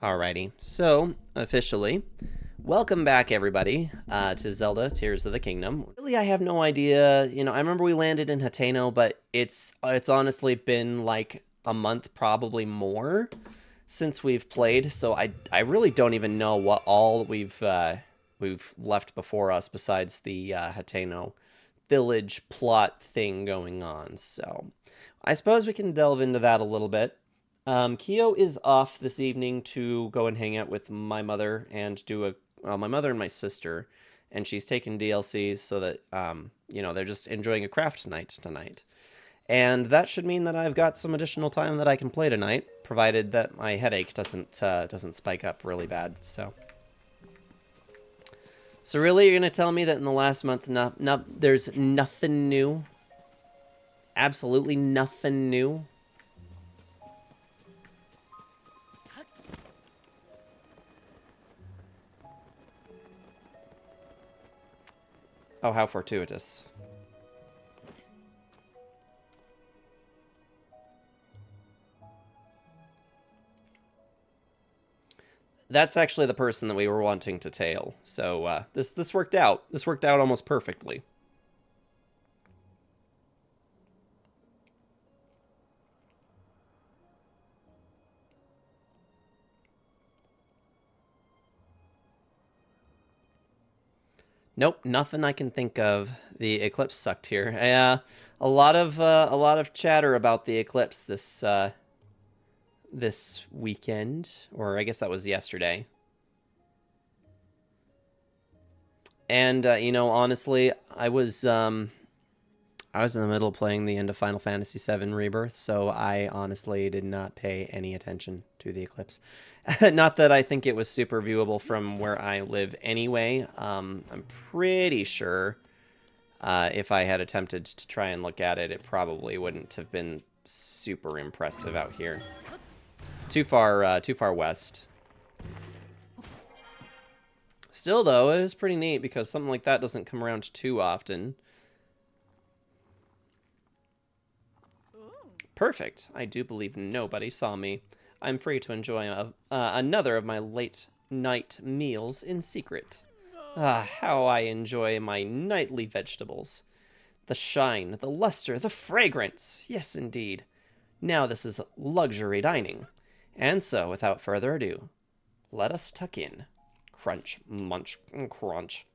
Alrighty, so officially, welcome back everybody to Zelda Tears of the Kingdom. Really, I have no idea. I remember we landed in Hateno, but it's honestly been like a month, probably more, since we've played. So I really don't even know what all we've left before us besides the Hateno village plot thing going on. So I suppose we can delve into that a little bit. Kyo is off this evening to go and hang out with my mother and my mother and my sister, and she's taking DLCs so that, they're just enjoying a craft night tonight. And that should mean that I've got some additional time that I can play tonight, provided that my headache doesn't spike up really bad. So really, you're gonna tell me that in the last month, there's nothing new? Absolutely nothing new? Oh, how fortuitous. That's actually the person that we were wanting to tail. So this worked out. This worked out almost perfectly. Nope, nothing I can think of. The eclipse sucked here. A lot of chatter about the eclipse this weekend, or I guess that was yesterday. And honestly, I was in the middle of playing the end of Final Fantasy VII Rebirth, so I honestly did not pay any attention to the eclipse. Not that I think it was super viewable from where I live anyway. I'm pretty sure if I had attempted to try and look at it, it probably wouldn't have been super impressive out here. Too far west. Still, though, it is pretty neat because something like that doesn't come around too often. Perfect. I do believe nobody saw me. I'm free to enjoy another of my late night meals in secret. Ah, how I enjoy my nightly vegetables. The shine, the luster, the fragrance. Yes, indeed. Now this is luxury dining. And so, without further ado, let us tuck in. Crunch, munch, crunch.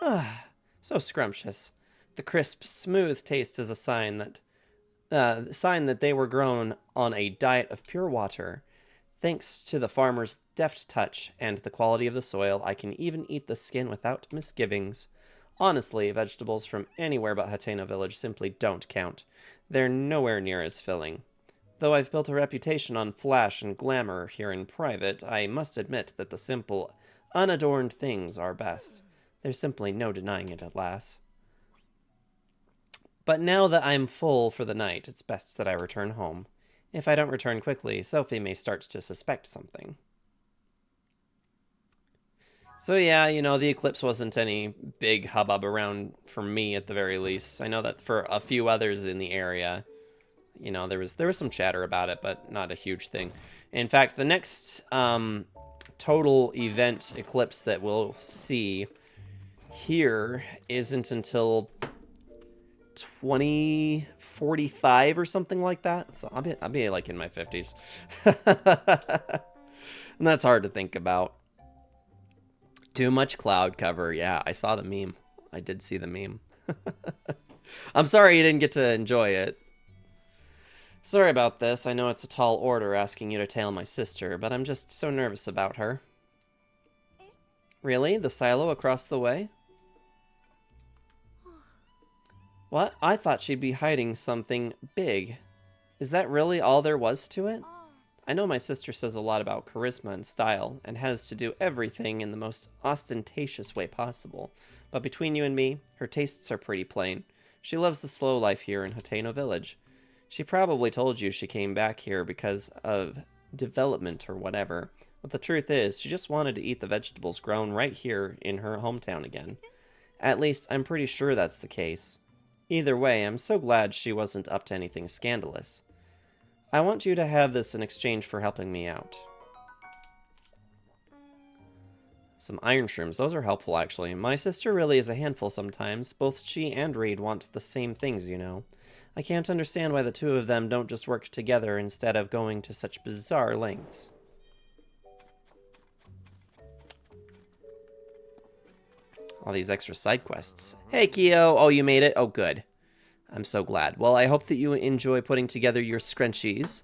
Ah, so scrumptious. The crisp, smooth taste is a sign that they were grown on a diet of pure water. Thanks to the farmer's deft touch and the quality of the soil, I can even eat the skin without misgivings. Honestly, vegetables from anywhere but Hateno Village simply don't count. They're nowhere near as filling. Though I've built a reputation on flash and glamour here in private, I must admit that the simple, unadorned things are best. There's simply no denying it, alas. But now that I'm full for the night, it's best that I return home. If I don't return quickly, Sophie may start to suspect something. So yeah, the eclipse wasn't any big hubbub around for me at the very least. I know that for a few others in the area, there was some chatter about it, but not a huge thing. In fact, the next total event eclipse that we'll see here isn't until 2045 or something like that. So I'll be like in my 50s. And that's hard to think about. Too much cloud cover. Yeah, I saw the meme. I did see the meme. I'm sorry you didn't get to enjoy it. Sorry about this. I know it's a tall order asking you to tail my sister, but I'm just so nervous about her. Really? The silo across the way? What? I thought she'd be hiding something big. Is that really all there was to it? I know my sister says a lot about charisma and style, and has to do everything in the most ostentatious way possible. But between you and me, her tastes are pretty plain. She loves the slow life here in Hateno Village. She probably told you she came back here because of development or whatever. But the truth is, she just wanted to eat the vegetables grown right here in her hometown again. At least, I'm pretty sure that's the case. Either way, I'm so glad she wasn't up to anything scandalous. I want you to have this in exchange for helping me out. Some iron shrooms. Those are helpful, actually. My sister really is a handful sometimes. Both she and Reed want the same things, you know. I can't understand why the two of them don't just work together instead of going to such bizarre lengths. All these extra side quests. Hey, Kyo! Oh, you made it? Oh, good. I'm so glad. Well, I hope that you enjoy putting together your scrunchies.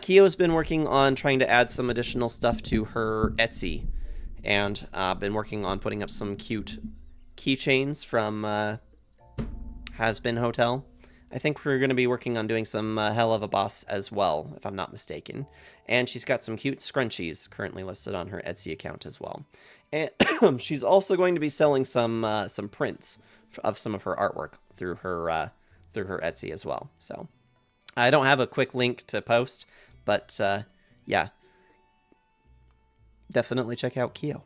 Kyo's been working on trying to add some additional stuff to her Etsy. And been working on putting up some cute keychains from Has-Been Hotel. I think we're going to be working on doing some Hell of a Boss as well, if I'm not mistaken. And she's got some cute scrunchies currently listed on her Etsy account as well. And she's also going to be selling some prints of some of her artwork through her Etsy as well. So I don't have a quick link to post, but yeah, definitely check out Kyo.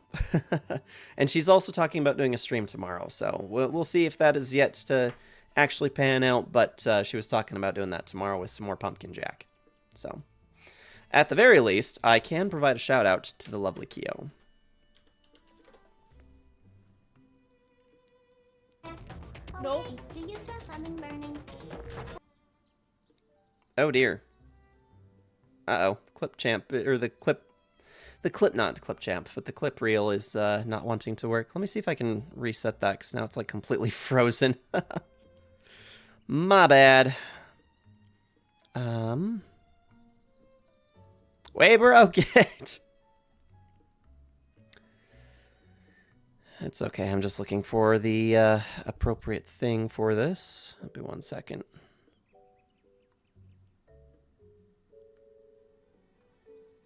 And she's also talking about doing a stream tomorrow, so we'll see if that is yet to actually pan out, but she was talking about doing that tomorrow with some more Pumpkin Jack. So at the very least, I can provide a shout out to the lovely Kyo. Nope. Do you smell something burning? Oh dear. Uh-oh. Clip champ, or the clip, not clip champ, but the clip reel is not wanting to work. Let me see if I can reset that, because now it's like completely frozen. My bad. We broke it. It's okay, I'm just looking for the appropriate thing for this. I'll be 1 second.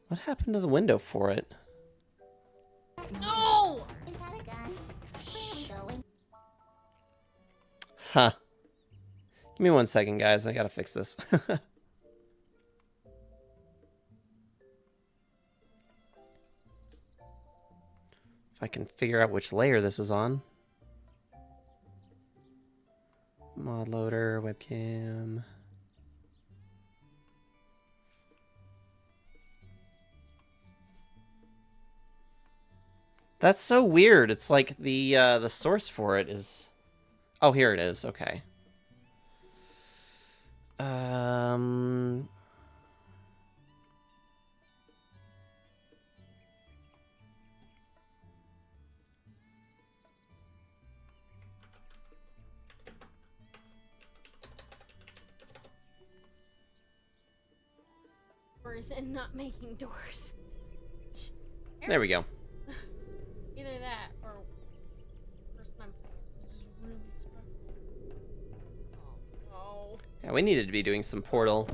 What happened to the window for it? No! Is that a gun? Shh. Huh. Give me 1 second, guys. I gotta fix this. If I can figure out which layer this is on. Mod loader, webcam. That's so weird. It's like the source for it is... Oh, here it is. Okay. And not making doors. There we go. Either that or first time just really special. Oh no. Yeah, we needed to be doing some Portal.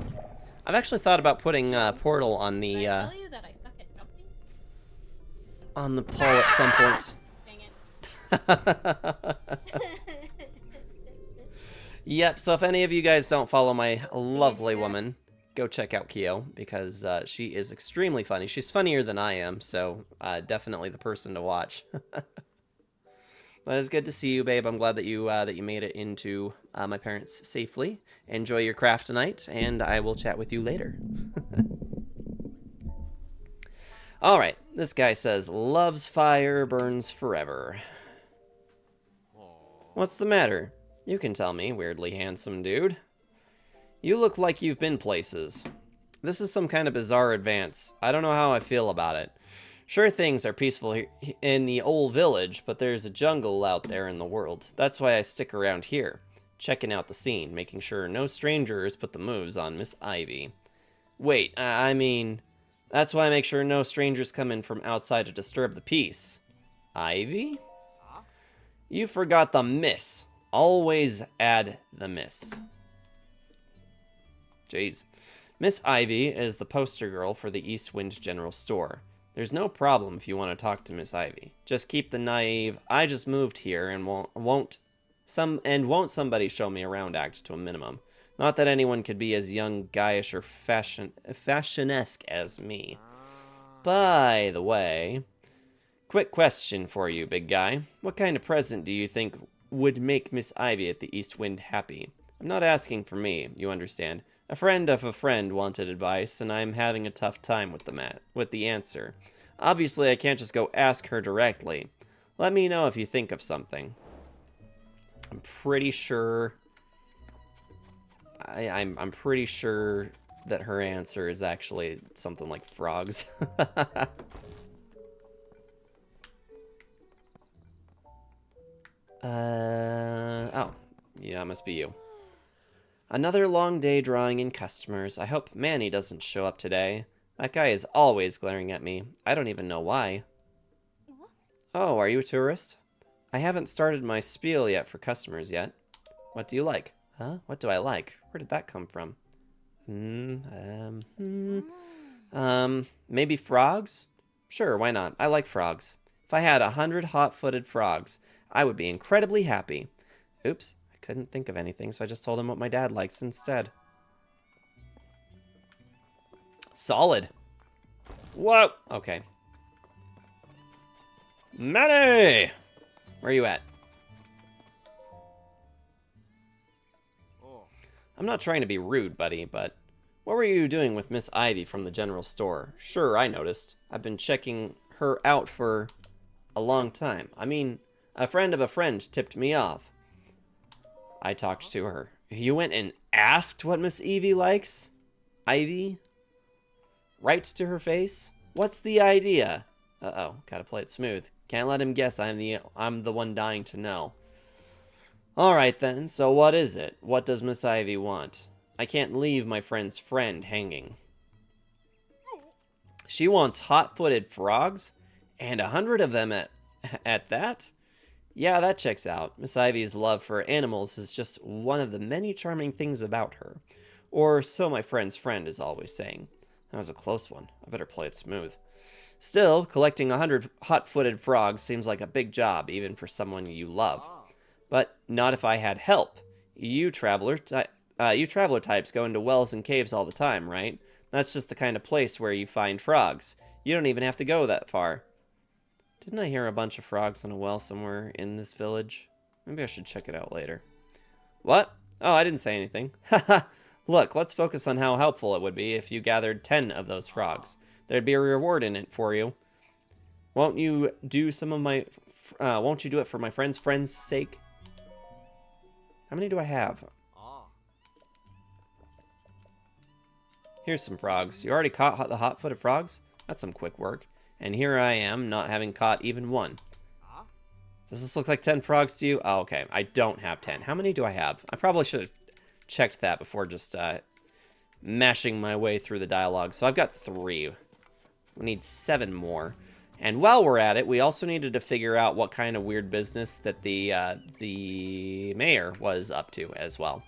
I've actually thought about putting Portal on the Did I tell you that I suck at jumping? On the poll at some point. Dang it. Yep, so if any of you guys don't follow my lovely woman, go check out Kyo, because she is extremely funny. She's funnier than I am, so definitely the person to watch. But it's good to see you, babe. I'm glad that you made it into my parents safely. Enjoy your craft tonight, and I will chat with you later. All right, this guy says, loves fire, burns forever. What's the matter? You can tell me, weirdly handsome dude. You look like you've been places. This is some kind of bizarre advance. I don't know how I feel about it. Sure, things are peaceful here in the old village, but there's a jungle out there in the world. That's why I stick around here, checking out the scene, making sure no strangers put the moves on Miss Ivy. Wait, I mean, that's why I make sure no strangers come in from outside to disturb the peace. Ivy? You forgot the miss. Always add the miss. Jeez. Miss Ivy is the poster girl for the East Wind General Store. There's no problem if you want to talk to Miss Ivy. Just keep the naive, I just moved here and won't somebody show me around act to a minimum. Not that anyone could be as young, guyish, or fashionesque as me. By the way, quick question for you, big guy. What kind of present do you think would make Miss Ivy at the East Wind happy? I'm not asking for me, you understand. A friend of a friend wanted advice, and I'm having a tough time with the answer. Obviously, I can't just go ask her directly. Let me know if you think of something. I'm pretty sure... I'm pretty sure that her answer is actually something like frogs. Oh. Yeah, it must be you. Another long day drawing in customers. I hope Manny doesn't show up today. That guy is always glaring at me. I don't even know why. Oh, are you a tourist? I haven't started my spiel yet for customers yet. What do you like? Huh? What do I like? Where did that come from? Maybe frogs? Sure, why not? I like frogs. If I had 100 hot-footed frogs, I would be incredibly happy. Oops, I couldn't think of anything, so I just told him what my dad likes instead. Solid. Whoa! Okay. Manny! Where are you at? I'm not trying to be rude, buddy, but what were you doing with Miss Ivy from the general store? Sure, I noticed. I've been checking her out for a long time. I mean, a friend of a friend tipped me off. I talked to her. You went and asked what Miss Evie likes? Ivy? Right to her face? What's the idea? Uh-oh, gotta play it smooth. Can't let him guess I'm the one dying to know. Alright then, so what is it? What does Miss Ivy want? I can't leave my friend's friend hanging. She wants hot-footed frogs? And 100 of them at that? Yeah, that checks out. Miss Ivy's love for animals is just one of the many charming things about her. Or so my friend's friend is always saying. That was a close one. I better play it smooth. Still, collecting 100 hot-footed frogs seems like a big job, even for someone you love. But not if I had help. You traveler types go into wells and caves all the time, right? That's just the kind of place where you find frogs. You don't even have to go that far. Didn't I hear a bunch of frogs in a well somewhere in this village? Maybe I should check it out later. What? Oh, I didn't say anything. Haha. Look, let's focus on how helpful it would be if you gathered 10 of those frogs. There'd be a reward in it for you. Won't you do won't you do it for my friend's sake? How many do I have? Here's some frogs. You already caught the hot-footed frogs? That's some quick work. And here I am, not having caught even one. Does this look like 10 frogs to you? Oh, okay. I don't have 10. How many do I have? I probably should have checked that before just mashing my way through the dialogue. So I've got 3. We need 7 more. And while we're at it, we also needed to figure out what kind of weird business that the mayor was up to as well.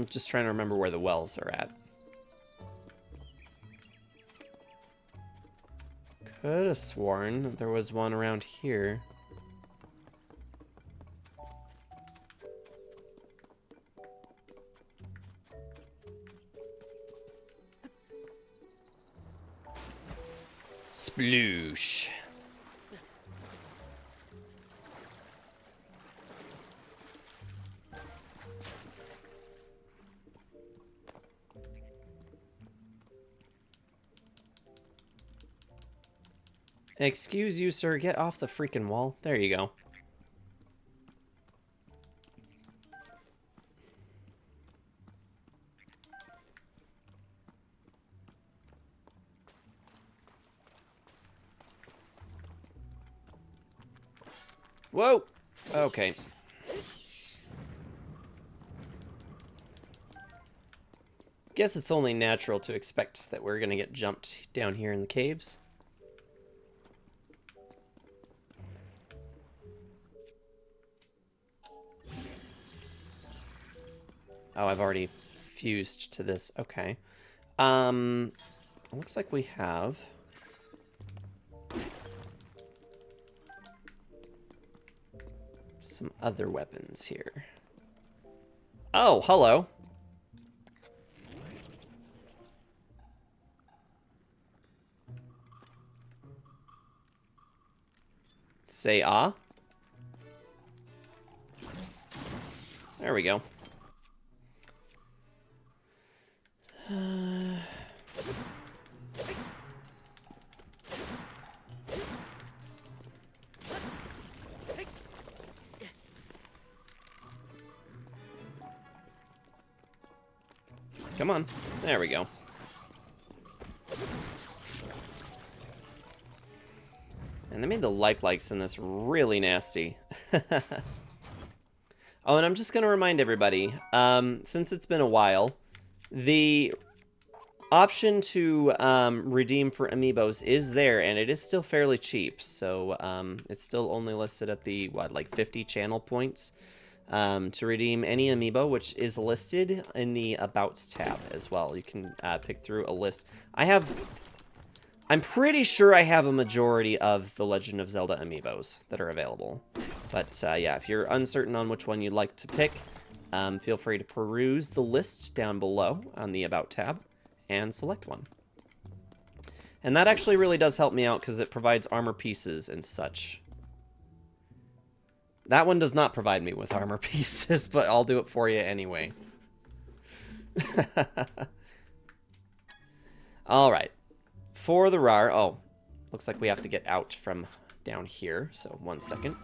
Just trying to remember where the wells are at. Could have sworn there was one around here. Sploosh. Excuse you, sir. Get off the freaking wall. There you go. Whoa! Okay. Guess it's only natural to expect that we're gonna get jumped down here in the caves. Oh, I've already fused to this. Okay. Looks like we have... some other weapons here. Oh, hello. Say ah. There we go. Come on. There we go. And they made the likes in this really nasty. Oh, and I'm just going to remind everybody, since it's been a while, the option to redeem for amiibos is there, and it is still fairly cheap. So it's still only listed at the, what, like 50 channel points to redeem any amiibo, which is listed in the Abouts tab as well. You can pick through a list. I'm pretty sure I have a majority of the Legend of Zelda amiibos that are available. But yeah, if you're uncertain on which one you'd like to pick, feel free to peruse the list down below on the About tab and select one. And that actually really does help me out because it provides armor pieces and such. That one does not provide me with armor pieces, but I'll do it for you anyway. All right. For the RAR, oh, looks like we have to get out from down here, so 1 second.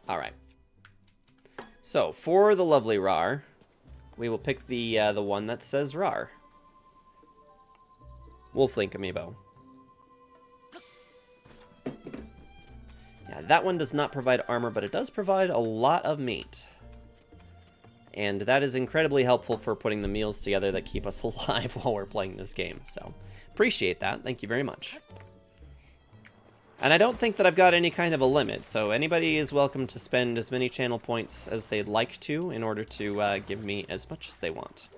All right. So, for the lovely RAR, we will pick the one that says RAR. Wolflink amiibo. Yeah, that one does not provide armor, but it does provide a lot of meat. And that is incredibly helpful for putting the meals together that keep us alive while we're playing this game. So, appreciate that. Thank you very much. And I don't think that I've got any kind of a limit, so anybody is welcome to spend as many channel points as they'd like to in order to give me as much as they want.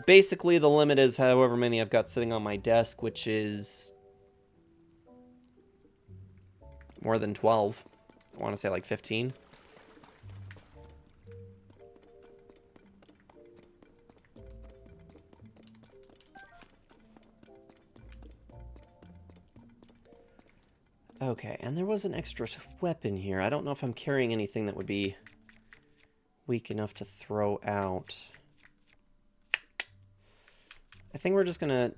Basically, the limit is however many I've got sitting on my desk, which is more than 12. I want to say like 15. Okay, and there was an extra weapon here. I don't know if I'm carrying anything that would be weak enough to throw out. I think we're just gonna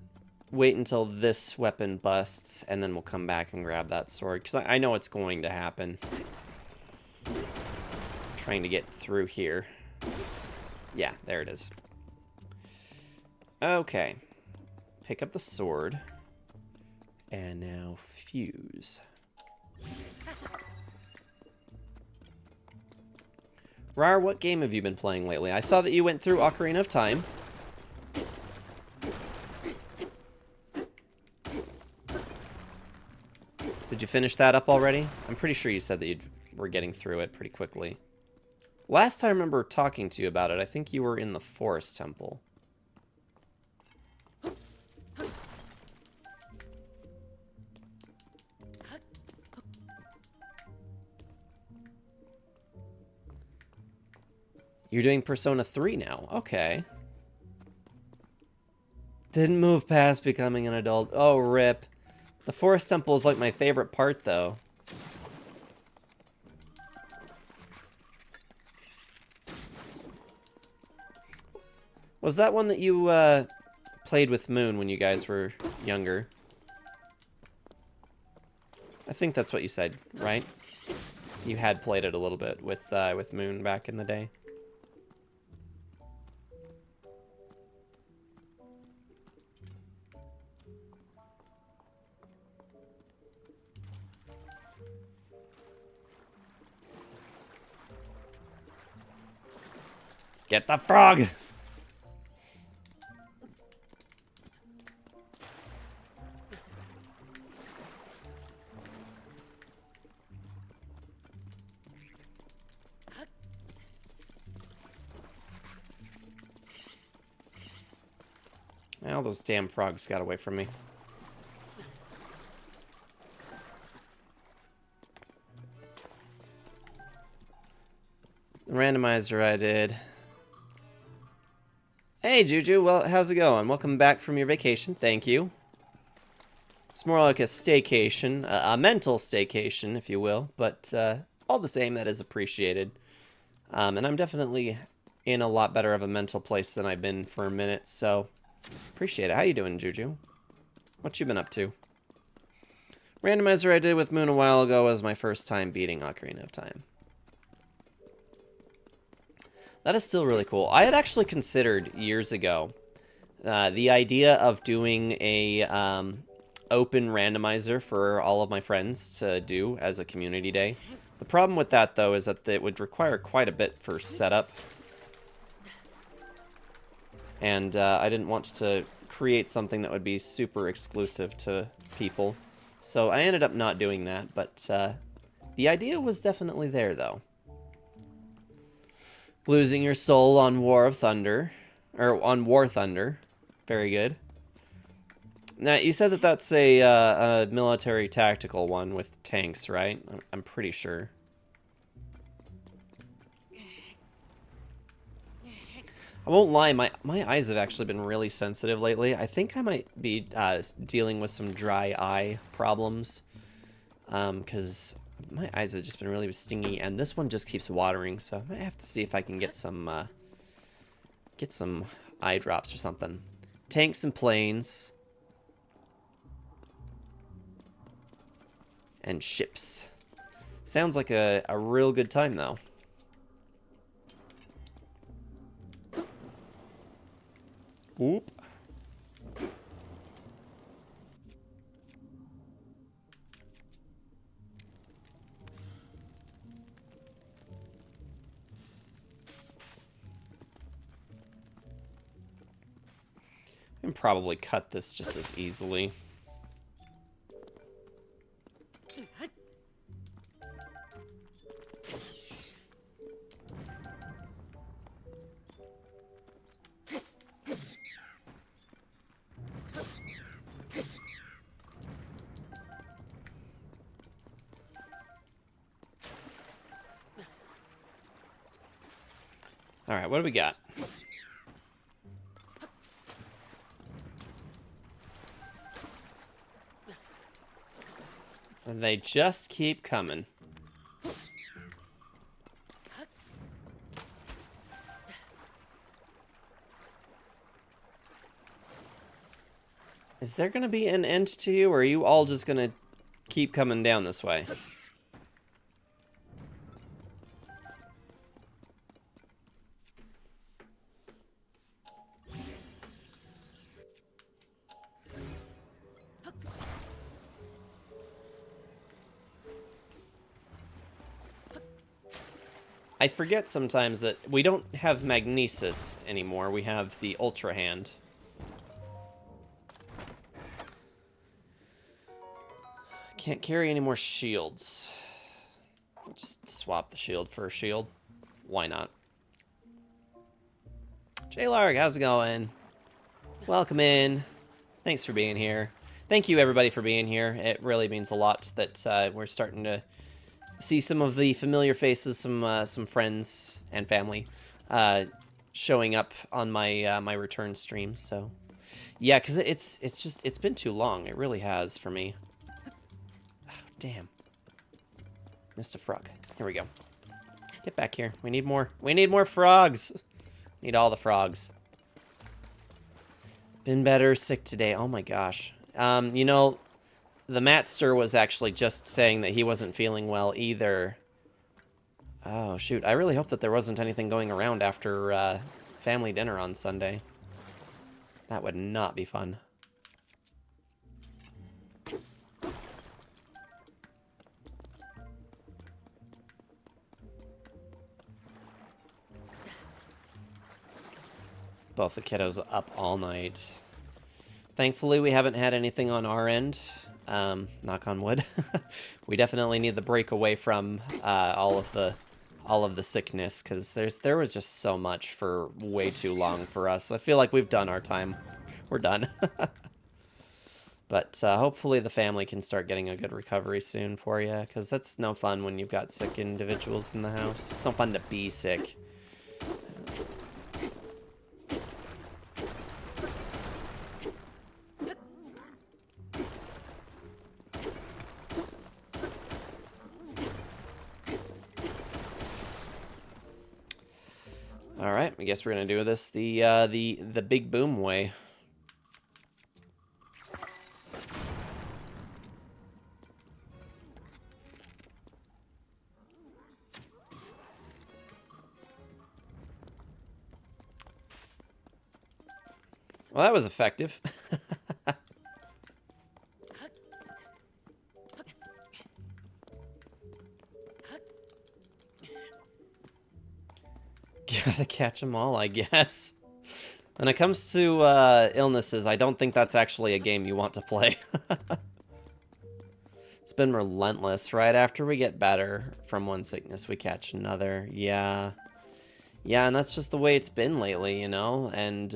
wait until this weapon busts, and then we'll come back and grab that sword, because I know it's going to happen. Trying to get through here. Yeah, there it is. Okay. Pick up the sword. And now fuse. Rar, what game have you been playing lately? I saw that you went through Ocarina of Time. Did you finish that up already? I'm pretty sure you said that you were getting through it pretty quickly. Last time I remember talking to you about it, I think you were in the Forest Temple. You're doing Persona 3 now. Okay. Didn't move past becoming an adult. Oh, rip. The Forest Temple is like my favorite part, though. Was that one that you played with Moon when you guys were younger? I think that's what you said, right? You had played it a little bit with Moon back in the day. Get the frog! Well, those damn frogs got away from me. The randomizer I did. Hey, Hey, Juju. Well, how's it going? Welcome back from your vacation. Thank you. It's more like a staycation, a mental staycation, if you will. But all the same, that is appreciated. And I'm definitely in a lot better of a mental place than I've been for a minute, so appreciate it. How you doing, Juju? What you been up to? Randomizer I did with Moon a while ago was my first time beating Ocarina of Time. That is still really cool. I had actually considered years ago the idea of doing a open randomizer for all of my friends to do as a community day. The problem with that, though, is that it would require quite a bit for setup. And I didn't want to create something that would be super exclusive to people. So I ended up not doing that, but the idea was definitely there, though. Losing your soul on War of Thunder. Or on War Thunder. Very good. Now, you said that that's a military tactical one with tanks, right? I'm pretty sure. I won't lie, my eyes have actually been really sensitive lately. I think I might be dealing with some dry eye problems. Because my eyes have just been really stingy, and this one just keeps watering, so I might have to see if I can get some eye drops or something. Tanks and planes. And ships. Sounds like a real good time, though. Oop. I can probably cut this just as easily. Alright, what do we got? And they just keep coming. Is there gonna be an end to you, or are you all just gonna keep coming down this way? I forget sometimes that we don't have Magnesis anymore. We have the Ultra Hand. Can't carry any more shields. Just swap the shield for a shield. Why not? J-Larg, how's it going? Welcome in. Thanks for being here. Thank you, everybody, for being here. It really means a lot that we're starting to see some of the familiar faces, some friends and family showing up on my my return stream. So, yeah, because it's been too long. It really has for me. Oh, damn, missed a frog. Here we go. Get back here. We need more. We need more frogs. Need all the frogs. Been better, sick today. Oh my gosh. You know, the Matster was actually just saying that he wasn't feeling well either. Oh, shoot. I really hope that there wasn't anything going around after family dinner on Sunday. That would not be fun. Both the kiddos up all night. Thankfully, we haven't had anything on our end. Knock on wood. We definitely need the break away from all of the sickness, because there was just so much for way too long for us. I feel like we've done our time. We're done. But hopefully the family can start getting a good recovery soon for you, because that's no fun when you've got sick individuals in the house. It's no fun to be sick. I guess we're gonna do this the big boom way. Well, that was effective. Gotta catch them all, I guess. When it comes to illnesses, I don't think that's actually a game you want to play. It's been relentless. Right after we get better from one sickness, we catch another. Yeah. Yeah, and that's just the way it's been lately, you know? And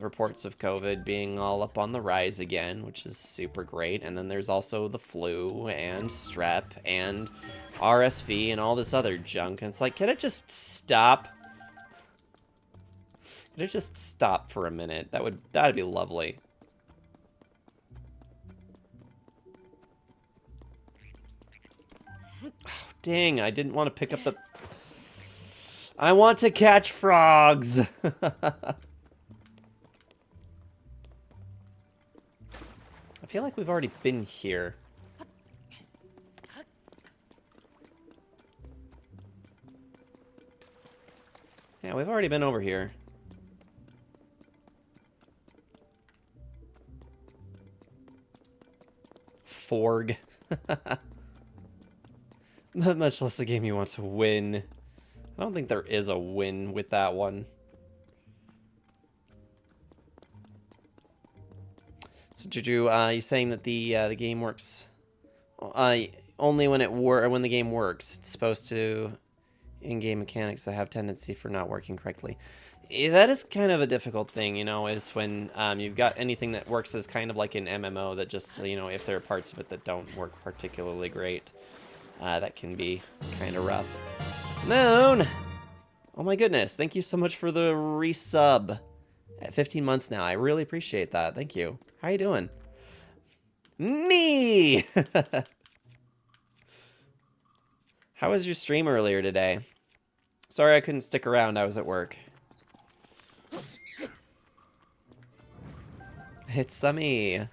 reports of COVID being all up on the rise again, which is super great. And then there's also the flu and strep and RSV and all this other junk. And it's like, can it just stop? Can it just stop for a minute? That'd be lovely. Oh, dang, I didn't want to pick up the... I want to catch frogs! I feel like we've already been here. Yeah, we've already been over here. Forg. Much less a game you want to win. I don't think there is a win with that one. So Juju, you saying that the game works only when when the game works. It's supposed to in-game mechanics that have tendency for not working correctly. That is kind of a difficult thing, you know, is when you've got anything that works as kind of like an MMO that just, you know, if there are parts of it that don't work particularly great, that can be kind of rough. Moon! Oh my goodness, thank you so much for the resub. At 15 months now, I really appreciate that. Thank you. How you doing? Me! How was your stream earlier today? Sorry I couldn't stick around, I was at work. It's Summy. I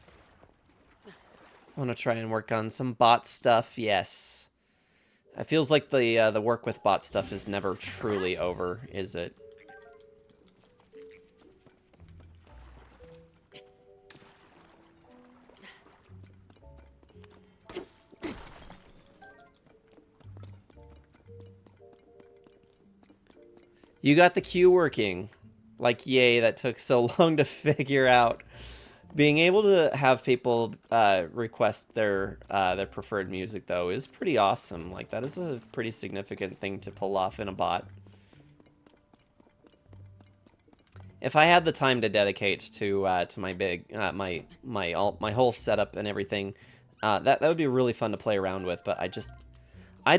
want to try and work on some bot stuff, yes. It feels like the work with bot stuff is never truly over, is it? You got the queue working. Like, yay, that took so long to figure out. Being able to have people request their preferred music, though, is pretty awesome. Like, that is a pretty significant thing to pull off in a bot. If I had the time to dedicate to my big my whole setup and everything, that would be really fun to play around with. But I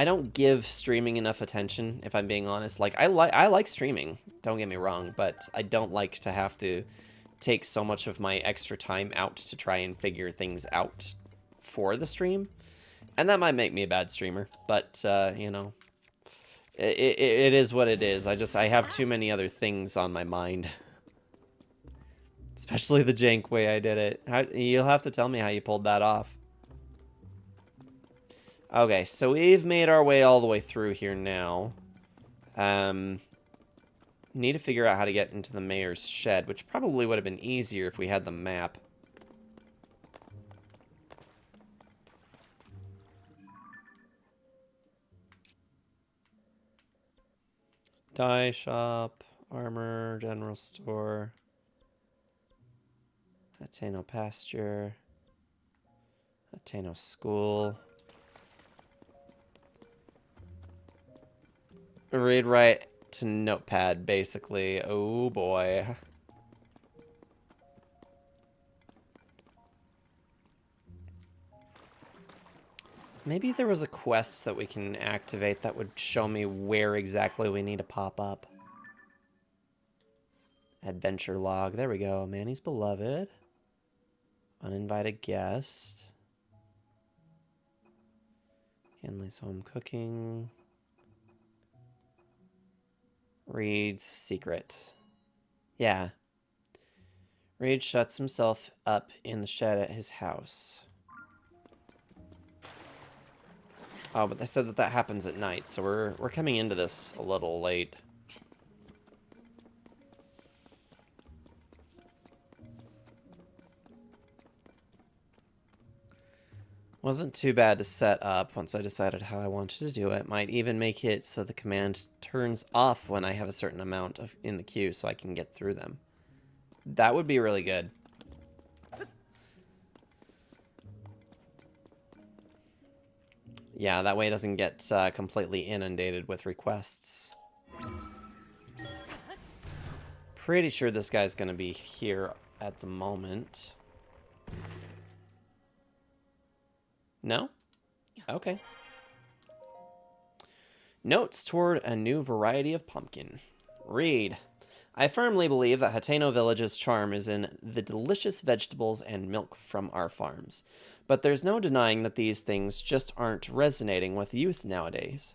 don't give streaming enough attention, if I'm being honest. Like, I like streaming, don't get me wrong, but I don't like to have to take so much of my extra time out to try and figure things out for the stream. And that might make me a bad streamer, but, you know, it is what it is. I have too many other things on my mind. Especially the jank way I did it. You'll have to tell me how you pulled that off. Okay, so we've made our way all the way through here now. Need to figure out how to get into the mayor's shed, which probably would have been easier if we had the map. Dye shop, armor, general store, Ateno pasture, Ateno school. Read write to notepad, basically. Oh boy. Maybe there was a quest that we can activate that would show me where exactly we need to pop up. Adventure log. There we go. Manny's beloved. Uninvited guest. Henley's home cooking. Reed's secret. Yeah. Reed shuts himself up in the shed at his house. Oh, but they said that that happens at night, so we're coming into this a little late. Wasn't too bad to set up once I decided how I wanted to do it. Might even make it so the command turns off when I have a certain amount of in the queue so I can get through them. That would be really good. Yeah, that way it doesn't get completely inundated with requests. Pretty sure this guy's going to be here at the moment. No? Okay. Notes toward a new variety of pumpkin. Read. I firmly believe that Hateno Village's charm is in the delicious vegetables and milk from our farms. But there's no denying that these things just aren't resonating with youth nowadays.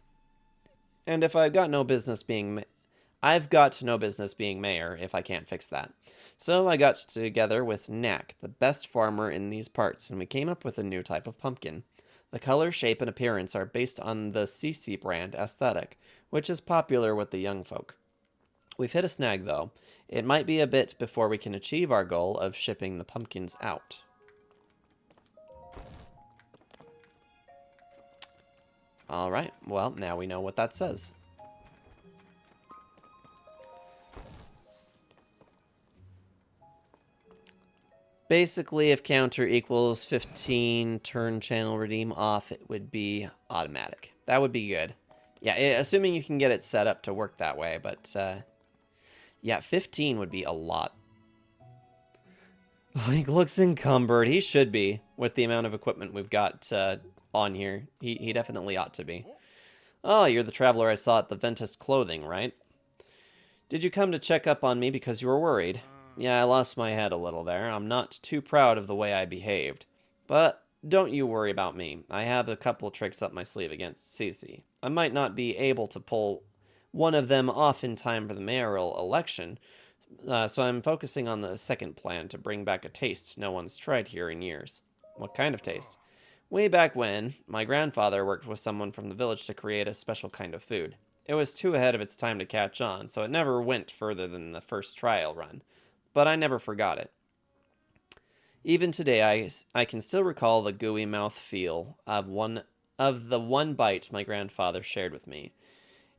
And if I've got no business being mayor if I can't fix that. So I got together with Knack, the best farmer in these parts, and we came up with a new type of pumpkin. The color, shape, and appearance are based on the CC brand aesthetic, which is popular with the young folk. We've hit a snag, though. It might be a bit before we can achieve our goal of shipping the pumpkins out. Alright, well, now we know what that says. Basically, if counter equals 15, turn channel redeem off, it would be automatic. That would be good. Yeah, assuming you can get it set up to work that way, but yeah, 15 would be a lot. He looks encumbered. He should be, with the amount of equipment we've got on here. He definitely ought to be. Oh, you're the traveler I saw at the Ventus Clothing, right? Did you come to check up on me because you were worried? Yeah, I lost my head a little there. I'm not too proud of the way I behaved. But don't you worry about me. I have a couple tricks up my sleeve against Cece. I might not be able to pull one of them off in time for the mayoral election, so I'm focusing on the second plan to bring back a taste no one's tried here in years. What kind of taste? Way back when, my grandfather worked with someone from the village to create a special kind of food. It was too ahead of its time to catch on, so it never went further than the first trial run. But I never forgot it. Even today, I can still recall the gooey mouth feel of the one bite my grandfather shared with me.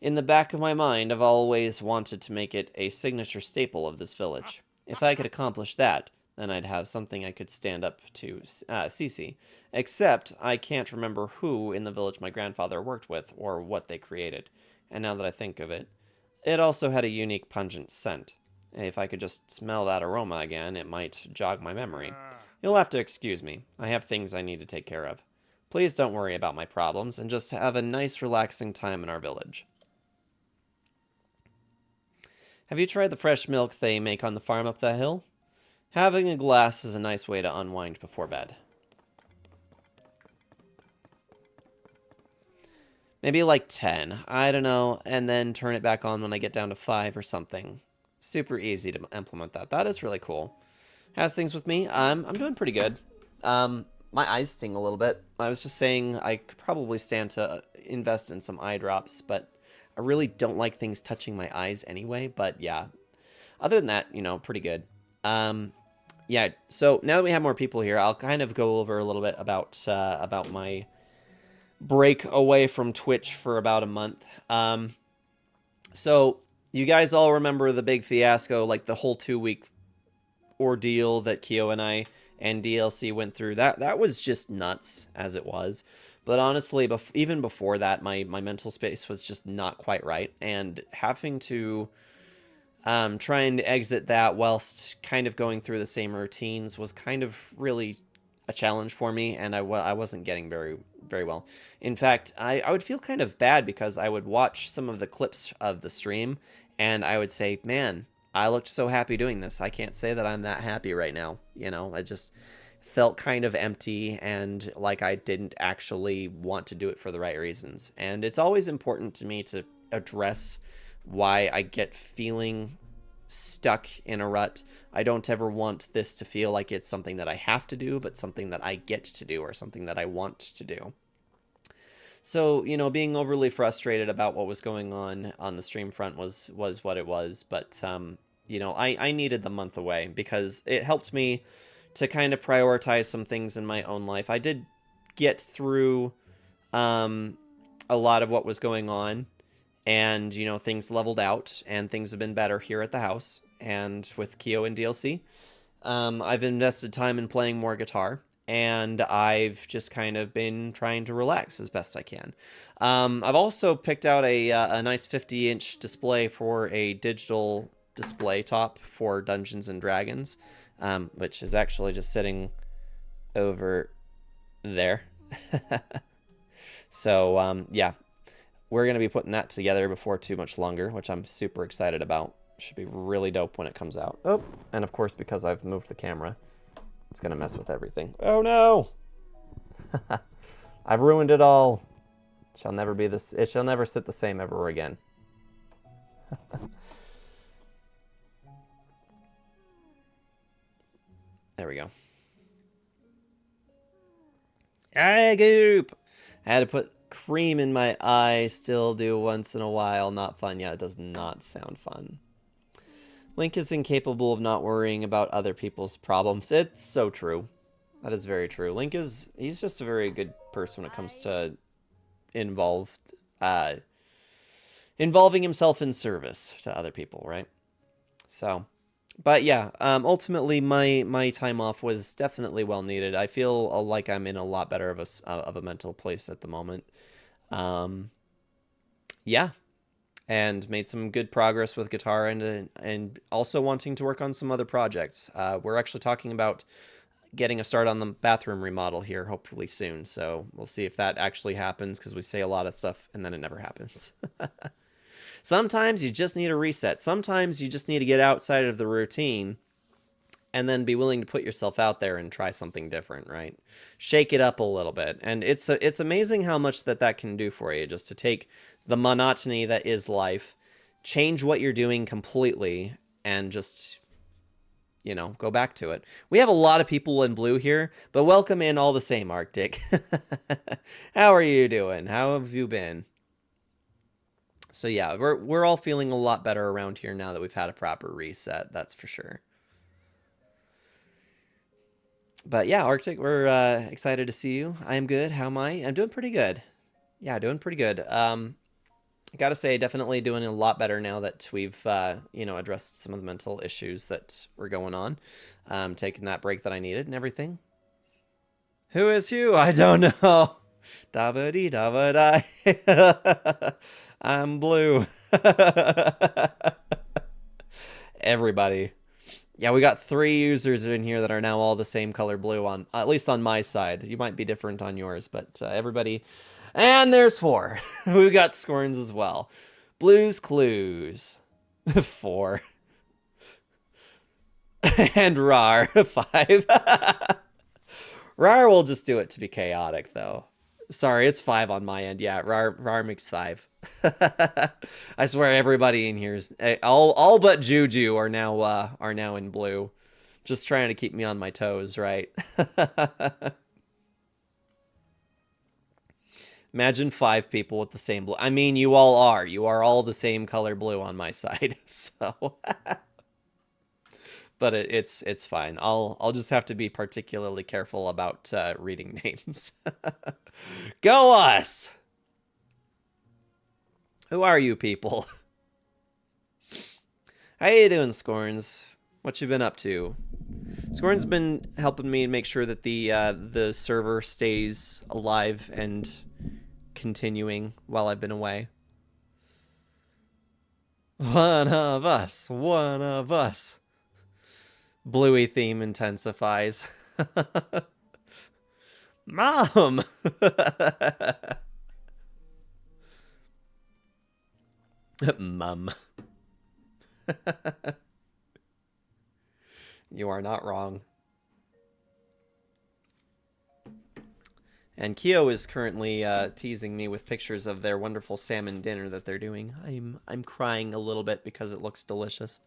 In the back of my mind, I've always wanted to make it a signature staple of this village. If I could accomplish that, then I'd have something I could stand up to Cece. Except, I can't remember who in the village my grandfather worked with or what they created. And now that I think of it, it also had a unique pungent scent. If I could just smell that aroma again, it might jog my memory. You'll have to excuse me. I have things I need to take care of. Please don't worry about my problems, and just have a nice, relaxing time in our village. Have you tried the fresh milk they make on the farm up the hill? Having a glass is a nice way to unwind before bed. Maybe like 10, I don't know, and then turn it back on when I get down to 5 or something. Super easy to implement that. That is really cool. How's things with me? I'm doing pretty good. My eyes sting a little bit. I was just saying I could probably stand to invest in some eye drops, but I really don't like things touching my eyes anyway. But yeah, other than that, pretty good. Yeah. So now that we have more people here, I'll kind of go over a little bit about my break away from Twitch for about a month. So you guys all remember the big fiasco, like the whole 2-week ordeal that Kyo and I and DLC went through. That was just nuts as it was. But honestly, even before that, my mental space was just not quite right. And having to try and exit that whilst kind of going through the same routines was kind of really a challenge for me. And I wasn't getting very, very well. In fact, I would feel kind of bad because I would watch some of the clips of the stream and I would say, man, I looked so happy doing this. I can't say that I'm that happy right now. I just felt kind of empty and like I didn't actually want to do it for the right reasons. And it's always important to me to address why I get feeling stuck in a rut. I don't ever want this to feel like it's something that I have to do, but something that I get to do or something that I want to do. So, being overly frustrated about what was going on the stream front was what it was, but I needed the month away because it helped me to kind of prioritize some things in my own life. I did get through a lot of what was going on, and things leveled out and things have been better here at the house and with Kyo and DLC. I've invested time in playing more guitar, and I've just kind of been trying to relax as best I can. I've also picked out a nice 50-inch display for a digital display top for Dungeons and Dragons, which is actually just sitting over there. So, yeah, we're going to be putting that together before too much longer, which I'm super excited about. Should be really dope when it comes out. Oh, and of course, because I've moved the camera, it's going to mess with everything. Oh, no! I've ruined it all. It shall never sit the same ever again. There we go. Hey, Goop! I had to put cream in my eye. Still do once in a while. Not fun. Yeah, it does not sound fun. Link is incapable of not worrying about other people's problems. It's so true. That is very true. He's just a very good person when it comes to involving himself in service to other people, right? So, but yeah, ultimately my time off was definitely well needed. I feel like I'm in a lot better of a mental place at the moment. Yeah, and made some good progress with guitar and also wanting to work on some other projects. We're actually talking about getting a start on the bathroom remodel here hopefully soon, so we'll see if that actually happens, because we say a lot of stuff and then it never happens. Sometimes you just need a reset. Sometimes you just need to get outside of the routine and then be willing to put yourself out there and try something different, right? Shake it up a little bit. And it's amazing how much that can do for you, just to take the monotony that is life, change what you're doing completely, and just, go back to it. We have a lot of people in blue here, but welcome in all the same, Arctic. How are you doing? How have you been? So yeah, we're all feeling a lot better around here now that we've had a proper reset, that's for sure. But yeah, Arctic, we're excited to see you. I am good. How am I? I'm doing pretty good. Yeah, doing pretty good. I gotta say, definitely doing a lot better now that we've addressed some of the mental issues that were going on. Taking that break that I needed and everything. Who is who? I don't know. Da-ba-dee, da-ba-die. I'm blue. Everybody. Yeah, we got 3 users in here that are now all the same color blue, on at least on my side. You might be different on yours, but everybody. And there's 4. We got Scorns as well. Blues Clues. 4. And Rar. 5. Rar will just do it to be chaotic, though. Sorry, it's 5 on my end. Yeah, Rar makes 5. I swear everybody in here is all but Juju are now in blue, just trying to keep me on my toes, right? Imagine 5 people with the same blue. I mean, you all are. You are all the same color blue on my side, so. But it's fine. I'll just have to be particularly careful about reading names. Go us! Who are you people? How you doing, Scorns? What you been up to? Scorn's been helping me make sure that the server stays alive and continuing while I've been away. One of us. One of us. Bluey theme intensifies. Mom! Mum. You are not wrong. And Kyo is currently teasing me with pictures of their wonderful salmon dinner that they're doing. I'm crying a little bit because it looks delicious.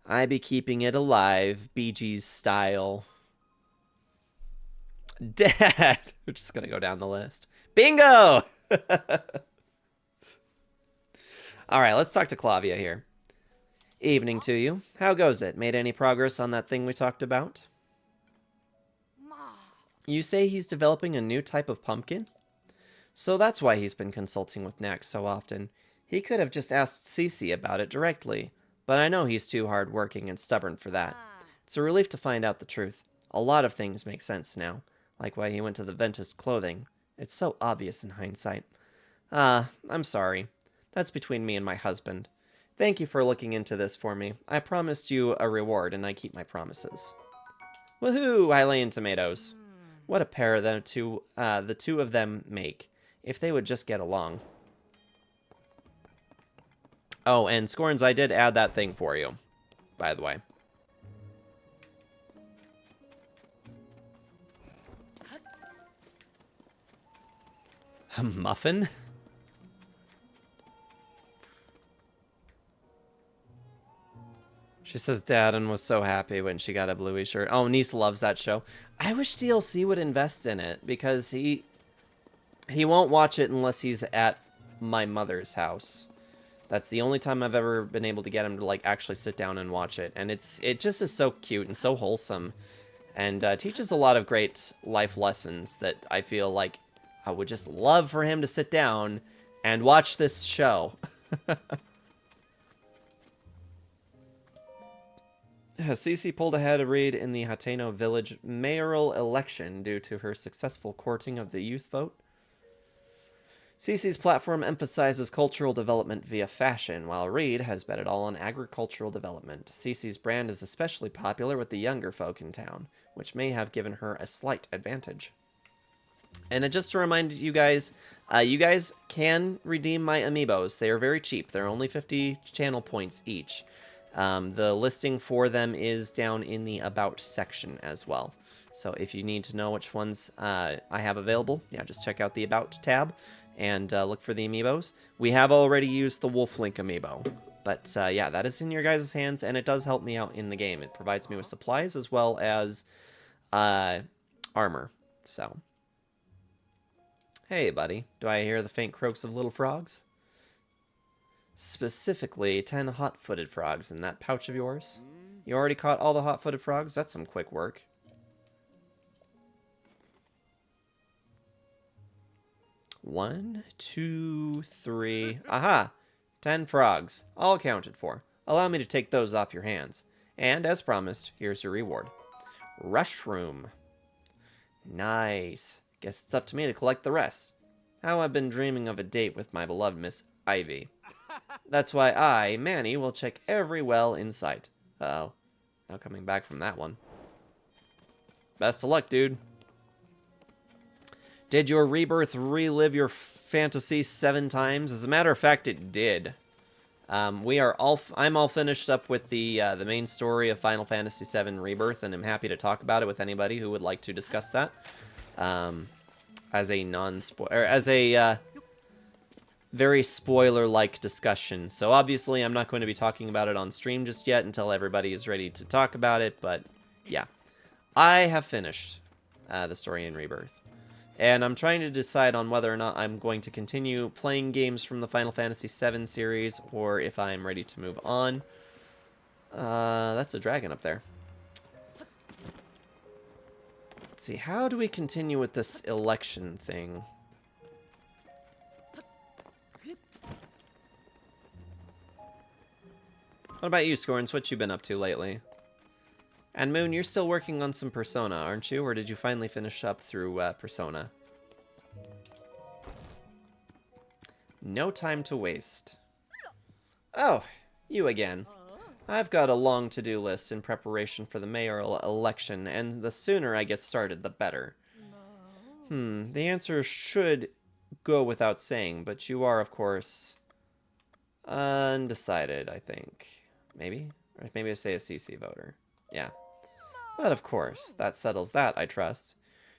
I be keeping it alive, Bee Gees style. Dad! We're just gonna go down the list. Bingo! Alright, let's talk to Clavia here. Evening to you. How goes it? Made any progress on that thing we talked about? You say he's developing a new type of pumpkin? So that's why he's been consulting with Nax so often. He could have just asked Cece about it directly, but I know he's too hard-working and stubborn for that. It's a relief to find out the truth. A lot of things make sense now, like why he went to the Ventus clothing. It's so obvious in hindsight. I'm sorry. That's between me and my husband. Thank you for looking into this for me. I promised you a reward, and I keep my promises. Woohoo! Hylian tomatoes. What a pair the two of them make. If they would just get along. Oh, and Scorns, I did add that thing for you, by the way. A muffin? She says Dadden was so happy when she got a Bluey shirt. Oh, Niece loves that show. I wish DLC would invest in it because he won't watch it unless he's at my mother's house. That's the only time I've ever been able to get him to like actually sit down and watch it, and it just is so cute and so wholesome, and teaches a lot of great life lessons that I feel like I would just love for him to sit down and watch this show. Cece pulled ahead of Reed in the Hateno Village mayoral election due to her successful courting of the youth vote. Cece's platform emphasizes cultural development via fashion, while Reed has bet it all on agricultural development. Cece's brand is especially popular with the younger folk in town, which may have given her a slight advantage. And just to remind you guys can redeem my amiibos. They are very cheap. They're only 50 channel points each. The listing for them is down in the About section as well. So if you need to know which ones I have available, yeah, just check out the About tab and look for the amiibos. We have already used the Wolf Link amiibo, but yeah, that is in your guys' hands, and it does help me out in the game. It provides me with supplies as well as armor. So, hey, buddy, do I hear the faint croaks of little frogs? Specifically, 10 hot-footed frogs in that pouch of yours. You already caught all the hot-footed frogs? That's some quick work. One, two, three. Aha! 10 frogs. All accounted for. Allow me to take those off your hands. And, as promised, here's your reward. Rushroom. Nice. Guess it's up to me to collect the rest. How I've been dreaming of a date with my beloved Miss Ivy. That's why I, Manny, will check every well in sight. Uh-oh. No coming back from that one. Best of luck, dude. Did your rebirth relive your fantasy 7 times? As a matter of fact, it did. I'm all finished up with the main story of Final Fantasy VII Rebirth, and I'm happy to talk about it with anybody who would like to discuss that. As a very spoiler-like discussion. So obviously, I'm not going to be talking about it on stream just yet until everybody is ready to talk about it. But yeah, I have finished the story in Rebirth. And I'm trying to decide on whether or not I'm going to continue playing games from the Final Fantasy VII series, or if I'm ready to move on. That's a dragon up there. Let's see, how do we continue with this election thing? What about you, Scorns? What you been up to lately? And Moon, you're still working on some Persona, aren't you? Or did you finally finish up through Persona? No time to waste. Oh, you again. I've got a long to-do list in preparation for the mayoral election, and the sooner I get started, the better. The answer should go without saying, but you are, of course, undecided, I think. Maybe? Or maybe I say a CC voter. Yeah. But of course, that settles that, I trust.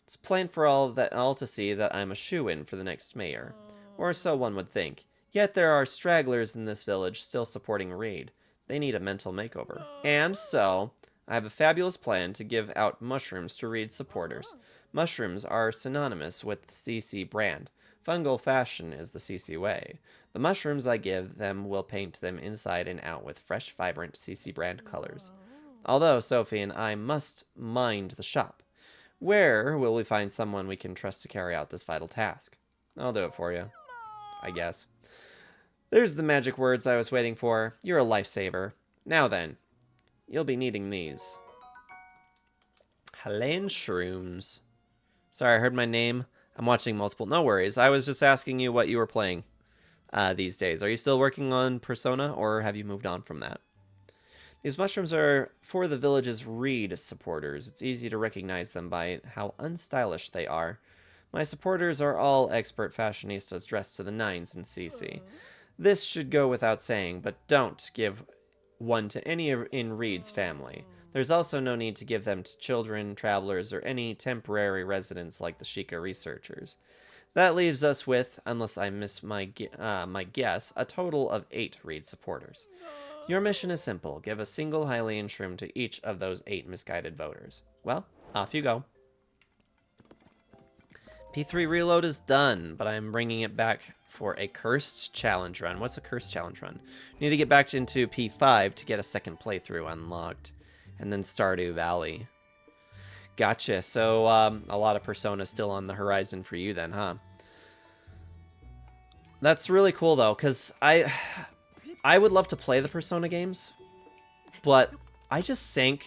It's plain for all to see that I'm a shoo-in for the next mayor. Or so one would think. Yet there are stragglers in this village still supporting Reed. They need a mental makeover. And so, I have a fabulous plan to give out mushrooms to Reed's supporters. Mushrooms are synonymous with the CC brand. Fungal fashion is the CC way. The mushrooms I give them will paint them inside and out with fresh, vibrant CC brand colors. Although Sophie and I must mind the shop. Where will we find someone we can trust to carry out this vital task? I'll do it for you, I guess. There's the magic words I was waiting for. You're a lifesaver. Now then, you'll be needing these. Helen Shrooms. Sorry, I heard my name. I'm watching multiple. No worries. I was just asking you what you were playing these days. Are you still working on Persona, or have you moved on from that? These mushrooms are for the village's Reed supporters. It's easy to recognize them by how unstylish they are. My supporters are all expert fashionistas dressed to the nines in CC. This should go without saying, but don't give one to any in Reed's family. There's also no need to give them to children, travelers, or any temporary residents like the Sheikah researchers. That leaves us with, unless I miss my guess, a total of 8 Reed supporters. Your mission is simple. Give a single Hylian shroom to each of those 8 misguided voters. Well, off you go. P3 reload is done, but I'm bringing it back for a cursed challenge run. What's a cursed challenge run? Need to get back into P5 to get a second playthrough unlocked. And then Stardew Valley. Gotcha. So, a lot of Persona still on the horizon for you then, huh? That's really cool, though, because I would love to play the Persona games, but I just sank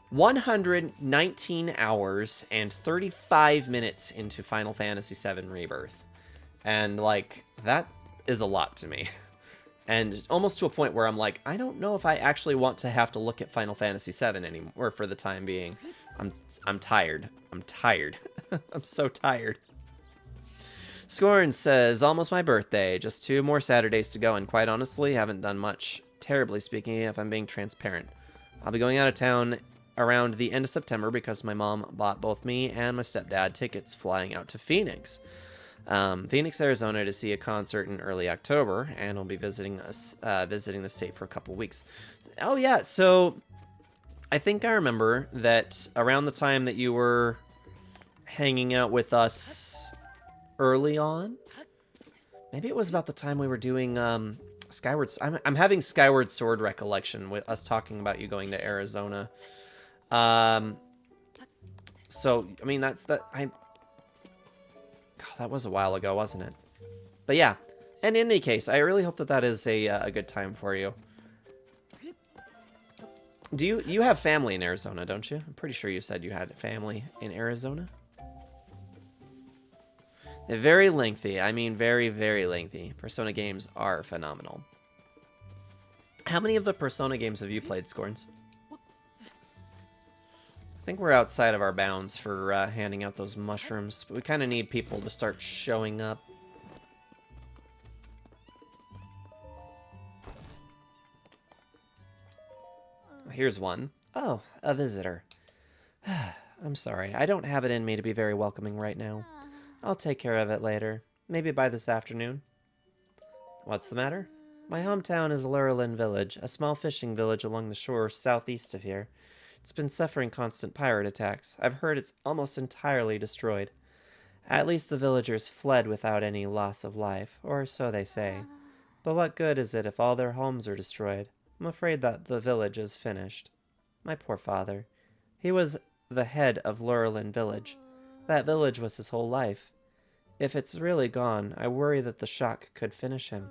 119 hours and 35 minutes into Final Fantasy VII Rebirth. And, like, that is a lot to me. And almost to a point where I'm like, I don't know if I actually want to have to look at Final Fantasy VII anymore for the time being. I'm tired. I'm tired. I'm so tired. Scorn says, almost my birthday. Just 2 more Saturdays to go, and quite honestly, haven't done much. Terribly speaking, if I'm being transparent. I'll be going out of town around the end of September because my mom bought both me and my stepdad tickets flying out to Phoenix. Phoenix, Arizona to see a concert in early October, and we'll be visiting the state for a couple weeks. Oh yeah, so I think I remember that around the time that you were hanging out with us early on, maybe it was about the time we were doing Skyward. I'm having Skyward Sword recollection with us talking about you going to Arizona. So I mean that that was a while ago, wasn't it? But yeah, and in any case, I really hope that that is a good time for you. Do you have family in Arizona, don't you? I'm pretty sure you said you had family in Arizona. They're very lengthy. I mean, very, very lengthy. Persona games are phenomenal. How many of the Persona games have you played, Scorns? I think we're outside of our bounds for handing out those mushrooms, but we kind of need people to start showing up. Here's one. Oh, a visitor. I'm sorry. I don't have it in me to be very welcoming right now. I'll take care of it later. Maybe by this afternoon. What's the matter? My hometown is Lurelin Village, a small fishing village along the shore southeast of here. It's been suffering constant pirate attacks. I've heard it's almost entirely destroyed. At least the villagers fled without any loss of life, or so they say. But what good is it if all their homes are destroyed? I'm afraid that the village is finished. My poor father. He was the head of Lurelin Village. That village was his whole life. If it's really gone, I worry that the shock could finish him.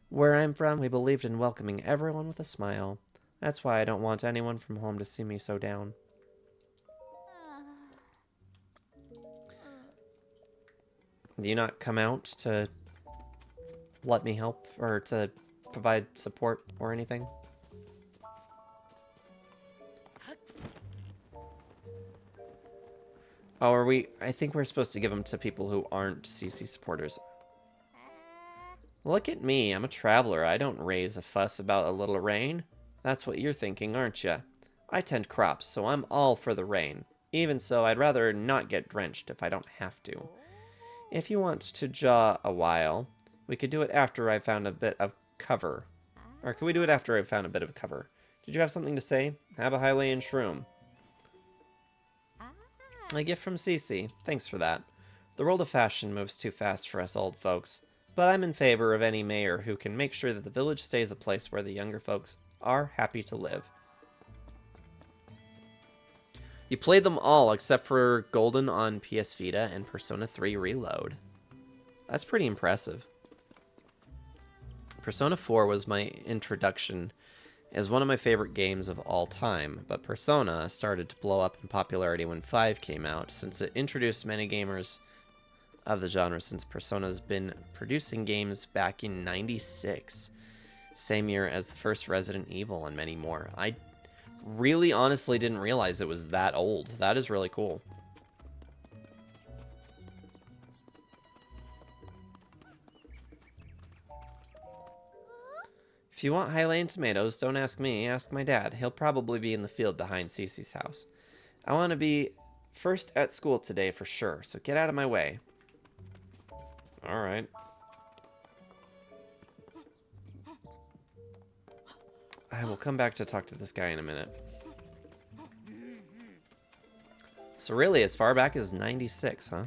Where I'm from, we believed in welcoming everyone with a smile. That's why I don't want anyone from home to see me so down. Do you not come out to let me help or to provide support or anything? Oh, are we? I think we're supposed to give them to people who aren't CC supporters. Look at me, I'm a traveler. I don't raise a fuss about a little rain. That's what you're thinking, aren't you? I tend crops, so I'm all for the rain. Even so, I'd rather not get drenched if I don't have to. If you want to jaw a while, we could do it after I found a bit of cover. Or could we do it after I found a bit of cover? Did you have something to say? Have a Hylian shroom. A gift from Cece. Thanks for that. The world of fashion moves too fast for us old folks, but I'm in favor of any mayor who can make sure that the village stays a place where the younger folks are happy to live. You played them all except for Golden on PS Vita and Persona 3 Reload. That's pretty impressive. Persona 4 was my introduction as one of my favorite games of all time, but Persona started to blow up in popularity when 5 came out, since it introduced many gamers of the genre, since Persona's been producing games back in '96, same year as the first Resident Evil and many more. I really honestly didn't realize it was that old. That is really cool. If you want Hylian tomatoes, don't ask me, ask my dad. He'll probably be in the field behind Cece's house. I want to be first at school today for sure, so get out of my way. Alright. I will come back to talk to this guy in a minute. So really, as far back as '96, huh?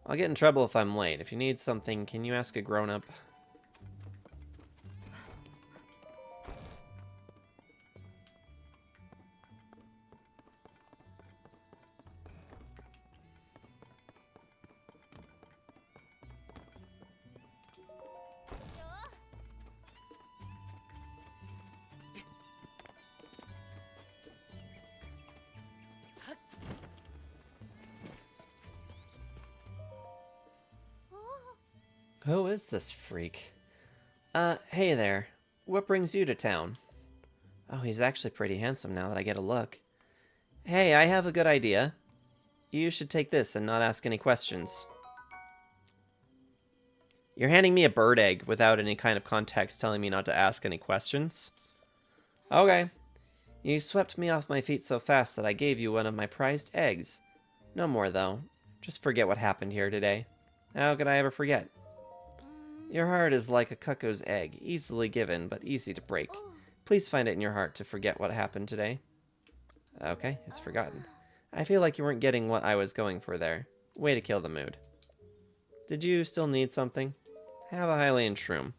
I'll get in trouble if I'm late. If you need something, can you ask a grown-up? Who is this freak? Hey there. What brings you to town? Oh, he's actually pretty handsome now that I get a look. Hey, I have a good idea. You should take this and not ask any questions. You're handing me a bird egg without any kind of context telling me not to ask any questions? Okay. You swept me off my feet so fast that I gave you one of my prized eggs. No more, though. Just forget what happened here today. How could I ever forget? Your heart is like a cuckoo's egg, easily given, but easy to break. Please find it in your heart to forget what happened today. Okay, it's forgotten. I feel like you weren't getting what I was going for there. Way to kill the mood. Did you still need something? Have a Hylian shroom.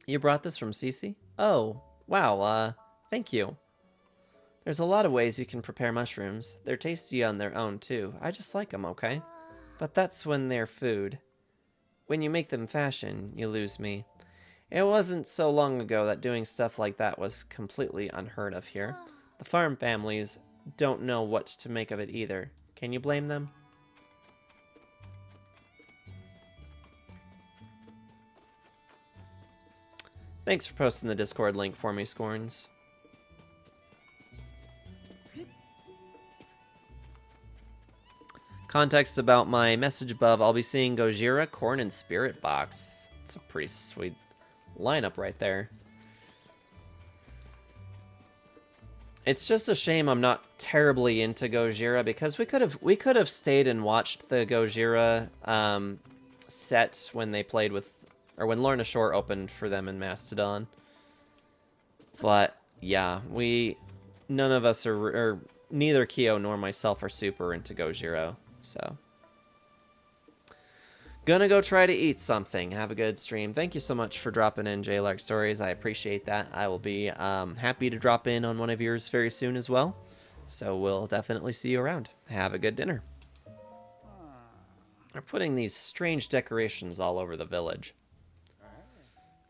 You brought this from Cece? Oh, wow, thank you. There's a lot of ways you can prepare mushrooms. They're tasty on their own, too. I just like them, okay? But that's when they're food. When you make them fashion, you lose me. It wasn't so long ago that doing stuff like that was completely unheard of here. The farm families don't know what to make of it either. Can you blame them? Thanks for posting the Discord link for me, Scorns. Context about my message above, I'll be seeing Gojira, Corn, and Spirit Box. It's a pretty sweet lineup right there. It's just a shame I'm not terribly into Gojira, because we could have stayed and watched the Gojira set when they played with, or when Lorna Shore opened for them in Mastodon. But yeah, none of us are, or neither Kyo nor myself are super into Gojira. So, gonna go try to eat something. Have a good stream. Thank you so much for dropping in, J-Lark Stories. I appreciate that. I will be happy to drop in on one of yours very soon as well. So we'll definitely see you around. Have a good dinner. They're putting these strange decorations all over the village.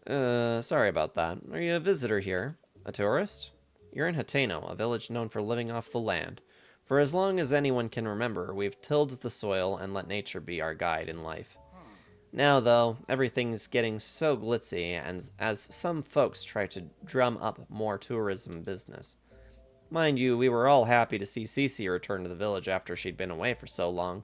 Sorry about that. Are you a visitor here? A tourist? You're in Hateno, a village known for living off the land. For as long as anyone can remember, we've tilled the soil and let nature be our guide in life. Now, though, everything's getting so glitzy, and as some folks try to drum up more tourism business. Mind you, we were all happy to see Cece return to the village after she'd been away for so long.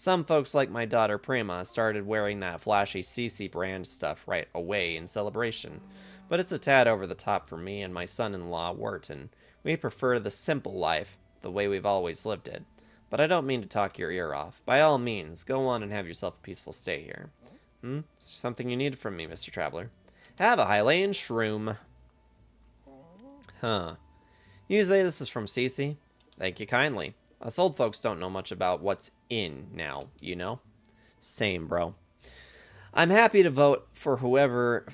Some folks like my daughter Prima started wearing that flashy CC brand stuff right away in celebration. But it's a tad over the top for me and my son-in-law Wharton. We prefer the simple life, the way we've always lived it. But I don't mean to talk your ear off. By all means, go on and have yourself a peaceful stay here. Is there something you need from me, Mr. Traveler? Have a Hylian shroom. Huh. You say this is from Cece? Thank you kindly. Us old folks don't know much about what's in now, you know? Same, bro. I'm happy to vote for whoever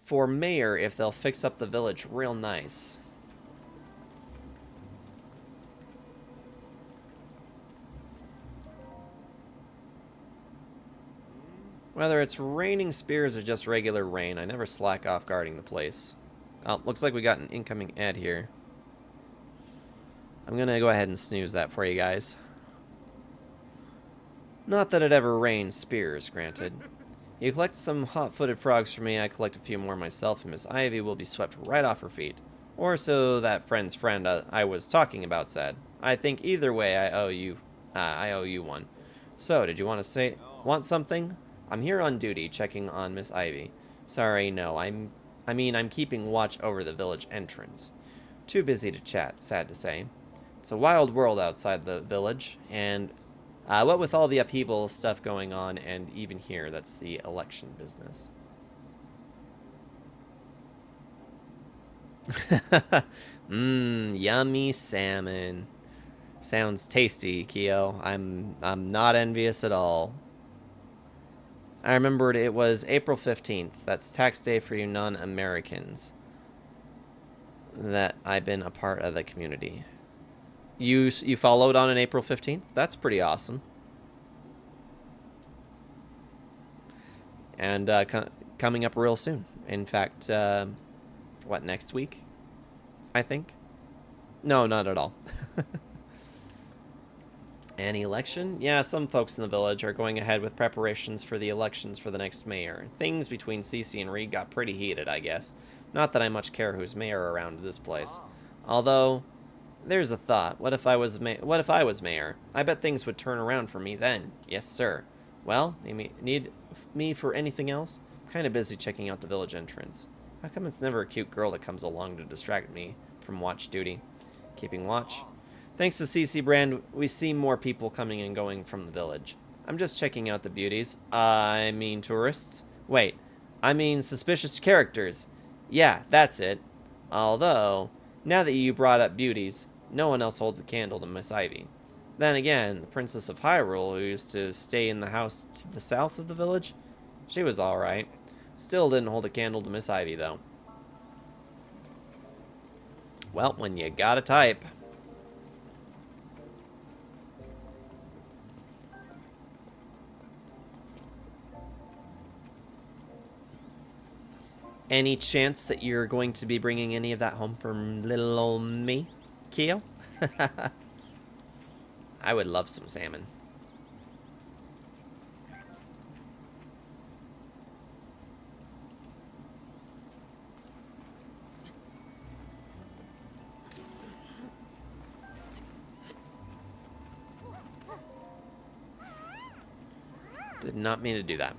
for mayor if they'll fix up the village real nice. Whether it's raining spears or just regular rain, I never slack off guarding the place. Oh, looks like we got an incoming ad here. I'm gonna go ahead and snooze that for you guys. Not that it ever rains spears, granted. You collect some hot-footed frogs for me, I collect a few more myself, and Miss Ivy will be swept right off her feet. Or so that friend's friend I was talking about said. I think either way I owe you one. So, did you want something? I'm here on duty, checking on Miss Ivy. Sorry, no, I'm keeping watch over the village entrance. Too busy to chat, sad to say. It's a wild world outside the village, and what with all the upheaval stuff going on, and even here, that's the election business. Yummy salmon. Sounds tasty, Keo. I'm not envious at all. I remembered it was April 15th. That's tax day for you non-Americans. That I've been a part of the community. You followed on an April 15th? That's pretty awesome. And coming up real soon. In fact, what, next week? I think? No, not at all. An election? Yeah, some folks in the village are going ahead with preparations for the elections for the next mayor. Things between Cece and Reed got pretty heated, I guess. Not that I much care who's mayor around this place. Although, there's a thought. What if I was mayor? I bet things would turn around for me then. Yes, sir. Well, you need me for anything else? I'm kind of busy checking out the village entrance. How come it's never a cute girl that comes along to distract me from watch duty? Keeping watch? Thanks to CC Brand, we see more people coming and going from the village. I'm just checking out the beauties. I mean tourists. Wait, I mean suspicious characters. Yeah, that's it. Although, now that you brought up beauties, no one else holds a candle to Miss Ivy. Then again, the Princess of Hyrule, who used to stay in the house to the south of the village, she was alright. Still didn't hold a candle to Miss Ivy, though. Well, when you gotta type. Any chance that you're going to be bringing any of that home from little old me, Keo? I would love some salmon. Did not mean to do that.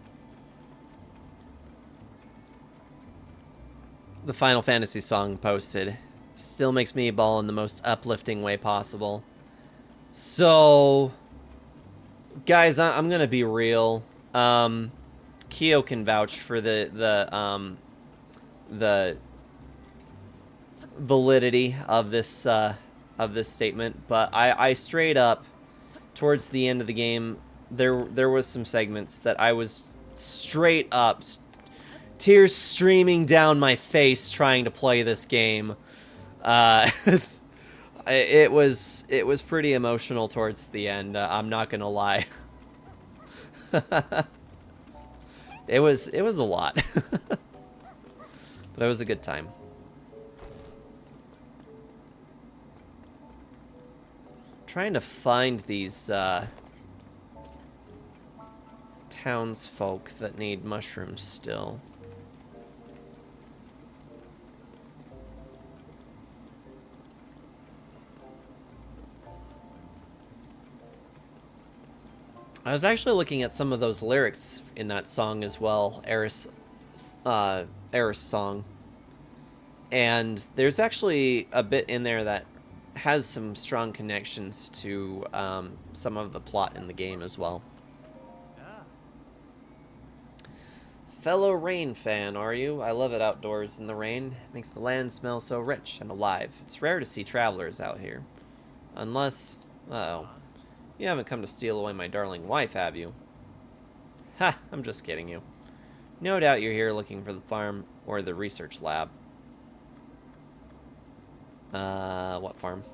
The Final Fantasy song posted still makes me bawl in the most uplifting way possible. So, guys, I'm gonna be real. Keo can vouch for the validity of this statement, but I straight up towards the end of the game there was some segments that I was straight up tears streaming down my face trying to play this game. It was pretty emotional towards the end. I'm not gonna lie. It was a lot, but it was a good time. Trying to find these townsfolk that need mushrooms still. I was actually looking at some of those lyrics in that song as well, Eris song, and there's actually a bit in there that has some strong connections to some of the plot in the game as well. Ah. Fellow rain fan, are you? I love it outdoors in the rain. It makes the land smell so rich and alive. It's rare to see travelers out here. Unless... Uh-oh. Huh? You haven't come to steal away my darling wife, have you? Ha! I'm just kidding you. No doubt you're here looking for the farm or the research lab. What farm?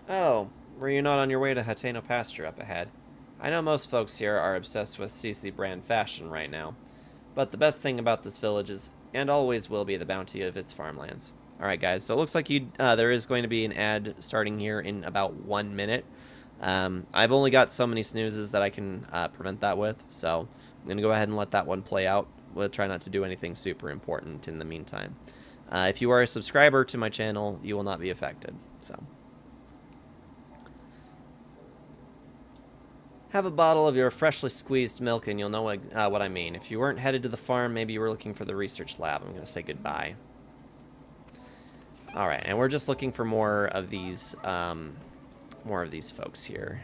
Oh, were you not on your way to Hateno pasture up ahead? I know most folks here are obsessed with CC brand fashion right now, but the best thing about this village is, and always will be, the bounty of its farmlands. Alright guys, so it looks like there is going to be an ad starting here in about 1 minute. I've only got so many snoozes that I can prevent that with, so I'm going to go ahead and let that one play out. We'll try not to do anything super important in the meantime. If you are a subscriber to my channel, you will not be affected. So, have a bottle of your freshly squeezed milk and you'll know what I mean. If you weren't headed to the farm, maybe you were looking for the research lab. I'm going to say goodbye. Alright, and we're just looking for more of these folks here.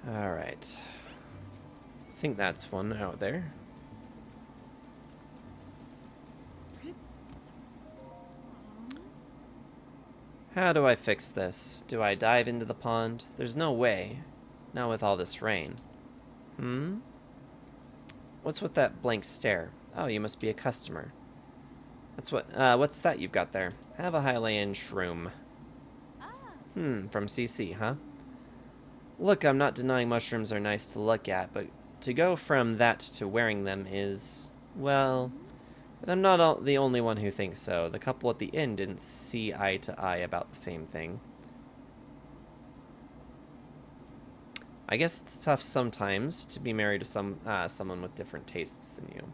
Alright. I think that's one out there. How do I fix this? Do I dive into the pond? There's no way. Not with all this rain. Hmm? What's with that blank stare? Oh, you must be a customer. What's that you've got there? Have a Himalayan shroom. From CC, huh? Look, I'm not denying mushrooms are nice to look at, but to go from that to wearing them is, well, but I'm not the only one who thinks so. The couple at the inn didn't see eye to eye about the same thing. I guess it's tough sometimes to be married to someone with different tastes than you.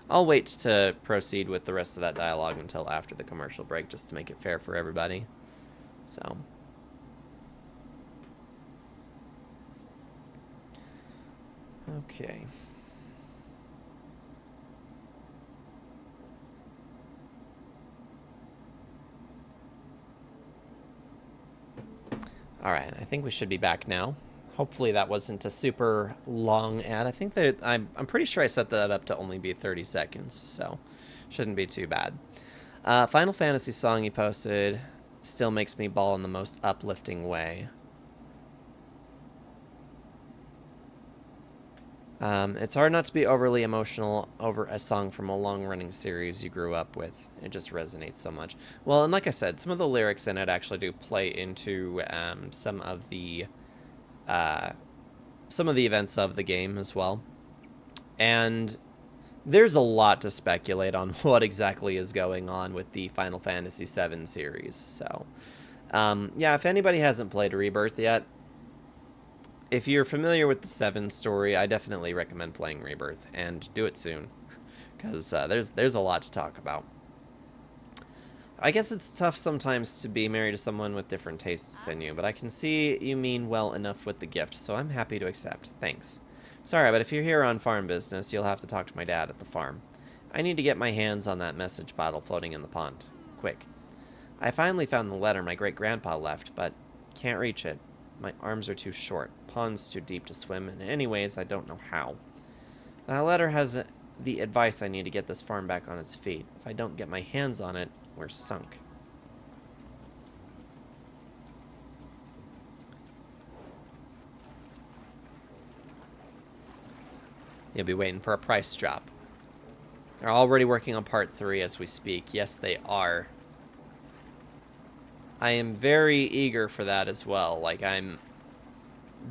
I'll wait to proceed with the rest of that dialogue until after the commercial break, just to make it fair for everybody. So... okay. Alright, I think we should be back now. Hopefully that wasn't a super long ad. I think that I'm pretty sure I set that up to only be 30 seconds, so shouldn't be too bad. Final Fantasy song you posted still makes me bawl in the most uplifting way. It's hard not to be overly emotional over a song from a long-running series you grew up with. It just resonates so much. Well, and like I said, some of the lyrics in it actually do play into some of the events of the game as well. And there's a lot to speculate on what exactly is going on with the Final Fantasy VII series. So, yeah, if anybody hasn't played Rebirth yet, if you're familiar with the 7 story, I definitely recommend playing Rebirth, and do it soon, because there's a lot to talk about. I guess it's tough sometimes to be married to someone with different tastes than you, but I can see you mean well enough with the gift, so I'm happy to accept. Thanks. Sorry, but if you're here on farm business, you'll have to talk to my dad at the farm. I need to get my hands on that message bottle floating in the pond. Quick. I finally found the letter my great-grandpa left, but can't reach it. My arms are too short. Pond's too deep to swim, and anyways, I don't know how. That letter has the advice I need to get this farm back on its feet. If I don't get my hands on it, we're sunk. You'll be waiting for a price drop. They're already working on part 3 as we speak. Yes, they are. I am very eager for that as well. Like,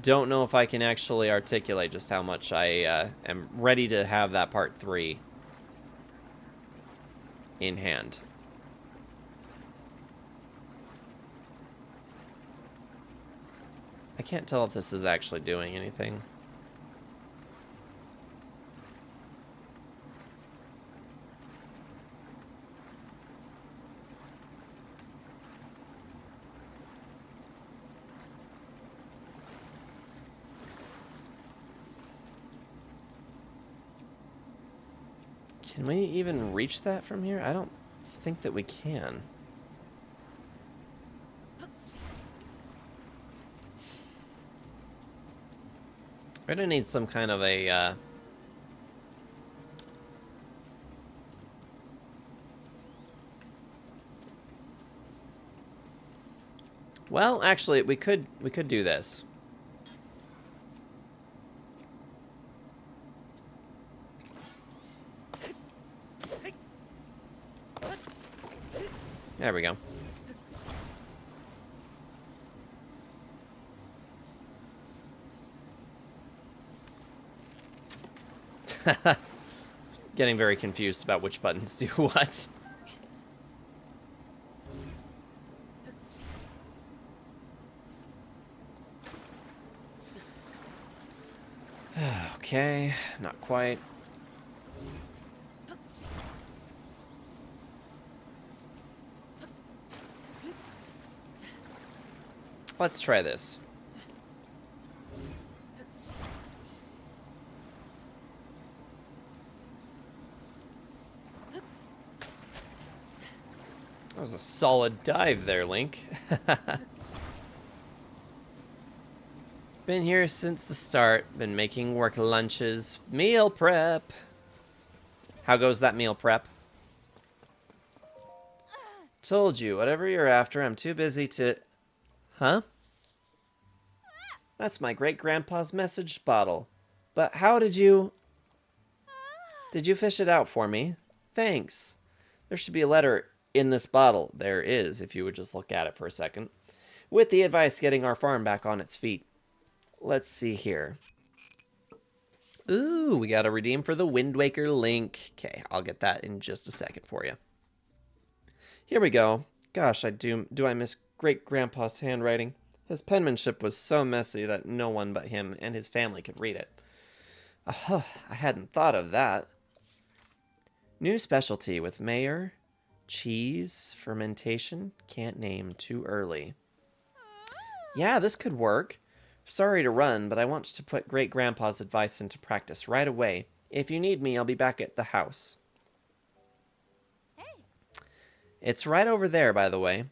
don't know if I can actually articulate just how much I am ready to have that part 3 in hand. I can't tell if this is actually doing anything. Can we even reach that from here? I don't think that we can. We're gonna need some kind of a, well, actually, we could do this. There we go. Getting very confused about which buttons do what. Okay, not quite. Let's try this. That was a solid dive there, Link. Been here since the start. Been making work lunches. Meal prep. How goes that meal prep? Told you, whatever you're after, I'm too busy to... Huh? That's my great-grandpa's message bottle. But how did you... Did you fish it out for me? Thanks. There should be a letter in this bottle. There is, if you would just look at it for a second. With the advice getting our farm back on its feet. Let's see here. Ooh, we got to redeem for the Wind Waker link. Okay, I'll get that in just a second for you. Here we go. Gosh, do I miss great-grandpa's handwriting. His penmanship was so messy that no one but him and his family could read it. I hadn't thought of that. New specialty with mayor, cheese, fermentation, can't name too early. Yeah, this could work. Sorry to run, but I want to put great-grandpa's advice into practice right away. If you need me, I'll be back at the house. Hey. It's right over there, by the way.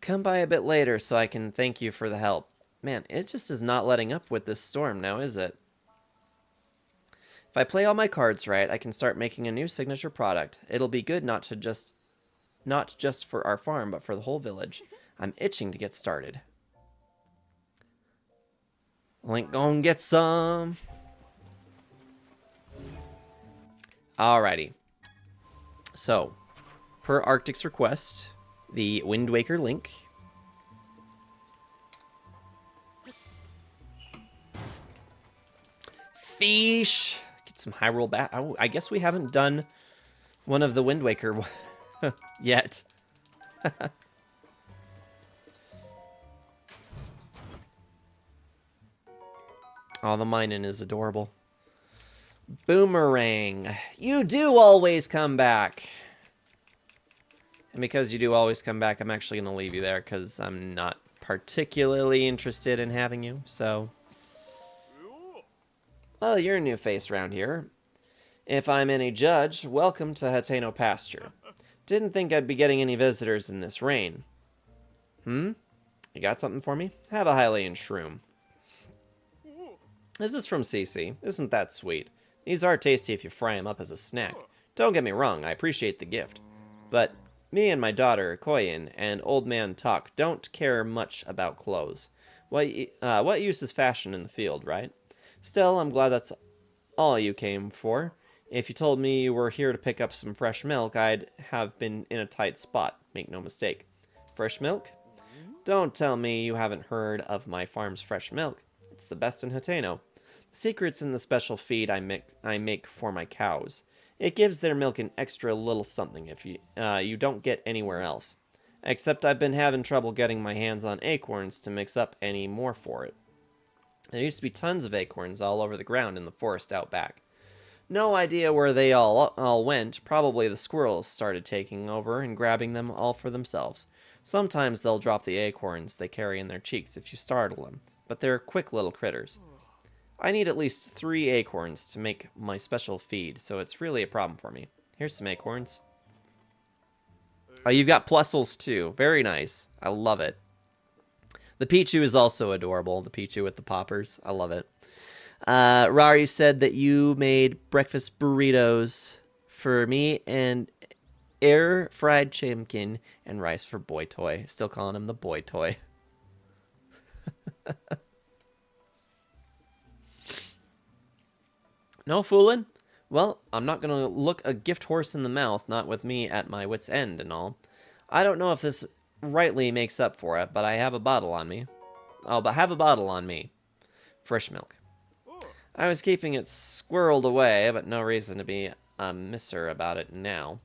Come by a bit later so I can thank you for the help. Man, it just is not letting up with this storm now, is it? If I play all my cards right, I can start making a new signature product. It'll be good not just for our farm, but for the whole village. I'm itching to get started. Link gon' get some. Alrighty. So, per Arctic's request, the Wind Waker link. Fish! Get some Hyrule back. Oh, I guess we haven't done one of the Wind Waker yet. Oh, the mining is adorable. Boomerang. You do always come back. And because you do always come back, I'm actually going to leave you there because I'm not particularly interested in having you, so... Well, you're a new face around here. If I'm any judge, welcome to Hateno Pasture. Didn't think I'd be getting any visitors in this rain. You got something for me? Have a Hylian shroom. This is from Cece. Isn't that sweet? These are tasty if you fry them up as a snack. Don't get me wrong, I appreciate the gift. But me and my daughter, Koyin, and old man Tok don't care much about clothes. What use is fashion in the field, right? Still, I'm glad that's all you came for. If you told me you were here to pick up some fresh milk, I'd have been in a tight spot. Make no mistake. Fresh milk? Don't tell me you haven't heard of my farm's fresh milk. It's the best in Hateno. The secret's in the special feed I make for my cows. It gives their milk an extra little something if you don't get anywhere else. Except I've been having trouble getting my hands on acorns to mix up any more for it. There used to be tons of acorns all over the ground in the forest out back. No idea where they all went. Probably the squirrels started taking over and grabbing them all for themselves. Sometimes they'll drop the acorns they carry in their cheeks if you startle them, but they're quick little critters. I need at least 3 acorns to make my special feed, so it's really a problem for me. Here's some acorns. Oh, you've got plusles too. Very nice. I love it. The Pichu is also adorable. The Pichu with the poppers. I love it. Rari said that you made breakfast burritos for me and air fried chimkin and rice for Boy Toy. Still calling him the Boy Toy. No fooling? Well, I'm not going to look a gift horse in the mouth, not with me at my wit's end and all. I don't know if this rightly makes up for it, but I have a bottle on me. Oh, but have a bottle on me. Fresh milk. I was keeping it squirreled away, but no reason to be a misser about it now.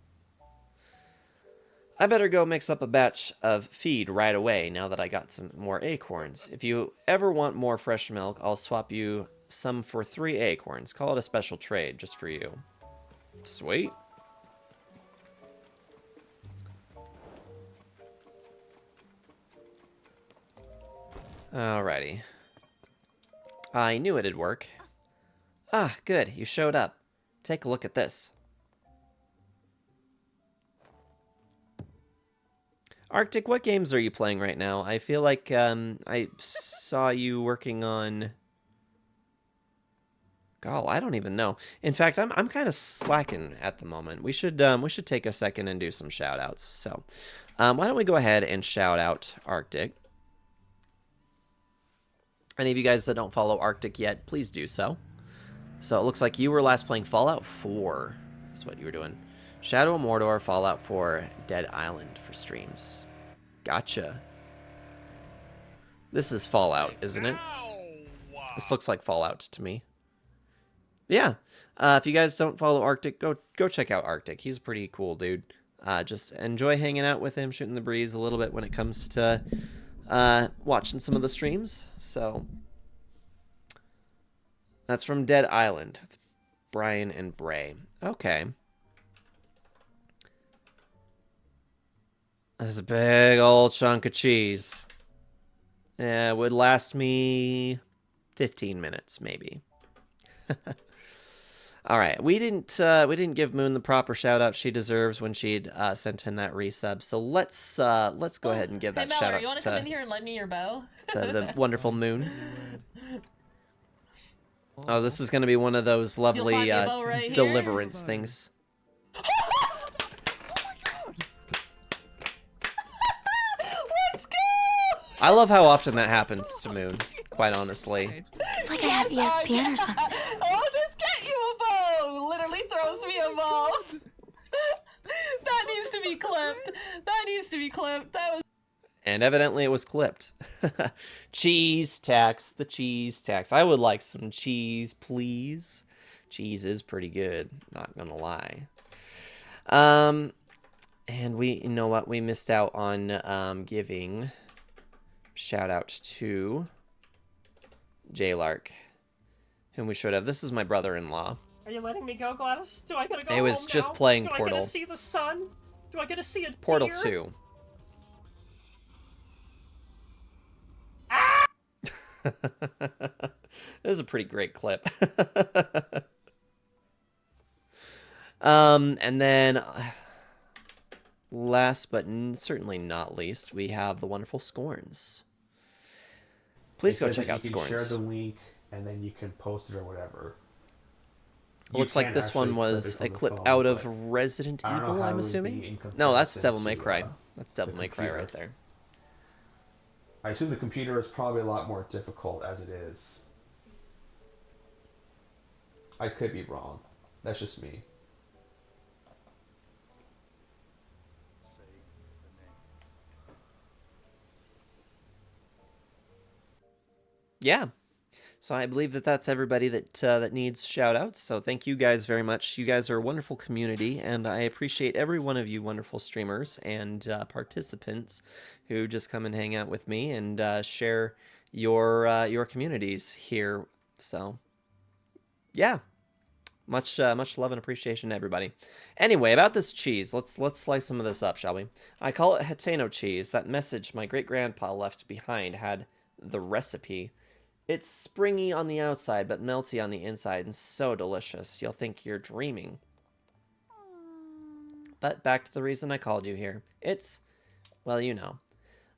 I better go mix up a batch of feed right away now that I got some more acorns. If you ever want more fresh milk, I'll swap you some for 3 acorns. Call it a special trade just for you. Sweet. Alrighty. I knew it'd work. Ah, good. You showed up. Take a look at this. Arctic, what games are you playing right now? I feel like I saw you working on... God, I don't even know. In fact, I'm kind of slacking at the moment. We should take a second and do some shout outs. So, why don't we go ahead and shout out Arctic? Any of you guys that don't follow Arctic yet, please do so. So it looks like you were last playing Fallout 4. That's what you were doing. Shadow of Mordor, Fallout 4, Dead Island for streams. Gotcha. This is Fallout, isn't it? This looks like Fallout to me. Yeah. If you guys don't follow Arctic, go check out Arctic. He's a pretty cool dude. Just enjoy hanging out with him, shooting the breeze a little bit when it comes to watching some of the streams. So that's from Dead Island. Brian and Bray. Okay. That's a big old chunk of cheese. Yeah, it would last me 15 minutes, maybe. All right, we didn't give Moon the proper shout out she deserves when she'd sent in that resub. So let's go ahead and give that hey, shout Mallory, out you want to come in here and lend me your bow? to the wonderful Moon. Oh, this is going to be one of those lovely right deliverance things. Let's go! I love how often that happens to Moon, quite honestly. It's like I have ESPN or something. I'll just get you a bow! Literally throws me a bow. That needs to be clipped. That needs to be clipped. That was... And evidently it was clipped. Cheese tax, the cheese tax. I would like some cheese, please. Cheese is pretty good, not gonna lie. And you know what? We missed out on giving shout out to J-Lark, whom we should have. This is my brother-in-law. Are you letting me go, Gladys? Do I gotta go It was home just now? playing Do Portal. I get to see the sun? Do I get to see a Portal deer? 2. Ah! This is a pretty great clip. And then last but certainly not least, we have the wonderful Scorns. Please go check out Scorns. You can share the link and then you can post it or whatever. It looks like this one was a clip out of Resident Evil, I'm assuming. No, that's Devil May Cry. That's Devil May Cry right there. I assume the computer is probably a lot more difficult as it is. I could be wrong. That's just me. Yeah. So I believe that that's everybody that needs shout outs. So thank you guys very much. You guys are a wonderful community, and I appreciate every one of you wonderful streamers and participants who just come and hang out with me and share your communities here. So yeah, much love and appreciation to everybody. Anyway, about this cheese, let's slice some of this up, shall we? I call it Hateno cheese. That message my great grandpa left behind had the recipe. It's springy on the outside, but melty on the inside, and so delicious, you'll think you're dreaming. But back to the reason I called you here. It's, well, you know.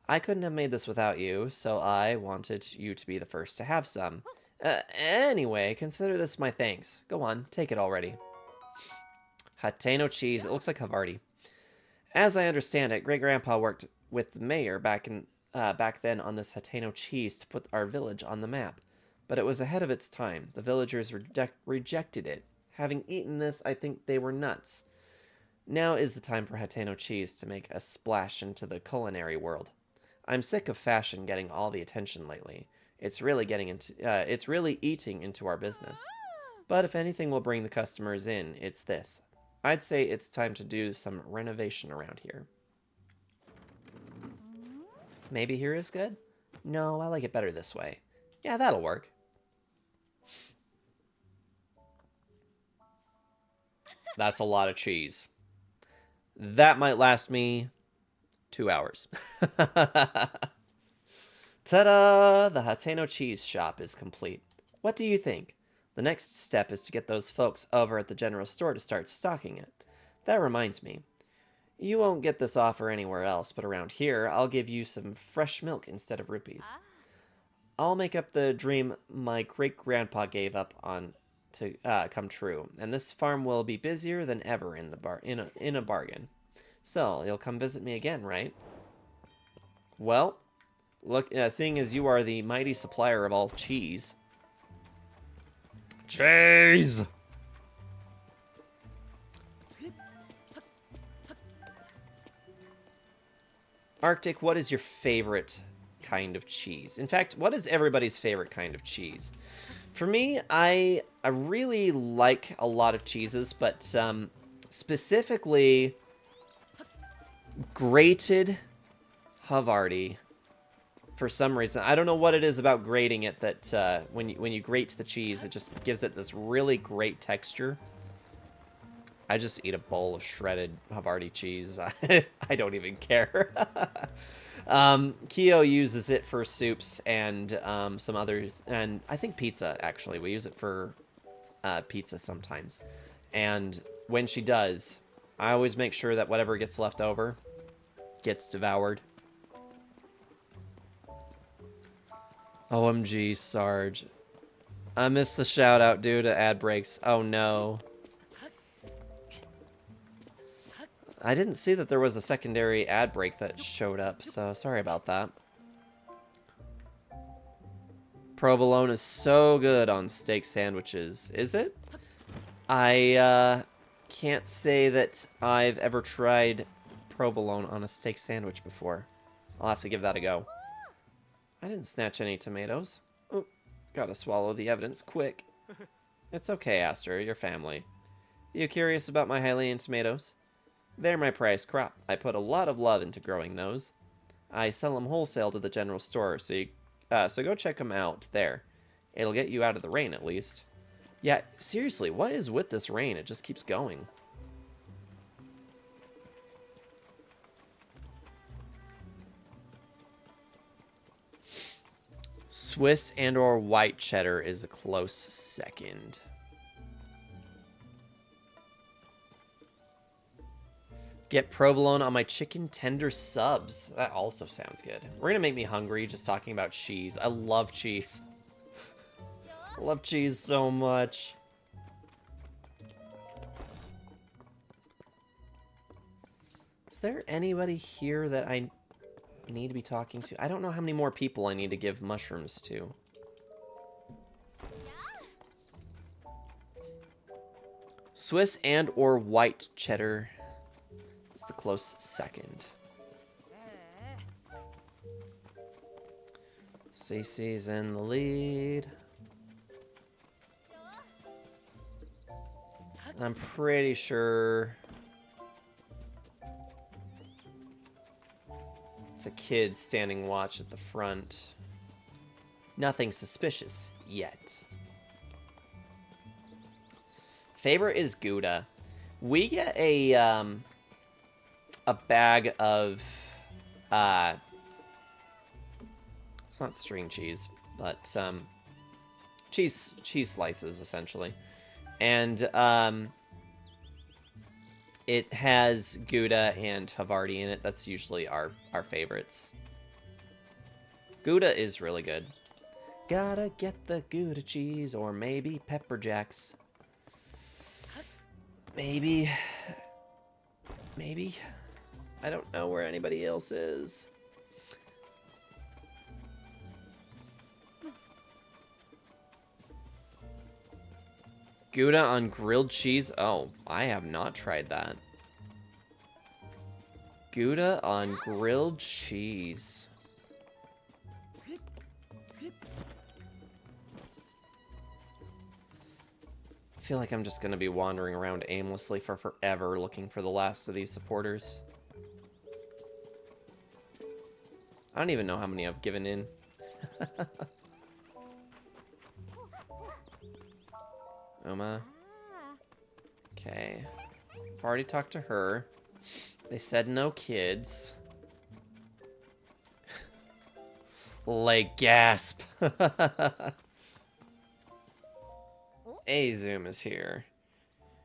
I couldn't have made this without you, so I wanted you to be the first to have some. Anyway, consider this my thanks. Go on, take it already. Hateno cheese, it looks like Havarti. As I understand it, Great-Grandpa worked with the mayor back then on this Hateno cheese to put our village on the map. But it was ahead of its time. The villagers rejected it. Having eaten this, I think they were nuts. Now is the time for Hateno cheese to make a splash into the culinary world. I'm sick of fashion getting all the attention lately. It's really eating into our business. But if anything will bring the customers in, it's this. I'd say it's time to do some renovation around here. Maybe here is good? No, I like it better this way. Yeah, that'll work. That's a lot of cheese. That might last me 2 hours. Ta-da! The Hateno cheese shop is complete. What do you think? The next step is to get those folks over at the general store to start stocking it. That reminds me. You won't get this offer anywhere else, but around here, I'll give you some fresh milk instead of rupees. I'll make up the dream my great-grandpa gave up on to come true, and this farm will be busier than ever in a bargain. So, you'll come visit me again, right? Well, look, seeing as you are the mighty supplier of all cheese. Cheese! Arctic, what is your favorite kind of cheese? In fact, what is everybody's favorite kind of cheese? For me, I really like a lot of cheeses, but specifically grated Havarti. For some reason, I don't know what it is about grating it that when you grate the cheese, it just gives it this really great texture. I just eat a bowl of shredded Havarti cheese. I don't even care. Kyo uses it for soups and some other, and I think pizza, actually. We use it for pizza sometimes. And when she does, I always make sure that whatever gets left over gets devoured. OMG, Sarge. I missed the shout out due to ad breaks. Oh no. I didn't see that there was a secondary ad break that showed up, so sorry about that. Provolone is so good on steak sandwiches. Is it? I can't say that I've ever tried provolone on a steak sandwich before. I'll have to give that a go. I didn't snatch any tomatoes. Oh, gotta swallow the evidence quick. It's okay, Aster, your family. You curious about my Hylian tomatoes? They're my prized crop. I put a lot of love into growing those. I sell them wholesale to the general store, so go check them out there. It'll get you out of the rain, at least. Yeah, seriously, what is with this rain? It just keeps going. Swiss and or white cheddar is a close second. Get provolone on my chicken tender subs. That also sounds good. We're gonna make me hungry just talking about cheese. I love cheese. I love cheese so much. Is there anybody here that I need to be talking to? I don't know how many more people I need to give mushrooms to. Swiss and or white cheddar is the close second. Cece's in the lead. I'm pretty sure it's a kid standing watch at the front. Nothing suspicious yet. Favorite is Gouda. We get a bag of it's not string cheese, but cheese slices essentially, and it has Gouda and Havarti in it. That's usually our favorites. Gouda is really good. Gotta get the Gouda cheese, or maybe pepper jacks. Maybe. I don't know where anybody else is. Gouda on grilled cheese? Oh, I have not tried that. Gouda on grilled cheese. I feel like I'm just going to be wandering around aimlessly for forever looking for the last of these supporters. I don't even know how many I've given in. Uma. Okay. I've already talked to her. They said no kids. Like, gasp. Azoom is here.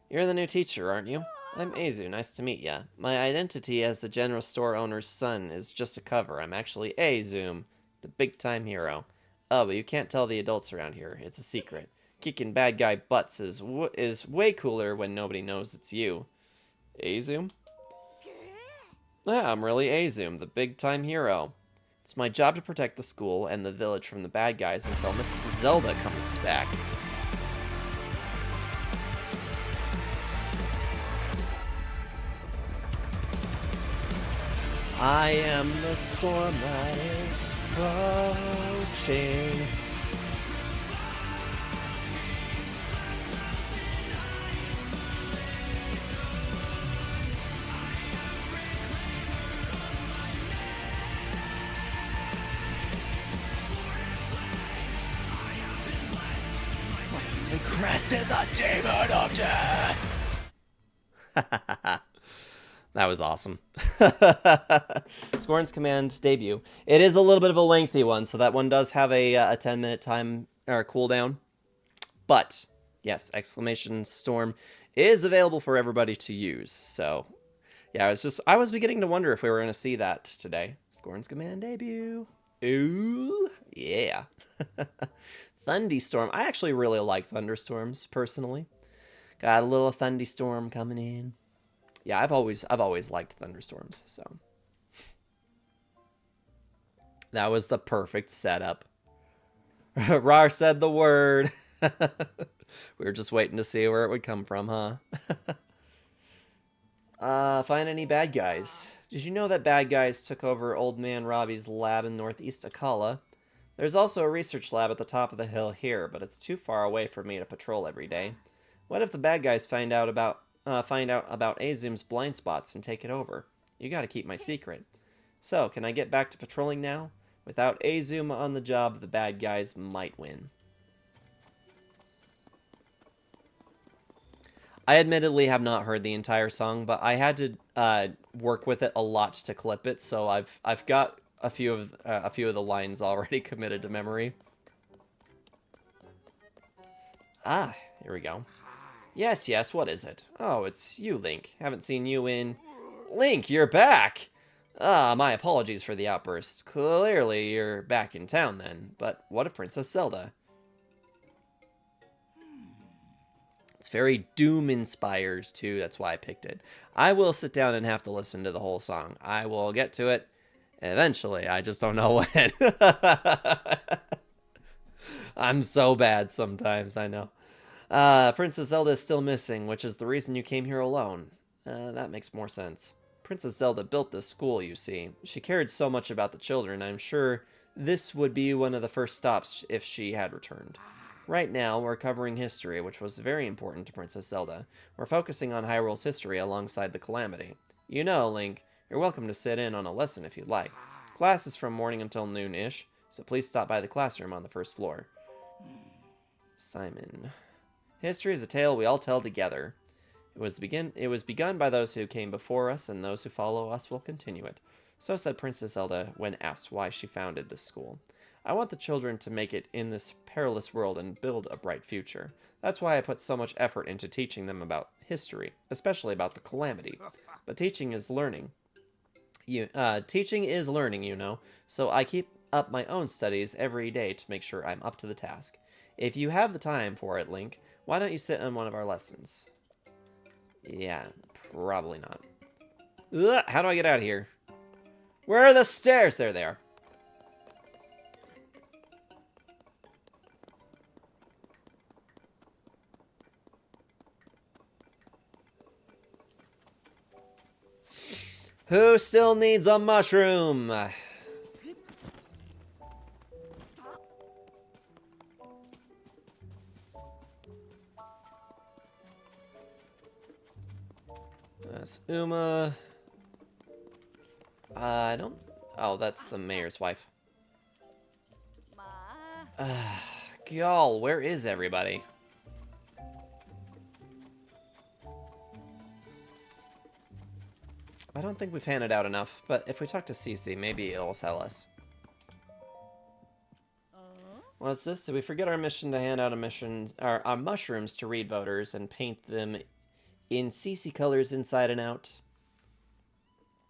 You're the new teacher, aren't you? I'm Azu, nice to meet ya. My identity as the general store owner's son is just a cover. I'm actually Azoom, the big-time hero. Oh, but you can't tell the adults around here. It's a secret. Kicking bad guy butts is way cooler when nobody knows it's you. Azoom? Yeah, I'm really Azoom, the big-time hero. It's my job to protect the school and the village from the bad guys until Miss Zelda comes back. I am the storm that is approaching. The crest is a demon of death. That was awesome. Scorn's Command debut. It is a little bit of a lengthy one, so that one does have a 10-minute time or cooldown. But yes, exclamation storm is available for everybody to use. So yeah, I was beginning to wonder if we were going to see that today. Scorn's Command debut. Ooh, yeah. Thunderstorm. I actually really like thunderstorms personally. Got a little thunderstorm coming in. Yeah, I've always liked thunderstorms, so that was the perfect setup. Rar said the word. We were just waiting to see where it would come from, huh? Find any bad guys? Did you know that bad guys took over Old Man Robbie's lab in Northeast Akala? There's also a research lab at the top of the hill here, but it's too far away for me to patrol every day. What if the bad guys find out about Azoom's blind spots and take it over? You gotta keep my secret. So, can I get back to patrolling now? Without Azoom on the job, the bad guys might win. I admittedly have not heard the entire song, but I had to work with it a lot to clip it, so I've got a few of the lines already committed to memory. Ah, here we go. Yes, what is it? Oh, it's you, Link. Haven't seen you in... Link, you're back! Ah, my apologies for the outburst. Clearly, you're back in town then. But what of Princess Zelda? It's very Doom-inspired, too. That's why I picked it. I will sit down and have to listen to the whole song. I will get to it eventually. I just don't know when. I'm so bad sometimes, I know. Princess Zelda is still missing, which is the reason you came here alone. That makes more sense. Princess Zelda built this school, you see. She cared so much about the children, I'm sure this would be one of the first stops if she had returned. Right now, we're covering history, which was very important to Princess Zelda. We're focusing on Hyrule's history alongside the Calamity. You know, Link, you're welcome to sit in on a lesson if you'd like. Class is from morning until noon-ish, so please stop by the classroom on the first floor. Simon. History is a tale we all tell together. It was begun by those who came before us, and those who follow us will continue it. So said Princess Zelda when asked why she founded this school. I want the children to make it in this perilous world and build a bright future. That's why I put so much effort into teaching them about history, especially about the Calamity. But teaching is learning. Teaching is learning, you know, so I keep up my own studies every day to make sure I'm up to the task. If you have the time for it, Link, why don't you sit in one of our lessons? Yeah, probably not. Ugh, how do I get out of here? Where are the stairs? There they are. Who still needs a mushroom? That's Uma. I don't... Oh, that's the mayor's wife. Y'all, where is everybody? I don't think we've handed out enough, but if we talk to Cece, maybe it'll tell us. What's this? Did we forget our mission to hand out our mushrooms to Reed voters and paint them in Cece colors inside and out?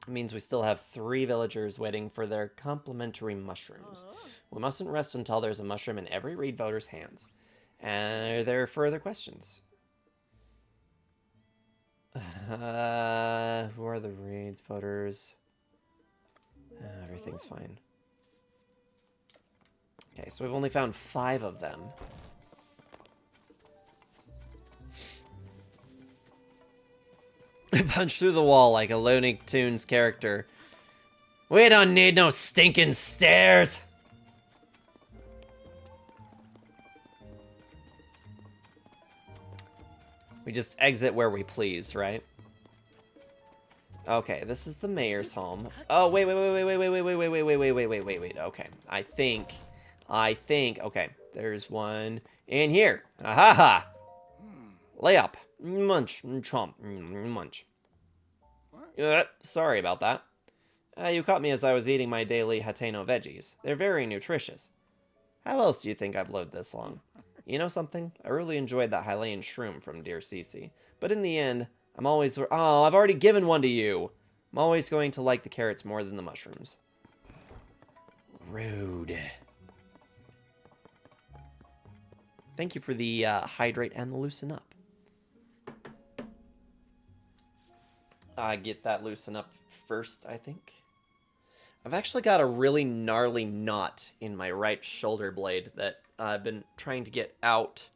It means we still have 3 villagers waiting for their complimentary mushrooms. We mustn't rest until there's a mushroom in every Reed voter's hands. And are there further questions? Who are the Reed voters? Everything's fine. Okay, so we've only found 5 of them. Punch through the wall like a Looney Tunes character. We don't need no stinking stairs! We just exit where we please, right? Okay, this is the mayor's home. Oh, wait. Okay, I think, okay, there's one in here. Ahaha! Lay up. Munch. Chomp. Munch. Sorry about that. You caught me as I was eating my daily Hateno veggies. They're very nutritious. How else do you think I've lived this long? You know something? I really enjoyed that Hylian shroom from Dear Cece. But in the end, I'm always... Oh, I've already given one to you! I'm always going to like the carrots more than the mushrooms. Rude. Thank you for the hydrate and the loosen up. Get that loosen up first, I think. I've actually got a really gnarly knot in my right shoulder blade that I've been trying to get out.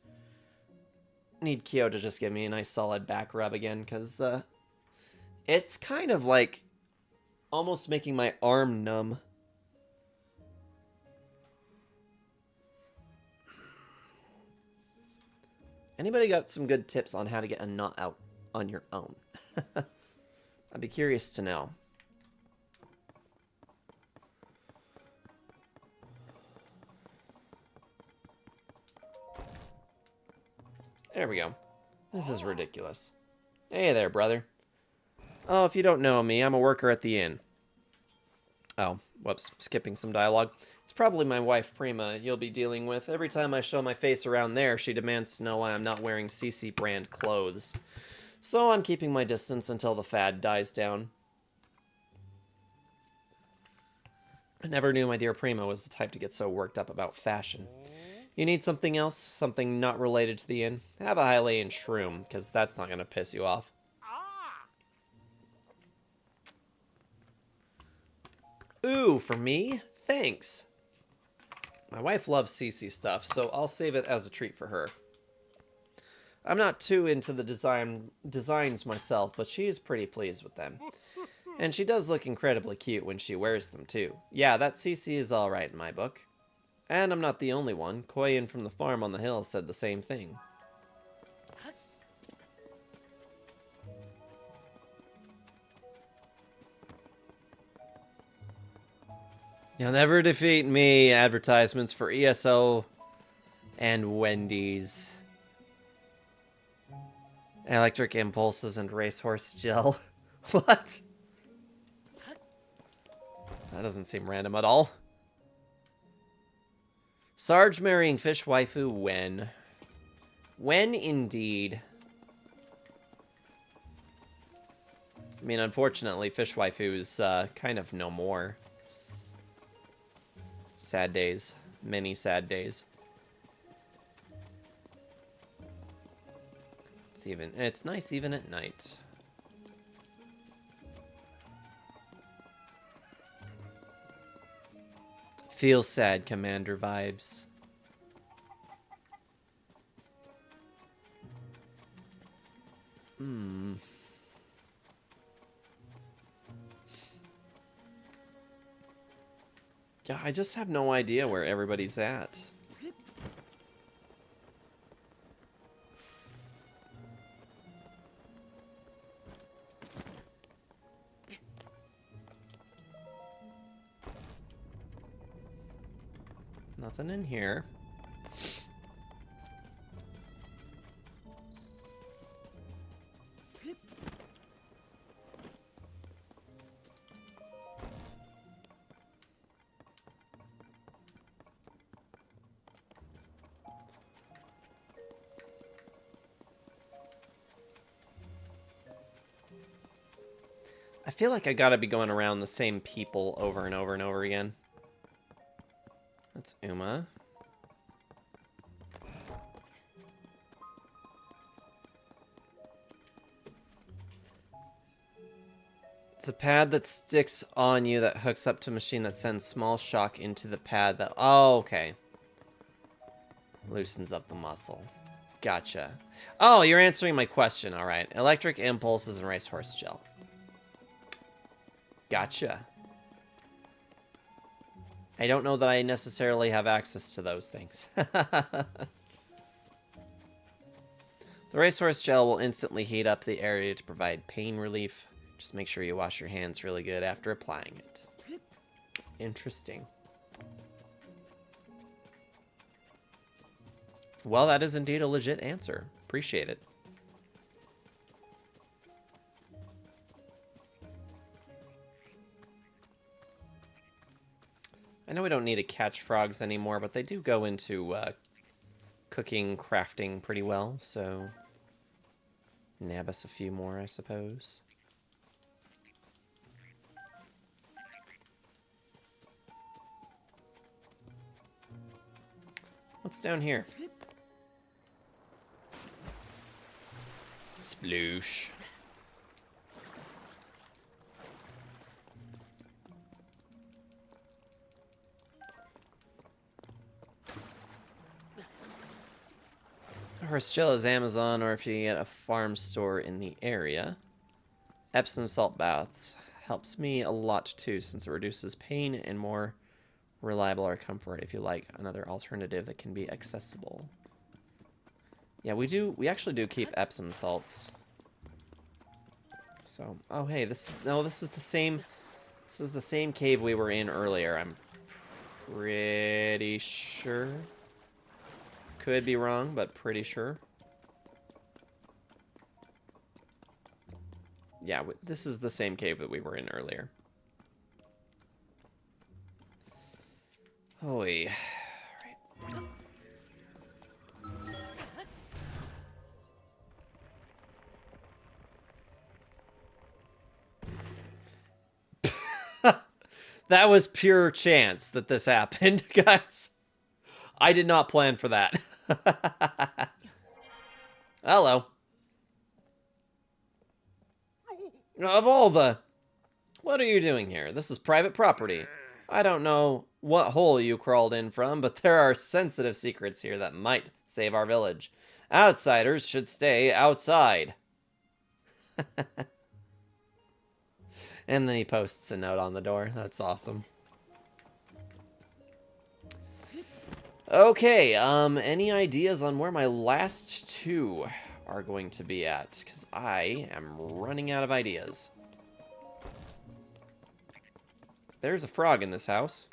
Need Kyo to just give me a nice solid back rub again, because it's kind of like almost making my arm numb. Anybody got some good tips on how to get a knot out on your own? I'd be curious to know. There we go. This is ridiculous. Hey there, brother. Oh, if you don't know me, I'm a worker at the inn. Oh, whoops, skipping some dialogue. It's probably my wife, Prima, you'll be dealing with. Every time I show my face around there, she demands to know why I'm not wearing CC brand clothes. So I'm keeping my distance until the fad dies down. I never knew my dear Prima was the type to get so worked up about fashion. You need something else? Something not related to the inn? Have a Hylian shroom, because that's not going to piss you off. Ooh, for me? Thanks. My wife loves CC stuff, so I'll save it as a treat for her. I'm not too into the designs myself, but she is pretty pleased with them. And she does look incredibly cute when she wears them, too. Yeah, that CC is alright in my book. And I'm not the only one. Koyin from the farm on the hill said the same thing. You'll never defeat me. Advertisements for ESO and Wendy's. Electric impulses and racehorse gel. What? That doesn't seem random at all. Sarge marrying fish waifu when? When indeed? I mean, unfortunately, fish waifu's kind of no more. Sad days. Many sad days. It's nice even at night. Feels sad, Commander vibes. Yeah, I just have no idea where everybody's at. Nothing in here. I feel like I gotta be going around the same people over and over and over again. That's Uma. It's a pad that sticks on you that hooks up to a machine that sends small shock into the pad that... Oh, okay. Loosens up the muscle. Gotcha. Oh, you're answering my question. All right. Electric impulses and racehorse gel. Gotcha. I don't know that I necessarily have access to those things. The racehorse gel will instantly heat up the area to provide pain relief. Just make sure you wash your hands really good after applying it. Interesting. Well, that is indeed a legit answer. Appreciate it. I know we don't need to catch frogs anymore, but they do go into cooking, crafting pretty well, so nab us a few more, I suppose. What's down here? Sploosh. Horse gel is Amazon, or if you get a farm store in the area. Epsom salt baths helps me a lot too, since it reduces pain and more reliable or comfort if you like another alternative that can be accessible. Yeah, we actually do keep Epsom salts. So, oh hey, this is the same cave we were in earlier. I'm pretty sure. Could be wrong, but pretty sure. Yeah, this is the same cave that we were in earlier. Holy. That was pure chance that this happened, guys. I did not plan for that. Hello. Of all the... What are you doing here? This is private property. I don't know what hole you crawled in from, but there are sensitive secrets here that might save our village. Outsiders should stay outside. And then he posts a note on the door. That's awesome. Okay, any ideas on where my last two are going to be at? Because I am running out of ideas. There's a frog in this house.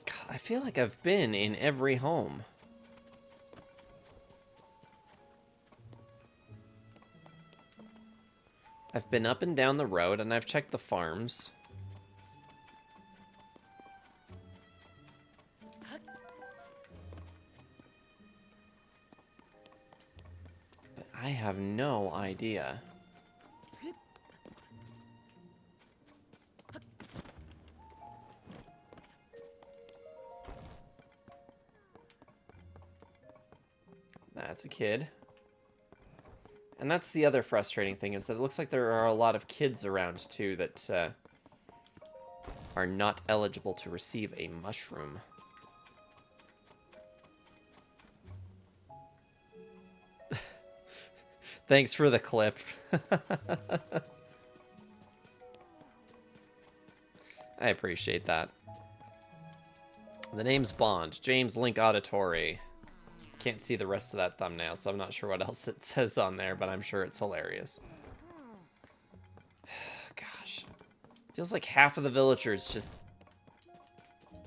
God, I feel like I've been in every home. I've been up and down the road, and I've checked the farms. But I have no idea. That's a kid. And that's the other frustrating thing, is that it looks like there are a lot of kids around, too, that are not eligible to receive a mushroom. Thanks for the clip. I appreciate that. The name's Bond. James Link Auditory. Can't see the rest of that thumbnail, so I'm not sure what else it says on there, but I'm sure it's hilarious. Gosh. Feels like half of the villagers just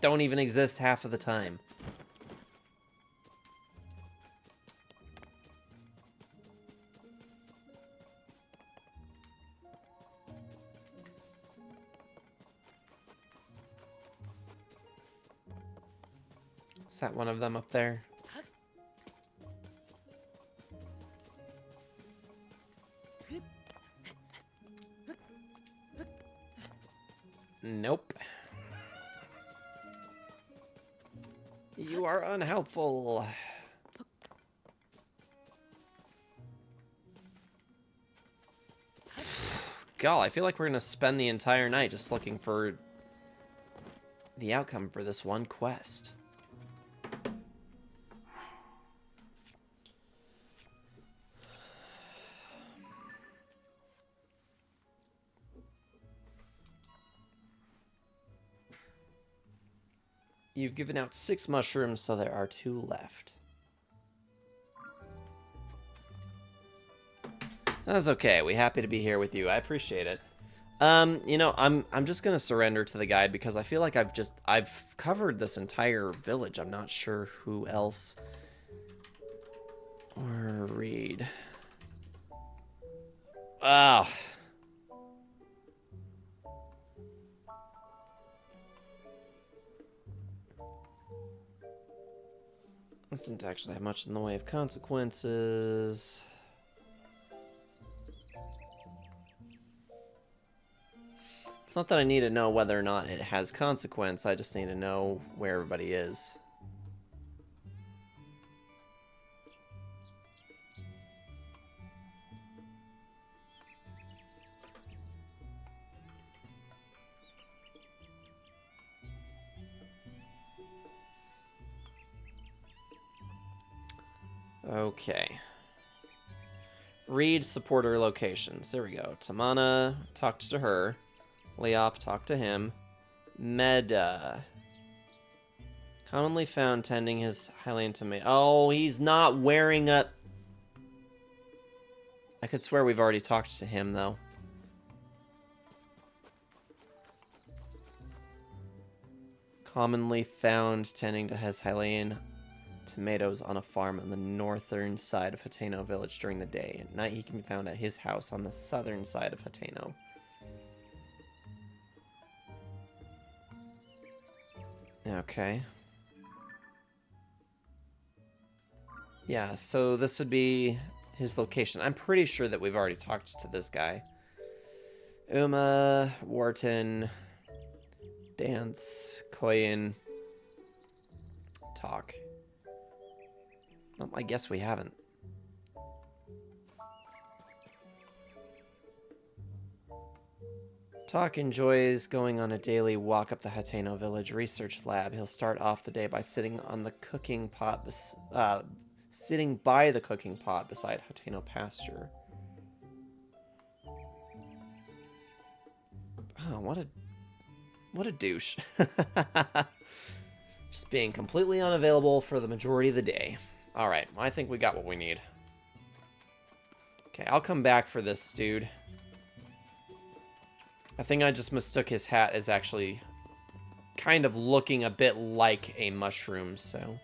don't even exist half of the time. Is that one of them up there? Nope. You are unhelpful. God, I feel like we're gonna spend the entire night just looking for the outcome for this one quest. You've given out 6 mushrooms, so there are 2 left. That's okay. We're happy to be here with you. I appreciate it. You know, I'm just gonna surrender to the guide because I feel like I've covered this entire village. I'm not sure who else. Or read. Oh. This didn't actually have much in the way of consequences. It's not that I need to know whether or not it has consequence, I just need to know where everybody is. Okay. Read supporter locations. There we go. Tamana talked to her. Leop talked to him. Meda. Commonly found tending his Hylian tomato. Oh, he's not wearing a... I could swear we've already talked to him, though. Commonly found tending to his Hylian tomatoes on a farm on the northern side of Hateno village during the day. At night, he can be found at his house on the southern side of Hateno. Okay. Yeah, so this would be his location. I'm pretty sure that we've already talked to this guy. Uma, Wharton, Dance, Koyin, talk. I guess we haven't. Talk enjoys going on a daily walk up the Hateno Village Research Lab. He'll start off the day by sitting on the cooking pot, sitting by the cooking pot beside Hateno pasture. Oh, what a douche. Just being completely unavailable for the majority of the day. Alright, I think we got what we need. Okay, I'll come back for this dude. I think I just mistook his hat as actually kind of looking a bit like a mushroom, so...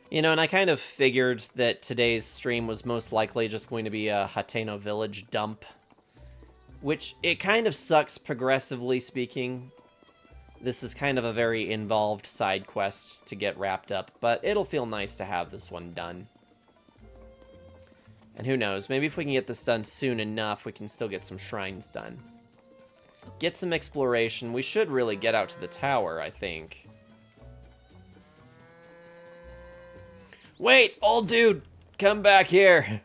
You know, and I kind of figured that today's stream was most likely just going to be a Hateno Village dump. Which, it kind of sucks, progressively speaking. This is kind of a very involved side quest to get wrapped up, but it'll feel nice to have this one done. And who knows, maybe if we can get this done soon enough, we can still get some shrines done. Get some exploration. We should really get out to the tower, I think. Wait, old dude, come back here.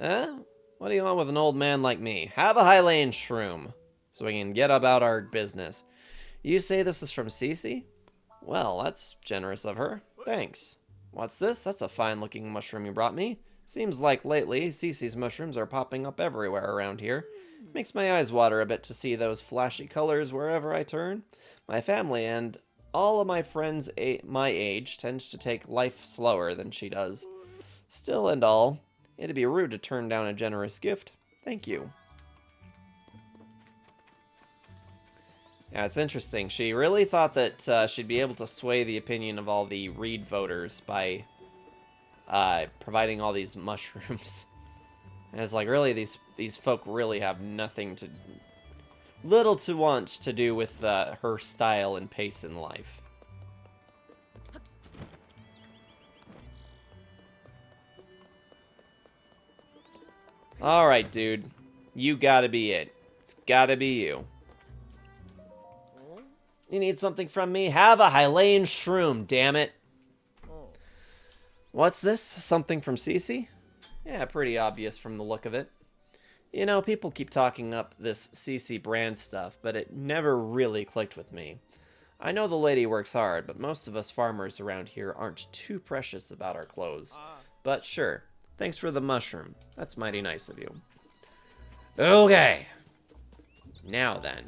Huh? What do you want with an old man like me? Have a Hylian shroom, so we can get about our business. You say this is from Cece? Well, that's generous of her. Thanks. What's this? That's a fine-looking mushroom you brought me. Seems like lately, Cece's mushrooms are popping up everywhere around here. Makes my eyes water a bit to see those flashy colors wherever I turn. My family and all of my friends my age tend to take life slower than she does. Still and all, it'd be rude to turn down a generous gift. Thank you. Yeah, it's interesting. She really thought that she'd be able to sway the opinion of all the Reed voters by providing all these mushrooms. And it's like, really, these folk really have little to want to do with her style and pace in life. Alright, dude. You gotta be it. It's gotta be you. You need something from me? Have a Hylian shroom, damn it. What's this? Something from Cece? Yeah, pretty obvious from the look of it. You know, people keep talking up this Cece brand stuff, but it never really clicked with me. I know the lady works hard, but most of us farmers around here aren't too precious about our clothes. But sure, thanks for the mushroom. That's mighty nice of you. Okay. Now then.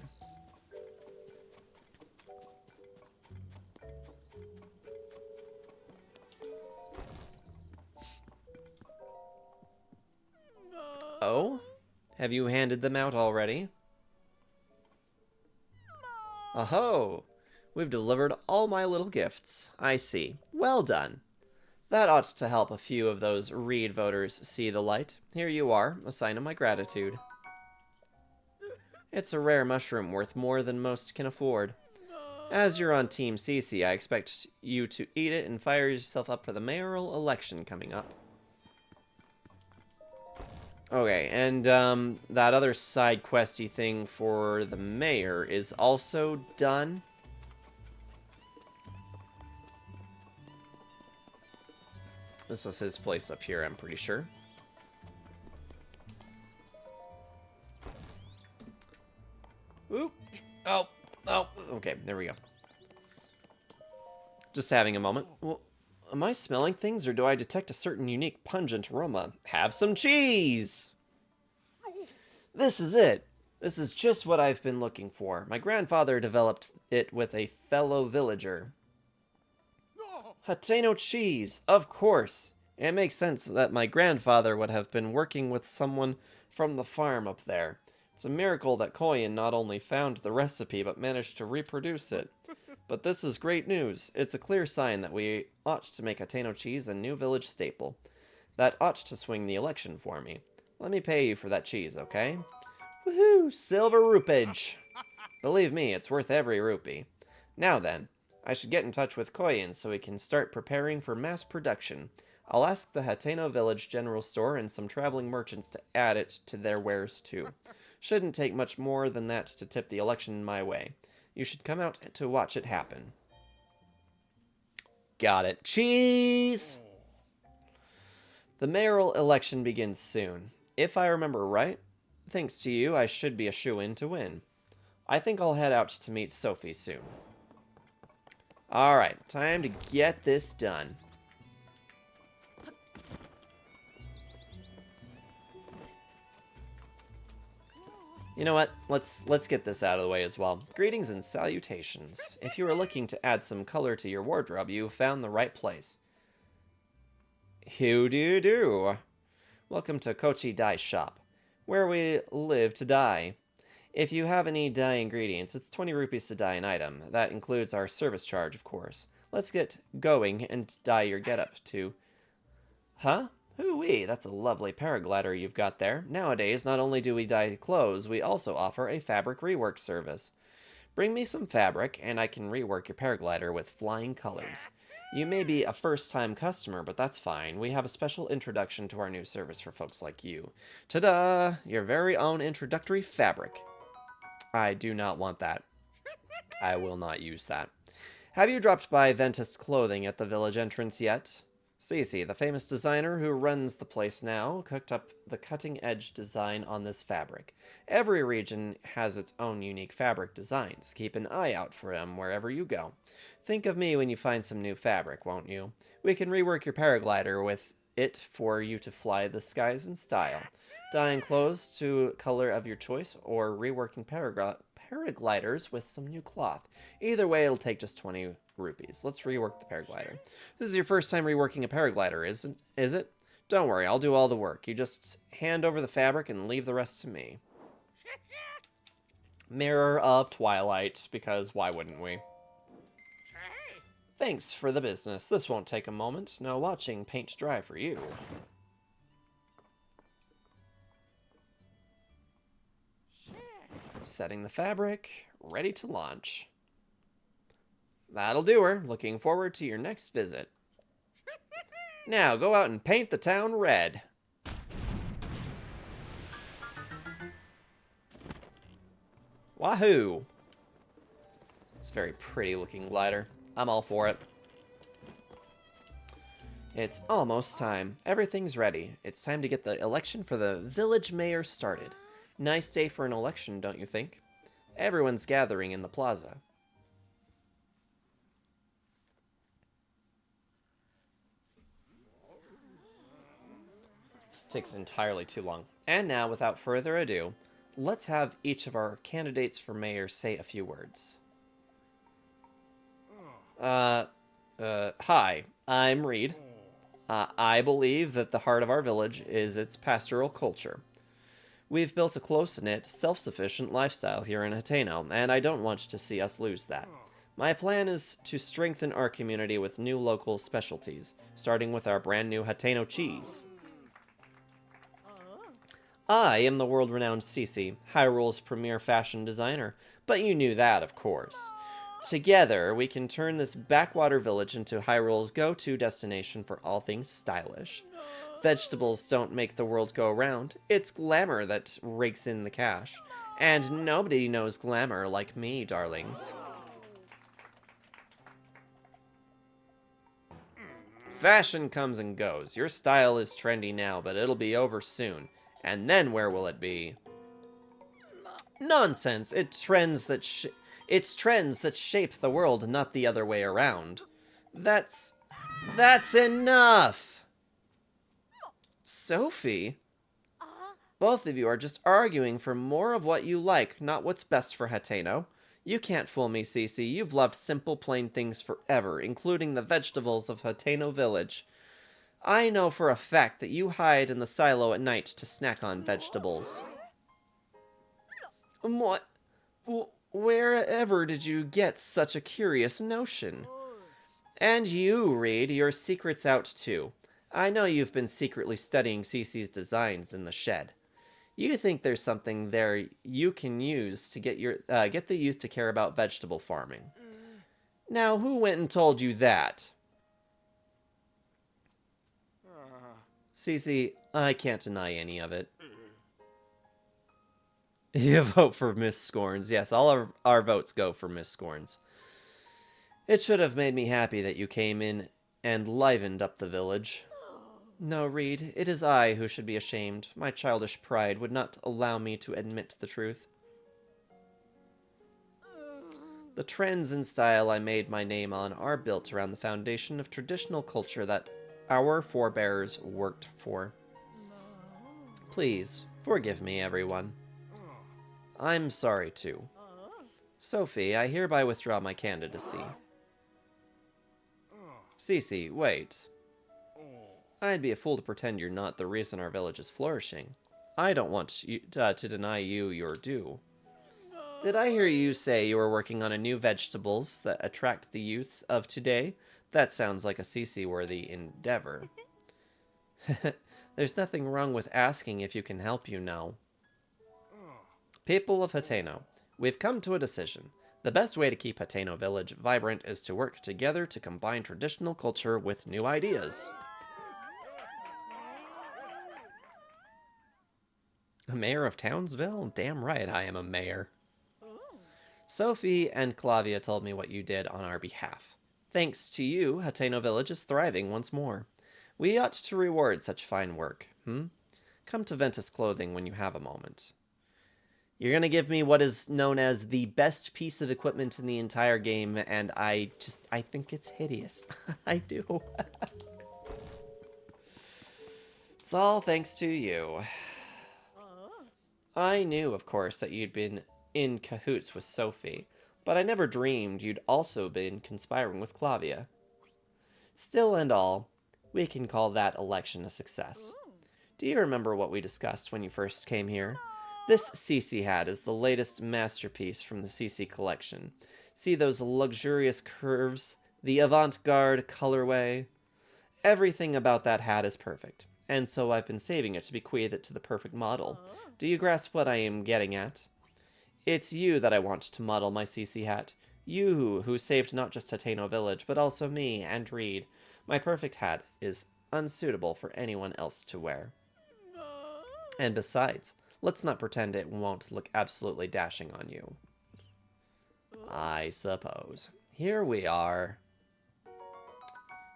Oh? Have you handed them out already? Oh-ho! We've delivered all my little gifts. I see. Well done. That ought to help a few of those Reed voters see the light. Here you are, a sign of my gratitude. It's a rare mushroom worth more than most can afford. As you're on Team Cece, I expect you to eat it and fire yourself up for the mayoral election coming up. Okay, and that other side questy thing for the mayor is also done. This is his place up here, I'm pretty sure. Oop. Oh, okay, there we go. Just having a moment. Well, am I smelling things, or do I detect a certain unique pungent aroma? Have some cheese! This is it. This is just what I've been looking for. My grandfather developed it with a fellow villager. Hateno cheese, of course. It makes sense that my grandfather would have been working with someone from the farm up there. It's a miracle that Koyan not only found the recipe, but managed to reproduce it. But this is great news. It's a clear sign that we ought to make Hateno cheese a new village staple. That ought to swing the election for me. Let me pay you for that cheese, okay? Woohoo! Silver rupage! Believe me, it's worth every rupee. Now then, I should get in touch with Koyan so we can start preparing for mass production. I'll ask the Hateno Village General Store and some traveling merchants to add it to their wares too. Shouldn't take much more than that to tip the election my way. You should come out to watch it happen. Got it. Cheese! The mayoral election begins soon. If I remember right, thanks to you, I should be a shoo-in to win. I think I'll head out to meet Sophie soon. Alright, time to get this done. You know what? Let's get this out of the way as well. Greetings and salutations. If you are looking to add some color to your wardrobe, you found the right place. Who do you do? Welcome to Kochi Dye Shop, where we live to dye. If you have any dye ingredients, it's 20 rupees to dye an item. That includes our service charge, of course. Let's get going and dye your getup too. Huh? Hoo-wee, that's a lovely paraglider you've got there. Nowadays, not only do we dye clothes, we also offer a fabric rework service. Bring me some fabric, and I can rework your paraglider with flying colors. You may be a first-time customer, but that's fine. We have a special introduction to our new service for folks like you. Ta-da! Your very own introductory fabric. I do not want that. I will not use that. Have you dropped by Ventus Clothing at the village entrance yet? Cece, the famous designer who runs the place now, cooked up the cutting-edge design on this fabric. Every region has its own unique fabric designs. Keep an eye out for them wherever you go. Think of me when you find some new fabric, won't you? We can rework your paraglider with it for you to fly the skies in style. Dyeing clothes to color of your choice, or reworking paragliders with some new cloth. Either way, it'll take just 20 rupees. Let's rework the paraglider. This is your first time reworking a paraglider, is it? Don't worry, I'll do all the work. You just hand over the fabric and leave the rest to me. Mirror of Twilight, because why wouldn't we? Thanks for the business. This won't take a moment. No watching paint dry for you. Setting the fabric, ready to launch. That'll do her. Looking forward to your next visit. Now, go out and paint the town red. Wahoo! It's a very pretty looking glider. I'm all for it. It's almost time. Everything's ready. It's time to get the election for the village mayor started. Nice day for an election, don't you think? Everyone's gathering in the plaza. This takes entirely too long. And now, without further ado, let's have each of our candidates for mayor say a few words. Hi, I'm Reed. I believe that the heart of our village is its pastoral culture. We've built a close-knit, self-sufficient lifestyle here in Hateno, and I don't want to see us lose that. My plan is to strengthen our community with new local specialties, starting with our brand new Hateno cheese. I am the world-renowned Cece, Hyrule's premier fashion designer, but you knew that, of course. Together, we can turn this backwater village into Hyrule's go-to destination for all things stylish. Vegetables don't make the world go round. It's glamour that rakes in the cash. And nobody knows glamour like me, darlings. Fashion comes and goes. Your style is trendy now, but it'll be over soon. And then where will it be? Nonsense. It's trends that shape the world, not the other way around. That's enough! Sophie? Both of you are just arguing for more of what you like, not what's best for Hateno. You can't fool me, Cece. You've loved simple, plain things forever, including the vegetables of Hateno Village. I know for a fact that you hide in the silo at night to snack on vegetables. What? Wherever did you get such a curious notion? And you, Reed, your secret's out too. I know you've been secretly studying Cece's designs in the shed. You think there's something there you can use to get the youth to care about vegetable farming. Now, who went and told you that? Cece, I can't deny any of it. You vote for Miss Scorns. Yes, all our votes go for Miss Scorns. It should have made me happy that you came in and livened up the village. No, Reed, it is I who should be ashamed. My childish pride would not allow me to admit the truth. The trends and style I made my name on are built around the foundation of traditional culture that our forebears worked for. Please, forgive me, everyone. I'm sorry, too. Sophie, I hereby withdraw my candidacy. Cece, wait. I'd be a fool to pretend you're not the reason our village is flourishing. I don't want you, to deny you your due. Did I hear you say you were working on a new vegetables that attract the youth of today? That sounds like a Cece-worthy endeavor. There's nothing wrong with asking if you can help, you know. People of Hateno, we've come to a decision. The best way to keep Hateno Village vibrant is to work together to combine traditional culture with new ideas. A mayor of Townsville? Damn right I am a mayor. Sophie and Clavia told me what you did on our behalf. Thanks to you, Hateno Village is thriving once more. We ought to reward such fine work, Come to Ventus Clothing when you have a moment. You're gonna give me what is known as the best piece of equipment in the entire game, and I think it's hideous. I do. It's all thanks to you. I knew, of course, that you'd been in cahoots with Sophie, but I never dreamed you'd also been conspiring with Clavia. Still and all, we can call that election a success. Do you remember what we discussed when you first came here? This Cece hat is the latest masterpiece from the Cece collection. See those luxurious curves, the avant-garde colorway? Everything about that hat is perfect, and so I've been saving it to bequeath it to the perfect model. Do you grasp what I am getting at? It's you that I want to model my Cece hat. You who saved not just Hateno Village, but also me and Reed. My perfect hat is unsuitable for anyone else to wear. And besides, let's not pretend it won't look absolutely dashing on you. I suppose. Here we are.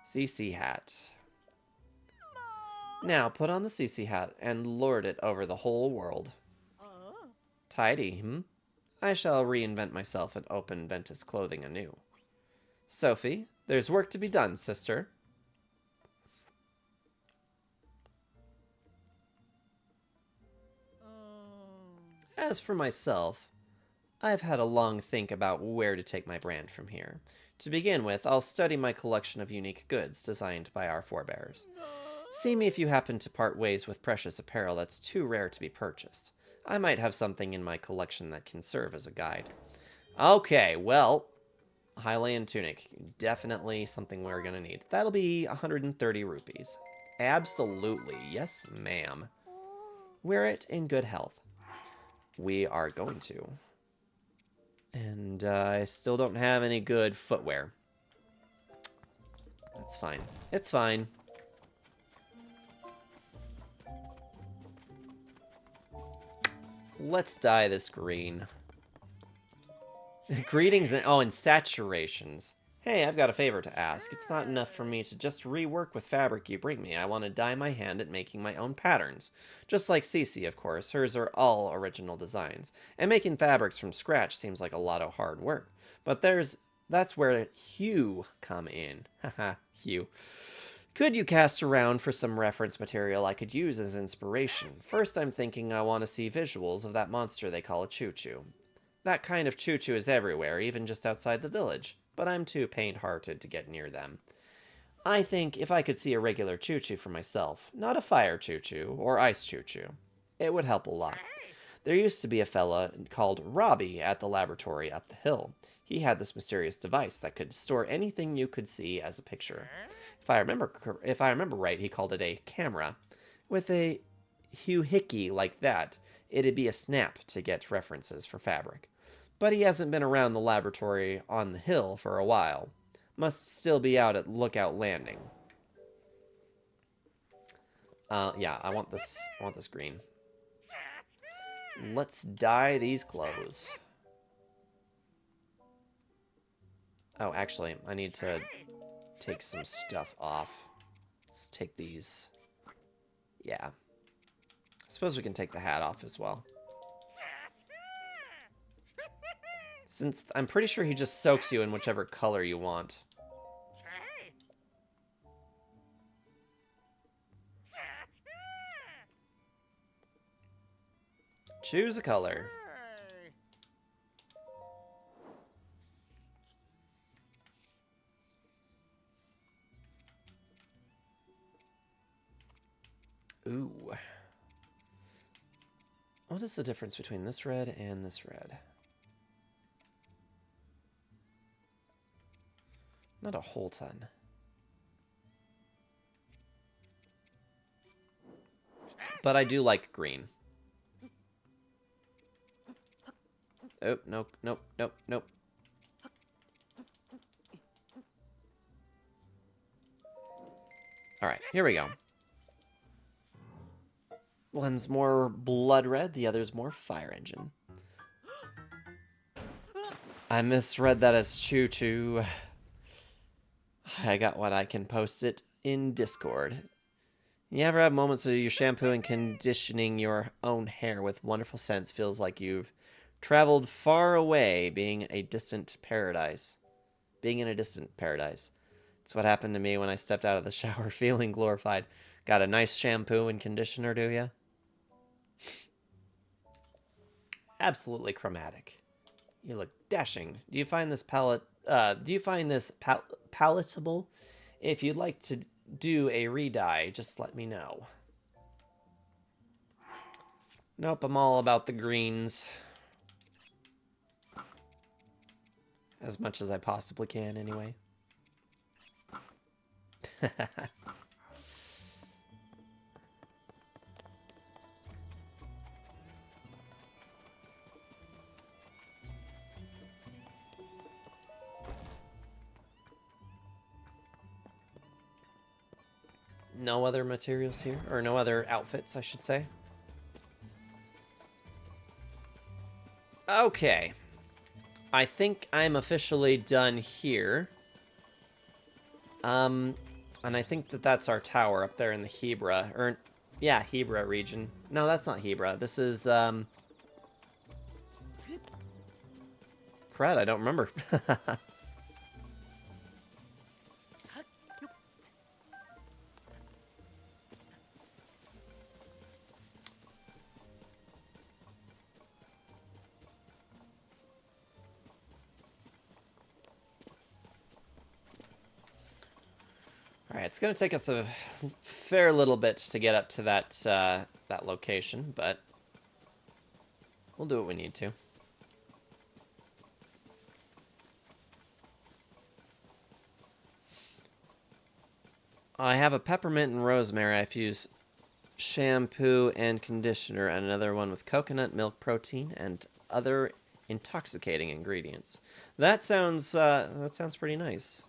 Cece hat. Now put on the Cece hat and lord it over the whole world. Tidy, I shall reinvent myself and open Ventus Clothing anew. Sophie, there's work to be done, sister. As for myself, I've had a long think about where to take my brand from here. To begin with, I'll study my collection of unique goods designed by our forebears. See me if you happen to part ways with precious apparel that's too rare to be purchased. I might have something in my collection that can serve as a guide. Okay, well, Hylian tunic, definitely something we're gonna need. That'll be 130 rupees. Absolutely, yes ma'am. Wear it in good health. We are going to. And I still don't have any good footwear. That's fine. It's fine. Let's dye this green. Greetings and and saturations. Hey, I've got a favor to ask. It's not enough for me to just rework with fabric you bring me. I want to dye my hand at making my own patterns. Just like Cece, of course. Hers are all original designs. And making fabrics from scratch seems like a lot of hard work. But that's where Hugh come in. Haha, Hugh. Could you cast around for some reference material I could use as inspiration? First, I'm thinking I want to see visuals of that monster they call a choo-choo. That kind of choo-choo is everywhere, even just outside the village, but I'm too faint-hearted to get near them. I think if I could see a regular choo-choo for myself, not a fire choo-choo or ice choo-choo, it would help a lot. There used to be a fella called Robbie at the laboratory up the hill. He had this mysterious device that could store anything you could see as a picture. If I remember right, he called it a camera. With a hickey like that, it'd be a snap to get references for fabric. But he hasn't been around the laboratory on the hill for a while. Must still be out at Lookout Landing. Yeah, I want this green. Let's dye these clothes. Oh, actually, I need to take some stuff off. Let's take these. Yeah. I suppose we can take the hat off as well. Since I'm pretty sure he just soaks you in whichever color you want. Choose a color. Ooh. What is the difference between this red and this red? Not a whole ton. But I do like green. Oh, nope, nope, nope, nope. Alright, here we go. One's more blood red, the other's more fire engine. I misread that as Choo Choo. I got what I can post it in Discord. You ever have moments of your shampoo and conditioning your own hair with wonderful scents feels like you've traveled far away, being in a distant paradise. It's what happened to me when I stepped out of the shower feeling glorified. Got a nice shampoo and conditioner, do ya? Absolutely chromatic. You look dashing. Do you find this palatable? If you'd like to do a re-dye, just let me know. Nope, I'm all about the greens. As much as I possibly can, anyway. No other materials here, or no other outfits, I should say. Okay. I think I'm officially done here. And I think that that's our tower up there in the Hebra, or, yeah, Hebra region. No, that's not Hebra. This is, crud, I don't remember. Alright, it's going to take us a fair little bit to get up to that, that location, but we'll do what we need to. I have a peppermint and rosemary. I fuse shampoo and conditioner, and another one with coconut milk protein and other intoxicating ingredients. That sounds pretty nice.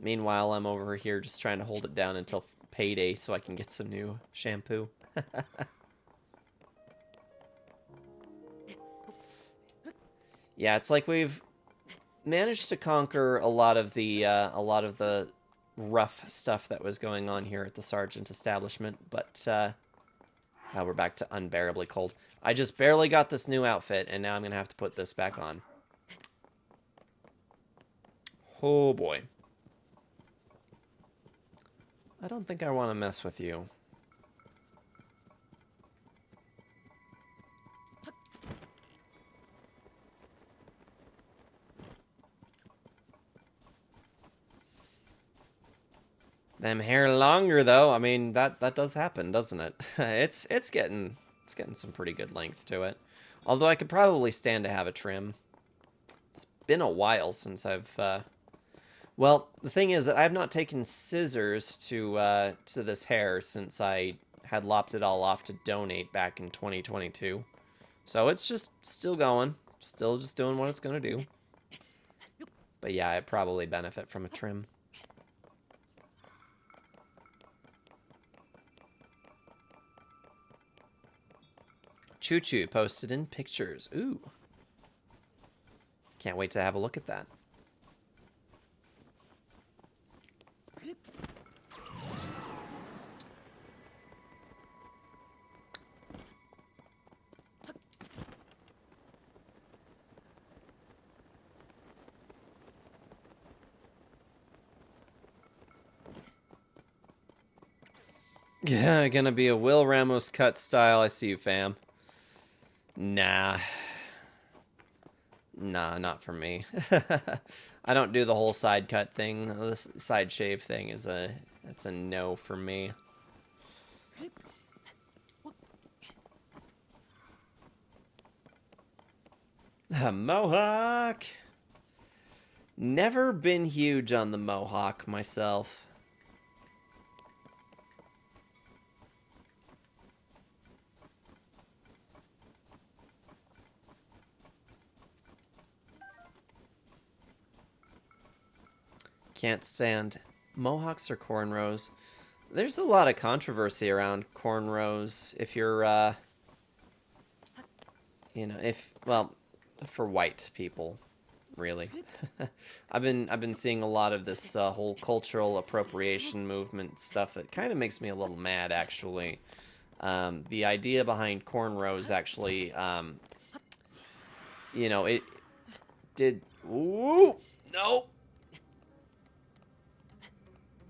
Meanwhile, I'm over here just trying to hold it down until payday so I can get some new shampoo. Yeah, it's like we've managed to conquer a lot of the rough stuff that was going on here at the Sargent establishment, but we're back to unbearably cold. I just barely got this new outfit, and now I'm gonna have to put this back on. Oh boy. I don't think I want to mess with you. Them hair longer though. I mean that does happen, doesn't it? it's getting some pretty good length to it. Although I could probably stand to have a trim. It's been a while since I've well, the thing is that I've not taken scissors to this hair since I had lopped it all off to donate back in 2022. So it's just still going. Still just doing what it's going to do. But yeah, I'd probably benefit from a trim. Choo Choo posted in pictures. Ooh. Can't wait to have a look at that. Yeah, gonna be a Will Ramos cut style. I see you, fam. Nah. Nah, not for me. I don't do the whole side cut thing. This side shave thing is that's a no for me. Mohawk. Never been huge on the Mohawk myself. Can't stand Mohawks or cornrows. There's a lot of controversy around cornrows if you're, you know, well, for white people, really. I've been seeing a lot of this whole cultural appropriation movement stuff that kind of makes me a little mad, actually. The idea behind cornrows actually, you know, it did... Ooh! Nope!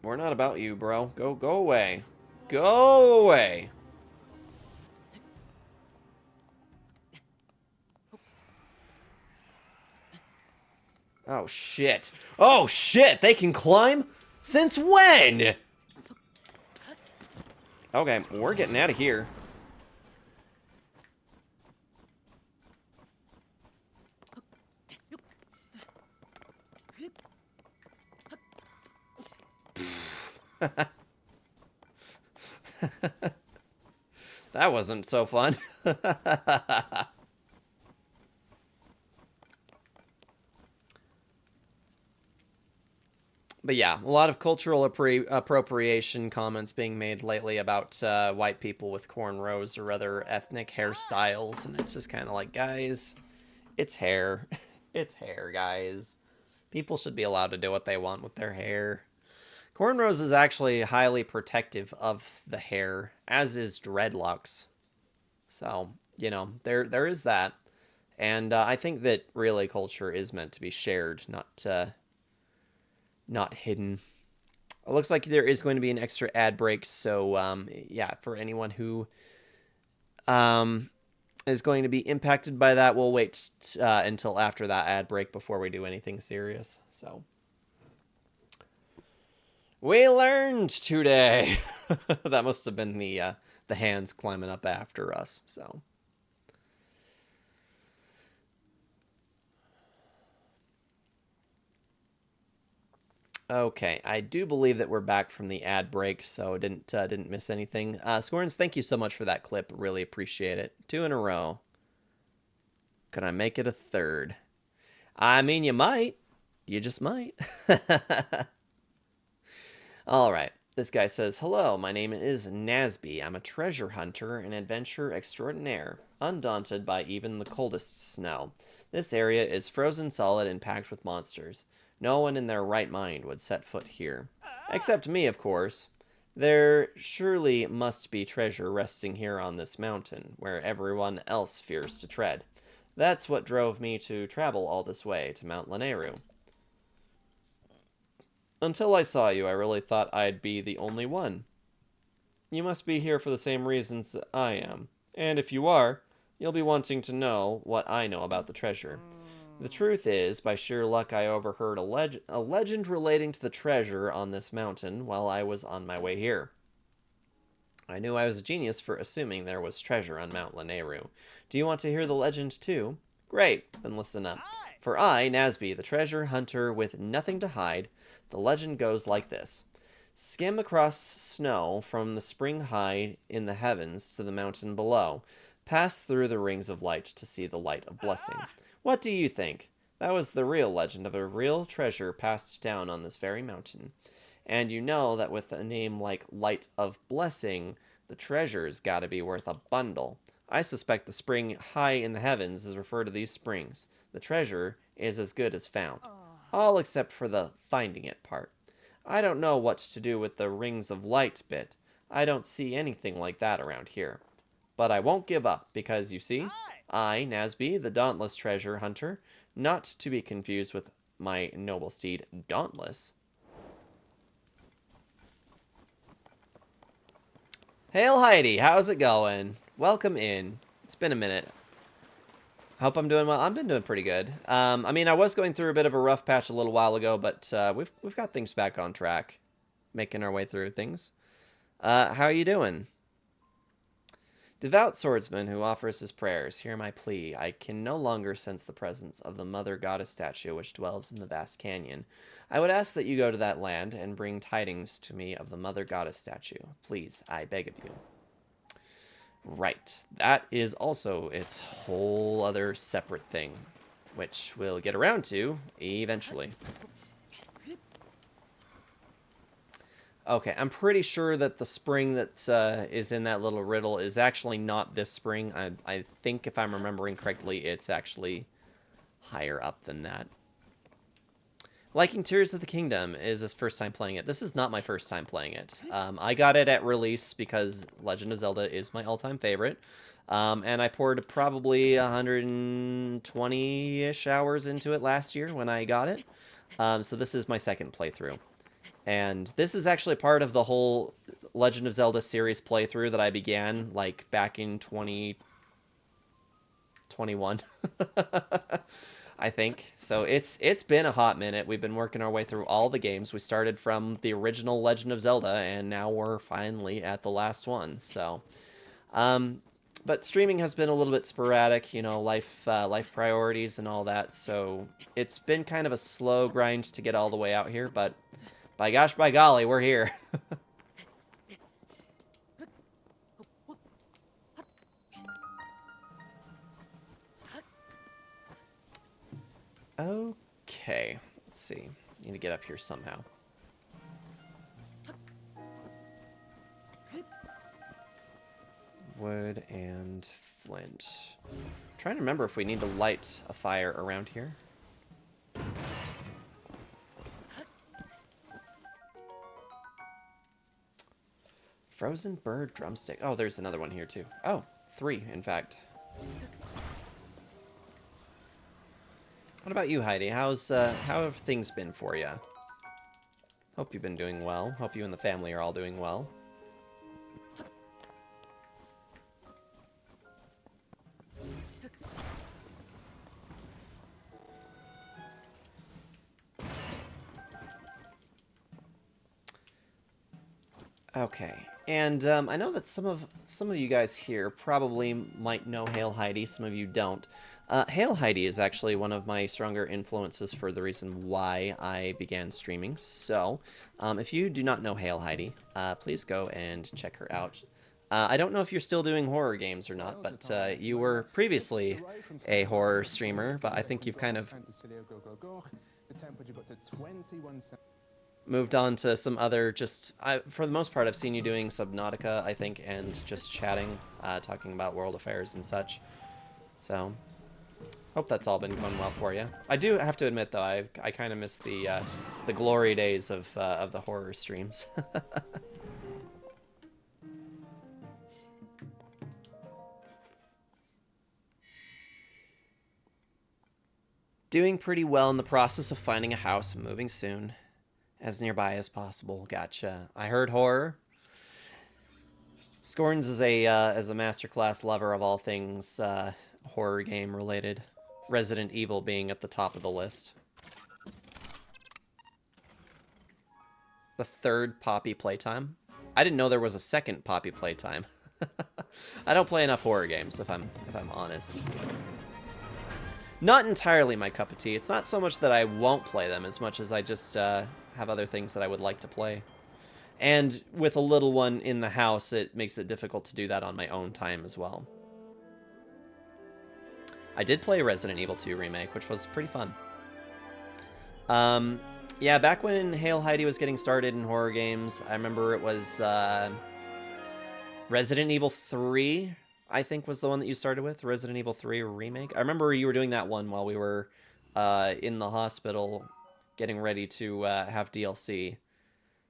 We're not about you, bro. Go away. Go away! Oh, shit. Oh, shit! They can climb? Since when? Okay, we're getting out of here. That wasn't so fun. But yeah, a lot of cultural appropriation comments being made lately about white people with cornrows or other ethnic hairstyles, and it's just kind of like, guys, it's hair. It's hair, guys. People should be allowed to do what they want with their hair. Cornrows is actually highly protective of the hair, as is dreadlocks. So, you know, there is that. And I think that really culture is meant to be shared, not hidden. It looks like there is going to be an extra ad break, so yeah, for anyone who is going to be impacted by that, we'll wait until after that ad break before we do anything serious. So we learned today. That must have been the hands climbing up after us. So. Okay, I do believe that we're back from the ad break, so didn't miss anything. Scorns, thank you so much for that clip. Really appreciate it. 2 in a row. Could I make it a third? I mean, you might. You just might. All right. This guy says, "Hello, my name is Nasby. I'm a treasure hunter and adventure extraordinaire, undaunted by even the coldest snow. This area is frozen solid and packed with monsters. No one in their right mind would set foot here. Except me, of course. There surely must be treasure resting here on this mountain, where everyone else fears to tread. That's what drove me to travel all this way to Mount Lanayru. Until I saw you, I really thought I'd be the only one. You must be here for the same reasons that I am. And if you are, you'll be wanting to know what I know about the treasure. The truth is, by sheer luck, I overheard a legend relating to the treasure on this mountain while I was on my way here. I knew I was a genius for assuming there was treasure on Mount Lanayru. Do you want to hear the legend too? Great, then listen up. For I, Nasby, the treasure hunter with nothing to hide, the legend goes like this. Skim across snow from the spring high in the heavens to the mountain below. Pass through the rings of light to see the light of blessing. What do you think? That was the real legend of a real treasure passed down on this very mountain. And you know that with a name like Light of Blessing, the treasure's gotta be worth a bundle. I suspect the spring high in the heavens is referred to these springs. The treasure is as good as found. All except for the finding it part. I don't know what to do with the rings of light bit. I don't see anything like that around here. But I won't give up, because, you see, I, Nasby, the dauntless treasure hunter, not to be confused with my noble steed, Dauntless. Hail Heidi, how's it going? Welcome in. It's been a minute. Hope I'm doing well. I've been doing pretty good. I mean, I was going through a bit of a rough patch a little while ago, but we've got things back on track, making our way through things. How are you doing? Devout swordsman who offers his prayers, hear my plea. I can no longer sense the presence of the mother goddess statue which dwells in the vast canyon. I would ask that you go to that land and bring tidings to me of the mother goddess statue. Please, I beg of you. Right. That is also its whole other separate thing, which we'll get around to eventually. Okay, I'm pretty sure that the spring that is in that little riddle is actually not this spring. I think, if I'm remembering correctly, it's actually higher up than that. Liking Tears of the Kingdom is his first time playing it. This is not my first time playing it. I got it at release because Legend of Zelda is my all-time favorite. And I poured probably 120-ish hours into it last year when I got it. So this is my second playthrough. And this is actually part of the whole Legend of Zelda series playthrough that I began, like, back in 2021, I think. So it's been a hot minute. We've been working our way through all the games. We started from the original Legend of Zelda, and now we're finally at the last one. So, but streaming has been a little bit sporadic, you know, life priorities and all that. So it's been kind of a slow grind to get all the way out here, but by gosh, by golly, we're here. Okay, let's see. Need to get up here somehow. Wood and flint. I'm trying to remember if we need to light a fire around here. Frozen bird drumstick. Oh, there's another one here too. Oh, 3, in fact. What about you, Heidi? How have things been for you? Hope you've been doing well. Hope you and the family are all doing well. Okay, and I know that some of you guys here probably might know Hail Heidi. Some of you don't. Hail Heidi is actually one of my stronger influences for the reason why I began streaming. So, if you do not know Hail Heidi, please go and check her out. I don't know if you're still doing horror games or not, but you were previously a horror streamer, but I think you've kind of moved on to some other for the most part, I've seen you doing Subnautica, I think, and just chatting, talking about world affairs and such. So, hope that's all been going well for you. I do have to admit, though, I kind of miss the glory days of the horror streams. Doing pretty well in the process of finding a house and moving soon. As nearby as possible. Gotcha. I heard horror. Scorns is a masterclass lover of all things horror game related. Resident Evil being at the top of the list. The third Poppy playtime. I didn't know there was a second Poppy playtime. I don't play enough horror games, if I'm honest. Not entirely my cup of tea. It's not so much that I won't play them as much as I just have other things that I would like to play. And with a little one in the house, it makes it difficult to do that on my own time as well. I did play Resident Evil 2 Remake, which was pretty fun. Yeah, back when Hail Heidi was getting started in horror games, I remember it was Resident Evil 3 I think was the one that you started with, Resident Evil 3 Remake. I remember you were doing that one while we were in the hospital getting ready to have DLC.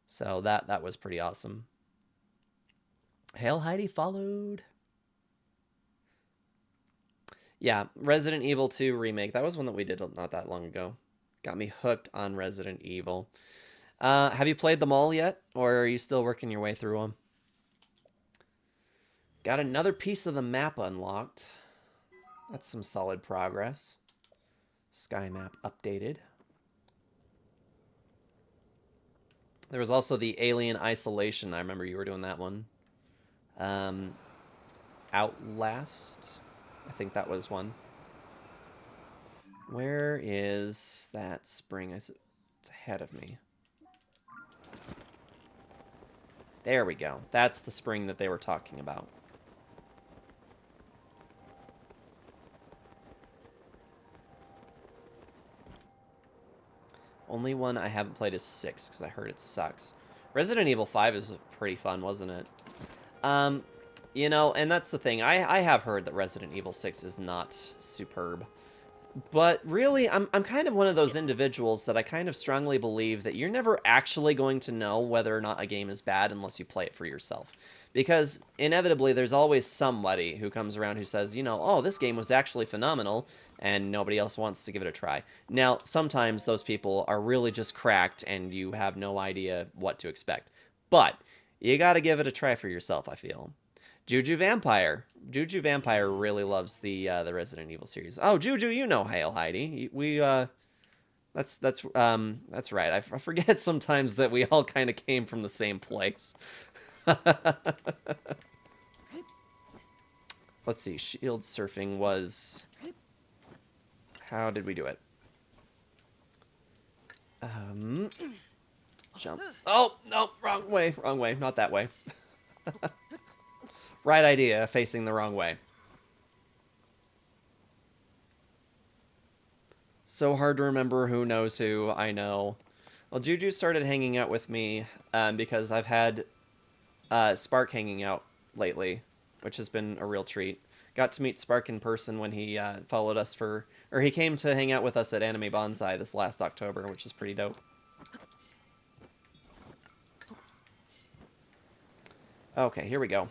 So that was pretty awesome. Hail Heidi followed. Yeah, Resident Evil 2 Remake. That was one that we did not that long ago. Got me hooked on Resident Evil. Have you played them all yet? Or are you still working your way through them? Got another piece of the map unlocked. That's some solid progress. Sky map updated. There was also the Alien Isolation. I remember you were doing that one. Outlast. I think that was one. Where is that spring? It's ahead of me. There we go. That's the spring that they were talking about. Only one I haven't played is 6, because I heard it sucks. Resident Evil 5 is pretty fun, wasn't it? You know, and that's the thing. I have heard that Resident Evil 6 is not superb. But really, I'm kind of one of those individuals that I kind of strongly believe that you're never actually going to know whether or not a game is bad unless you play it for yourself. Because inevitably, there's always somebody who comes around who says, you know, oh, this game was actually phenomenal, and nobody else wants to give it a try. Now, sometimes those people are really just cracked, and you have no idea what to expect. But you gotta give it a try for yourself, I feel. Juju Vampire. Juju Vampire really loves the Resident Evil series. Oh, Juju, you know Hail Heidi. That's right. I forget sometimes that we all kind of came from the same place. Let's see. Shield surfing was... How did we do it? Jump. Oh, no, wrong way. Wrong way. Not that way. Right idea, facing the wrong way. So hard to remember who knows who, I know. Well, Juju started hanging out with me because I've had Spark hanging out lately, which has been a real treat. Got to meet Spark in person when he followed us for... Or he came to hang out with us at Anime Bonsai this last October, which is pretty dope. Okay, here we go.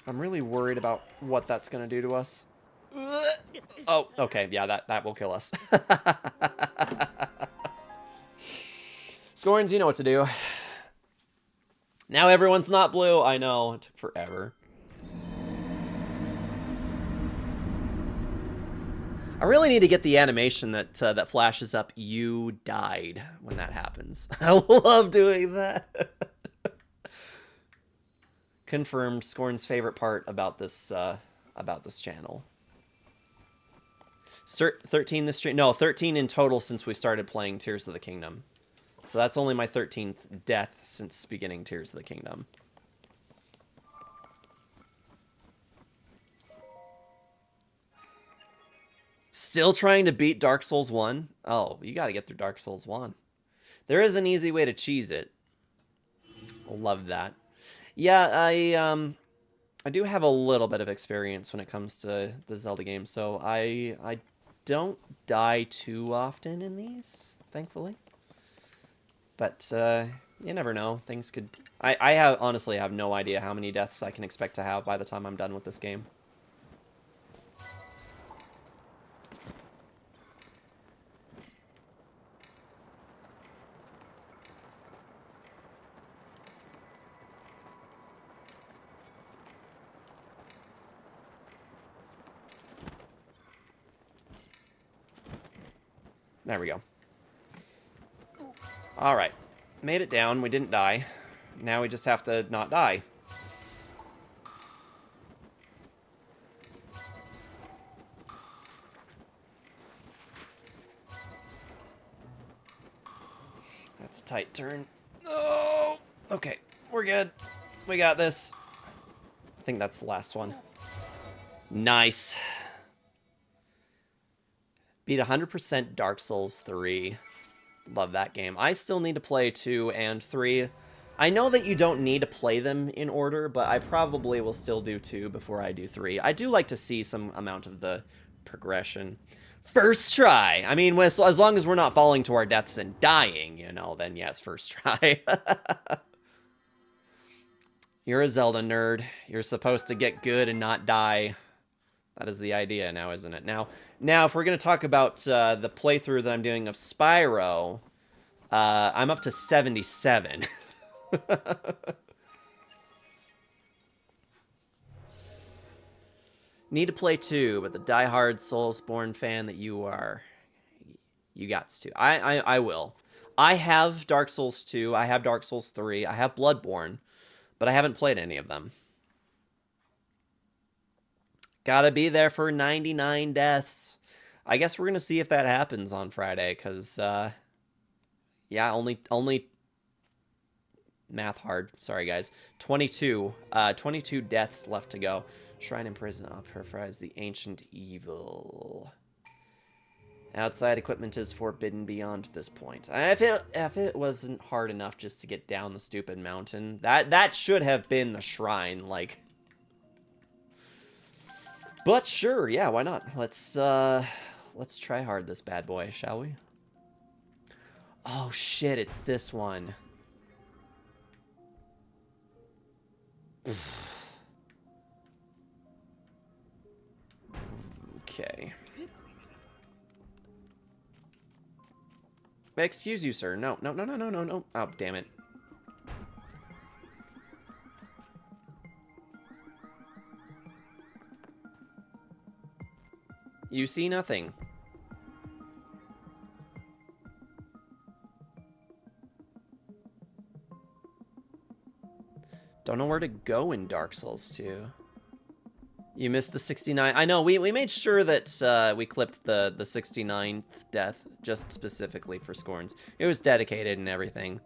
I'm really worried about what that's going to do to us. Oh, okay. Yeah, that will kill us. Scorns, you know what to do. Now everyone's not blue. I know. It took forever. I really need to get the animation that that flashes up, "You died," when that happens. I love doing that. Confirmed. Scorn's favorite part about this channel. 13 this stream. No, 13 in total since we started playing Tears of the Kingdom. So that's only my 13th death since beginning Tears of the Kingdom. Still trying to beat Dark Souls 1? Oh, you gotta get through Dark Souls 1. There is an easy way to cheese it. Love that. Yeah, I do have a little bit of experience when it comes to the Zelda games, so I don't die too often in these, thankfully. But you never know. Things could... I honestly have no idea how many deaths I can expect to have by the time I'm done with this game. There we go. Alright. Made it down. We didn't die. Now we just have to not die. That's a tight turn. Oh! Okay. We're good. We got this. I think that's the last one. Nice. Beat 100% Dark Souls 3. Love that game. I still need to play 2 and 3. I know that you don't need to play them in order, but I probably will still do 2 before I do 3. I do like to see some amount of the progression. First try! I mean, as long as we're not falling to our deaths and dying, you know, then yes, first try. You're a Zelda nerd. You're supposed to get good and not die. That is the idea now, isn't it? Now if we're going to talk about the playthrough that I'm doing of Spyro, I'm up to 77. Need to play 2, but the diehard Soulsborne fan that you are, you got to. I will. I have Dark Souls 2, I have Dark Souls 3, I have Bloodborne, but I haven't played any of them. Gotta be there for 99 deaths. I guess we're gonna see if that happens on Friday, because, yeah, only math hard. Sorry, guys. 22 deaths left to go. Shrine in prison purifies the ancient evil. Outside equipment is forbidden beyond this point. If it wasn't hard enough just to get down the stupid mountain, that should have been the shrine, like. But sure, yeah, why not? Let's try hard this bad boy, shall we? Oh shit, it's this one. Okay. Excuse you, sir. No. Oh, damn it. You see nothing. Don't know where to go in Dark Souls 2. You missed the 69. I know, we made sure that we clipped the 69th death just specifically for Scorns. It was dedicated and everything.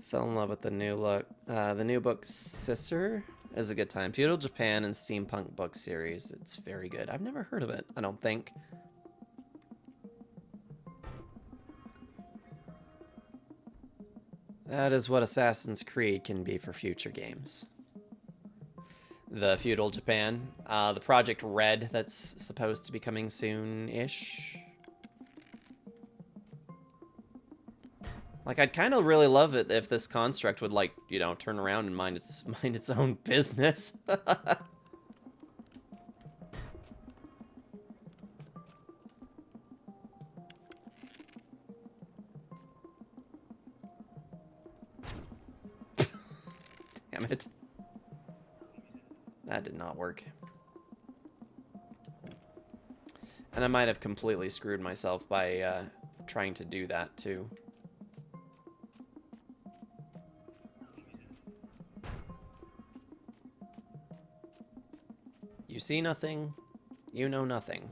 Fell in love with the new look. The new book, Sister, is a good time. Feudal Japan and Steampunk book series. It's very good. I've never heard of it, I don't think. That is what Assassin's Creed can be for future games. The Feudal Japan. The Project Red that's supposed to be coming soon-ish. Like, I'd kind of really love it if this construct would, like, you know, turn around and mind its own business. Damn it. That did not work. And I might have completely screwed myself by trying to do that, too. You see nothing, you know nothing.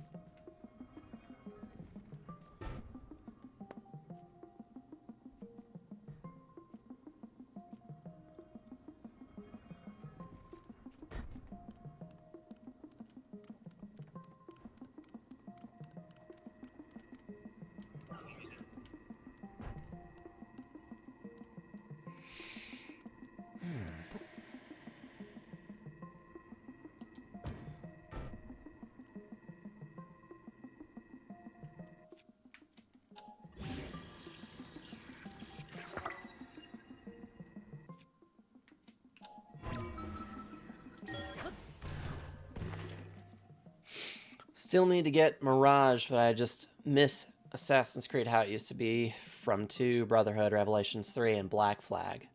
Still need to get Mirage, but I just miss Assassin's Creed how it used to be from 2, Brotherhood, Revelations 3, and Black Flag.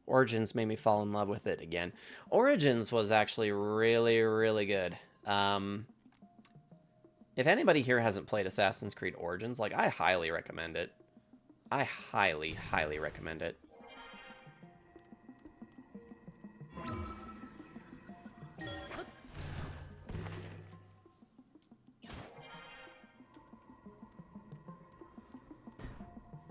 Origins made me fall in love with it again. Origins was actually really, really good. If anybody here hasn't played Assassin's Creed Origins, like, I highly recommend it. I highly, highly recommend it.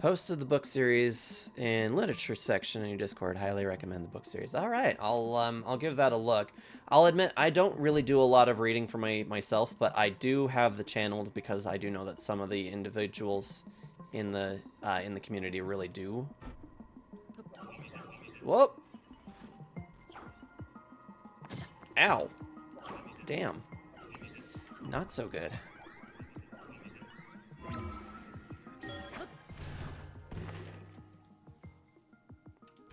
Posted the book series in literature section in your Discord. Highly recommend the book series. All right, I'll give that a look. I'll admit I don't really do a lot of reading for myself, but I do have the channel because I do know that some of the individuals in the community really do. Whoop! Ow! Damn. Not so good.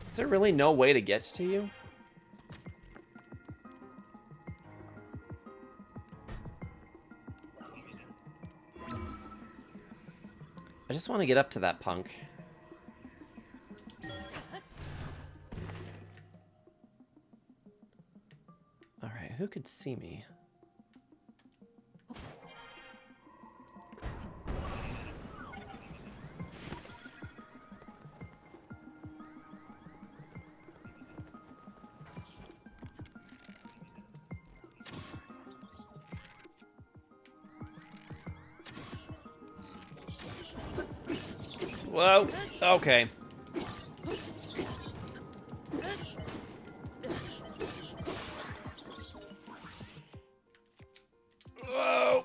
Is there really no way to get to you? I just want to get up to that punk. Alright, who could see me? Whoa, okay. Whoa.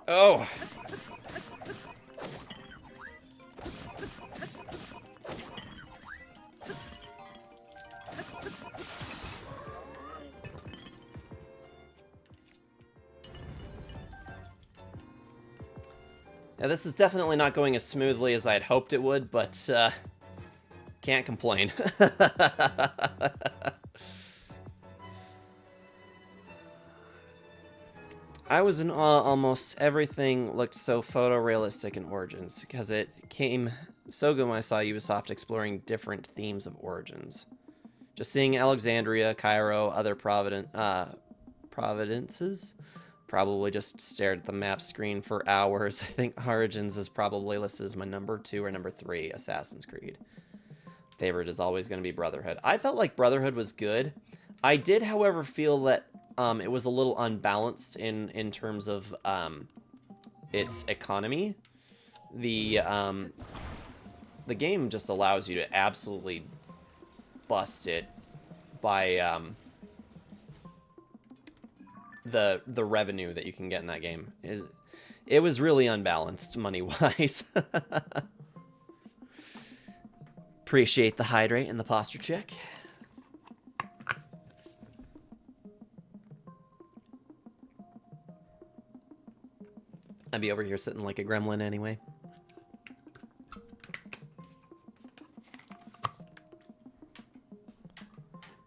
Oh. Yeah, this is definitely not going as smoothly as I had hoped it would, but can't complain. I was in awe. Almost everything looked so photorealistic in Origins, because it came so good when I saw Ubisoft exploring different themes of Origins. Just seeing Alexandria, Cairo, other providences, probably just stared at the map screen for hours. I think Origins is probably listed as my number 2 or number 3 Assassin's Creed. Favorite is always going to be Brotherhood. I felt like Brotherhood was good. I did, however, feel that it was a little unbalanced in terms of its economy. The game just allows you to absolutely bust it by the revenue that you can get in that game. It was really unbalanced money-wise. Appreciate the hydrate and the posture check. I'd be over here sitting like a gremlin anyway.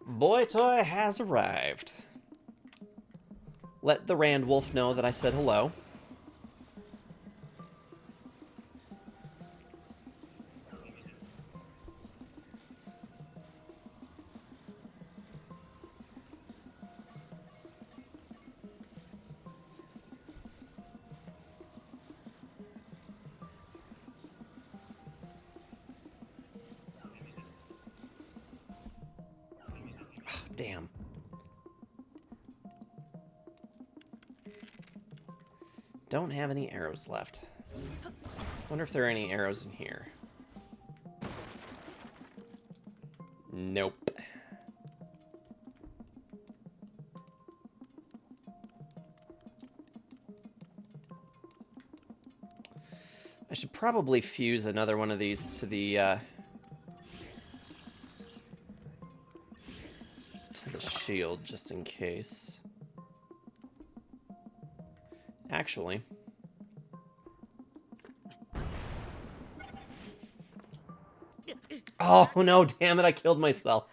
Boy Toy has arrived. Let the Rand Wolf know that I said hello. Damn. Don't have any arrows left. Wonder if there are any arrows in here. Nope. I should probably fuse another one of these to the shield, just in case. Actually. Oh, no, damn it, I killed myself.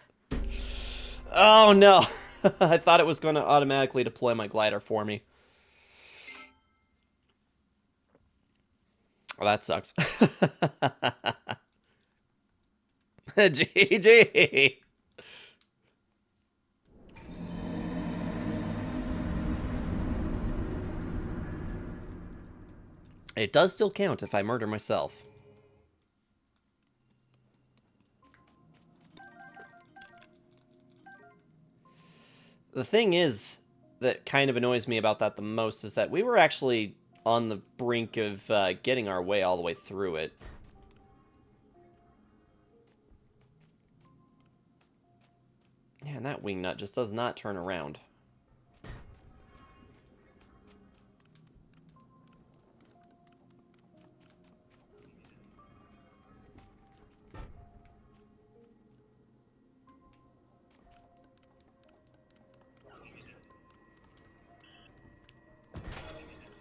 Oh, no. I thought it was going to automatically deploy my glider for me. Oh, that sucks. GG. It does still count if I murder myself. The thing is, that kind of annoys me about that the most is that we were actually on the brink of getting our way all the way through it. Yeah, and that wingnut just does not turn around.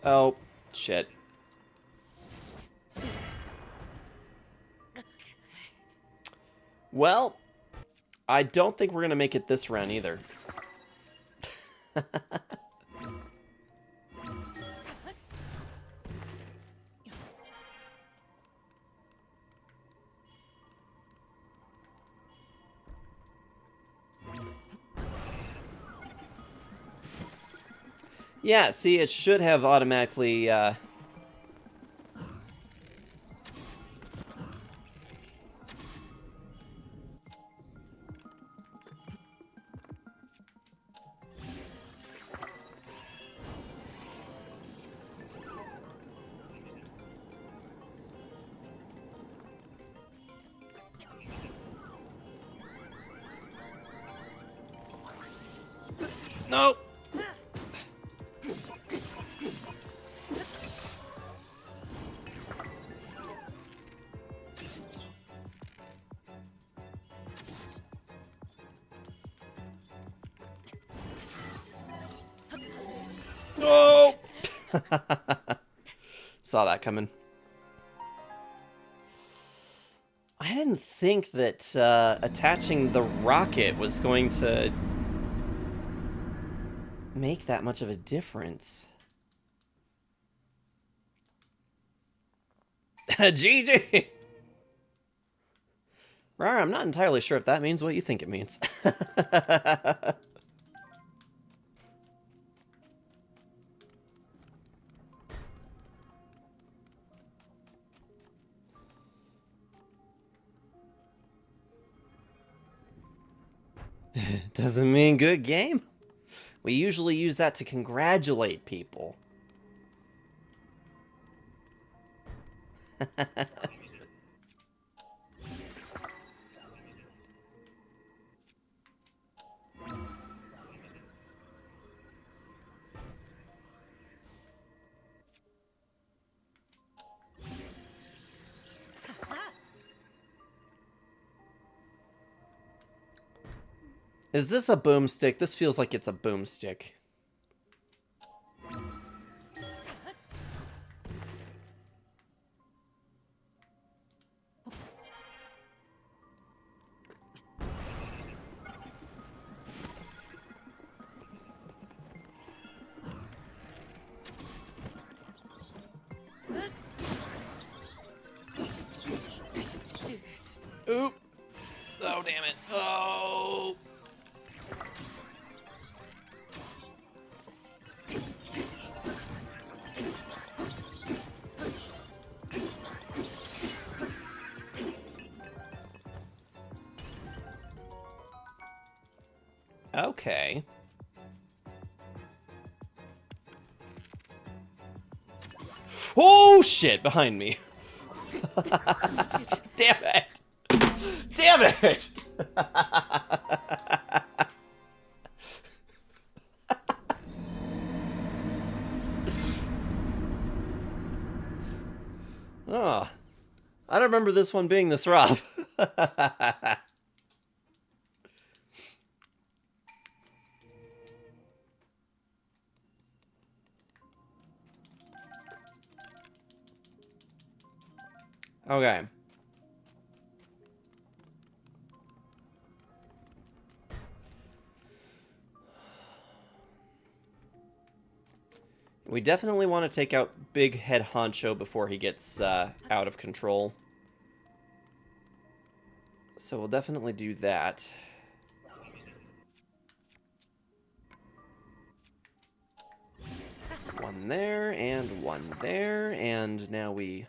Oh, shit. Well, I don't think we're going to make it this round either. Yeah, see, it should have automatically... Nope. No! Saw that coming. I didn't think that attaching the rocket was going to make that much of a difference. GG! Rar, I'm not entirely sure if that means what you think it means. Doesn't mean good game. We usually use that to congratulate people. Is this a boomstick? This feels like it's a boomstick. Oop. Oh, damn it. Oh. Okay. Oh, shit, behind me. Damn it. Damn it. Oh, I don't remember this one being this rough. Okay. We definitely want to take out Big Head Honcho before he gets out of control. So we'll definitely do that. One there, and one there, and now we...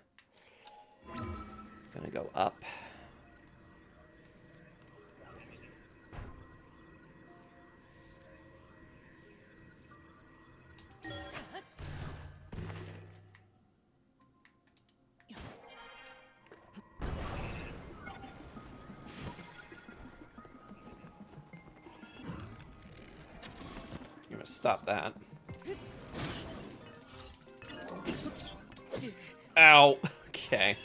gonna go up. stop that. Ow. Okay.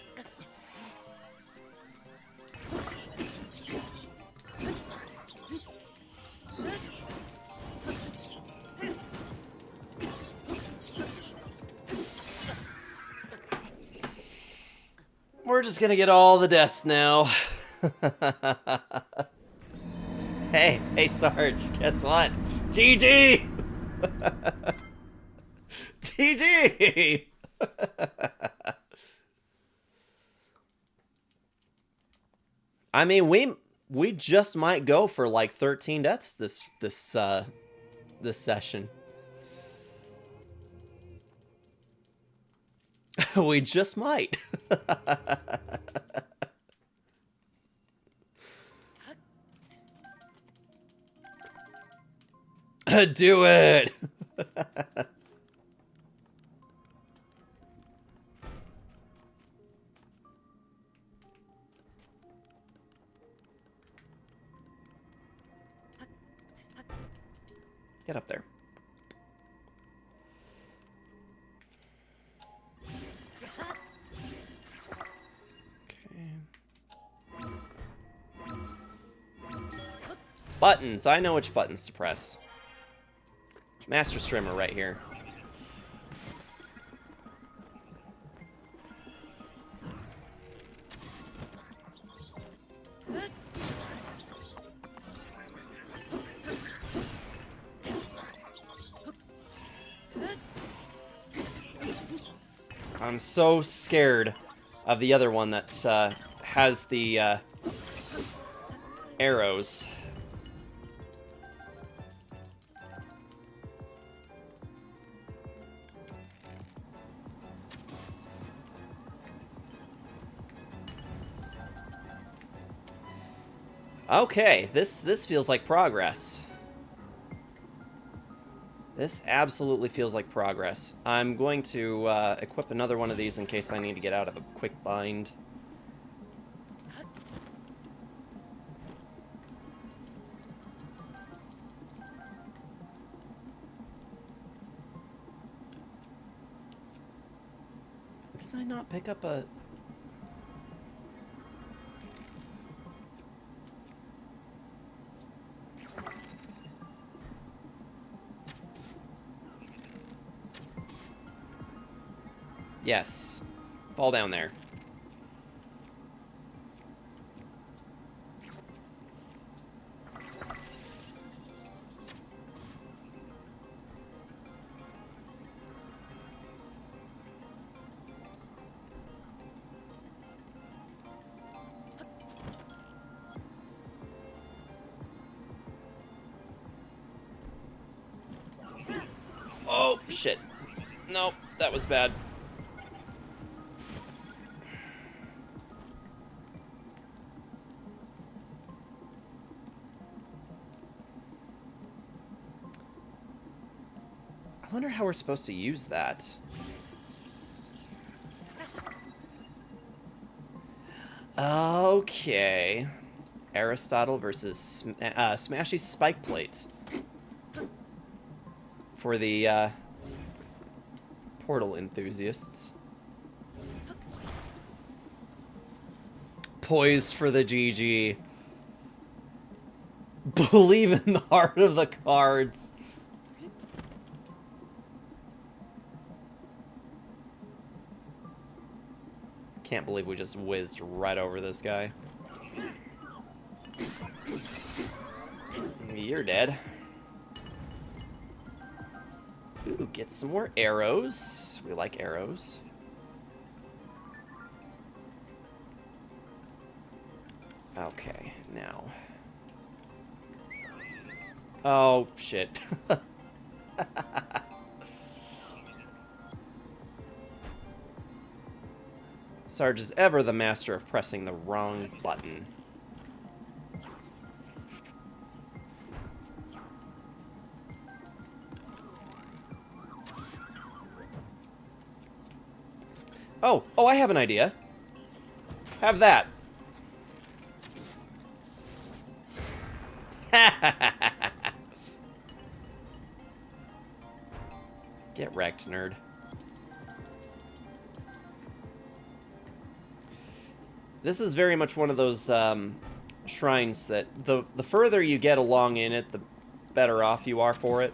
We're just gonna get all the deaths now. Hey, Sarge, guess what? GG! GG! I mean, we just might go for like 13 deaths this session. We just might. Do it. Get up there. Okay. Buttons. I know which buttons to press. Master Strimmer right here. I'm so scared of the other one that has the arrows. Okay, this feels like progress. This absolutely feels like progress. I'm going to equip another one of these in case I need to get out of a quick bind. Did I not pick up a... Yes. Fall down there. Oh, shit. Nope, that was bad. I wonder how we're supposed to use that. Okay. Aristotle versus Smashy's Spike Plate. For the portal enthusiasts. Poised for the GG. Believe in the heart of the cards. Can't believe we just whizzed right over this guy. You're dead. Ooh, get some more arrows. We like arrows. Okay, now. Oh, shit. Sarge is ever the master of pressing the wrong button. Oh, I have an idea. Have that. Get wrecked, nerd. This is very much one of those shrines that the further you get along in it, the better off you are for it.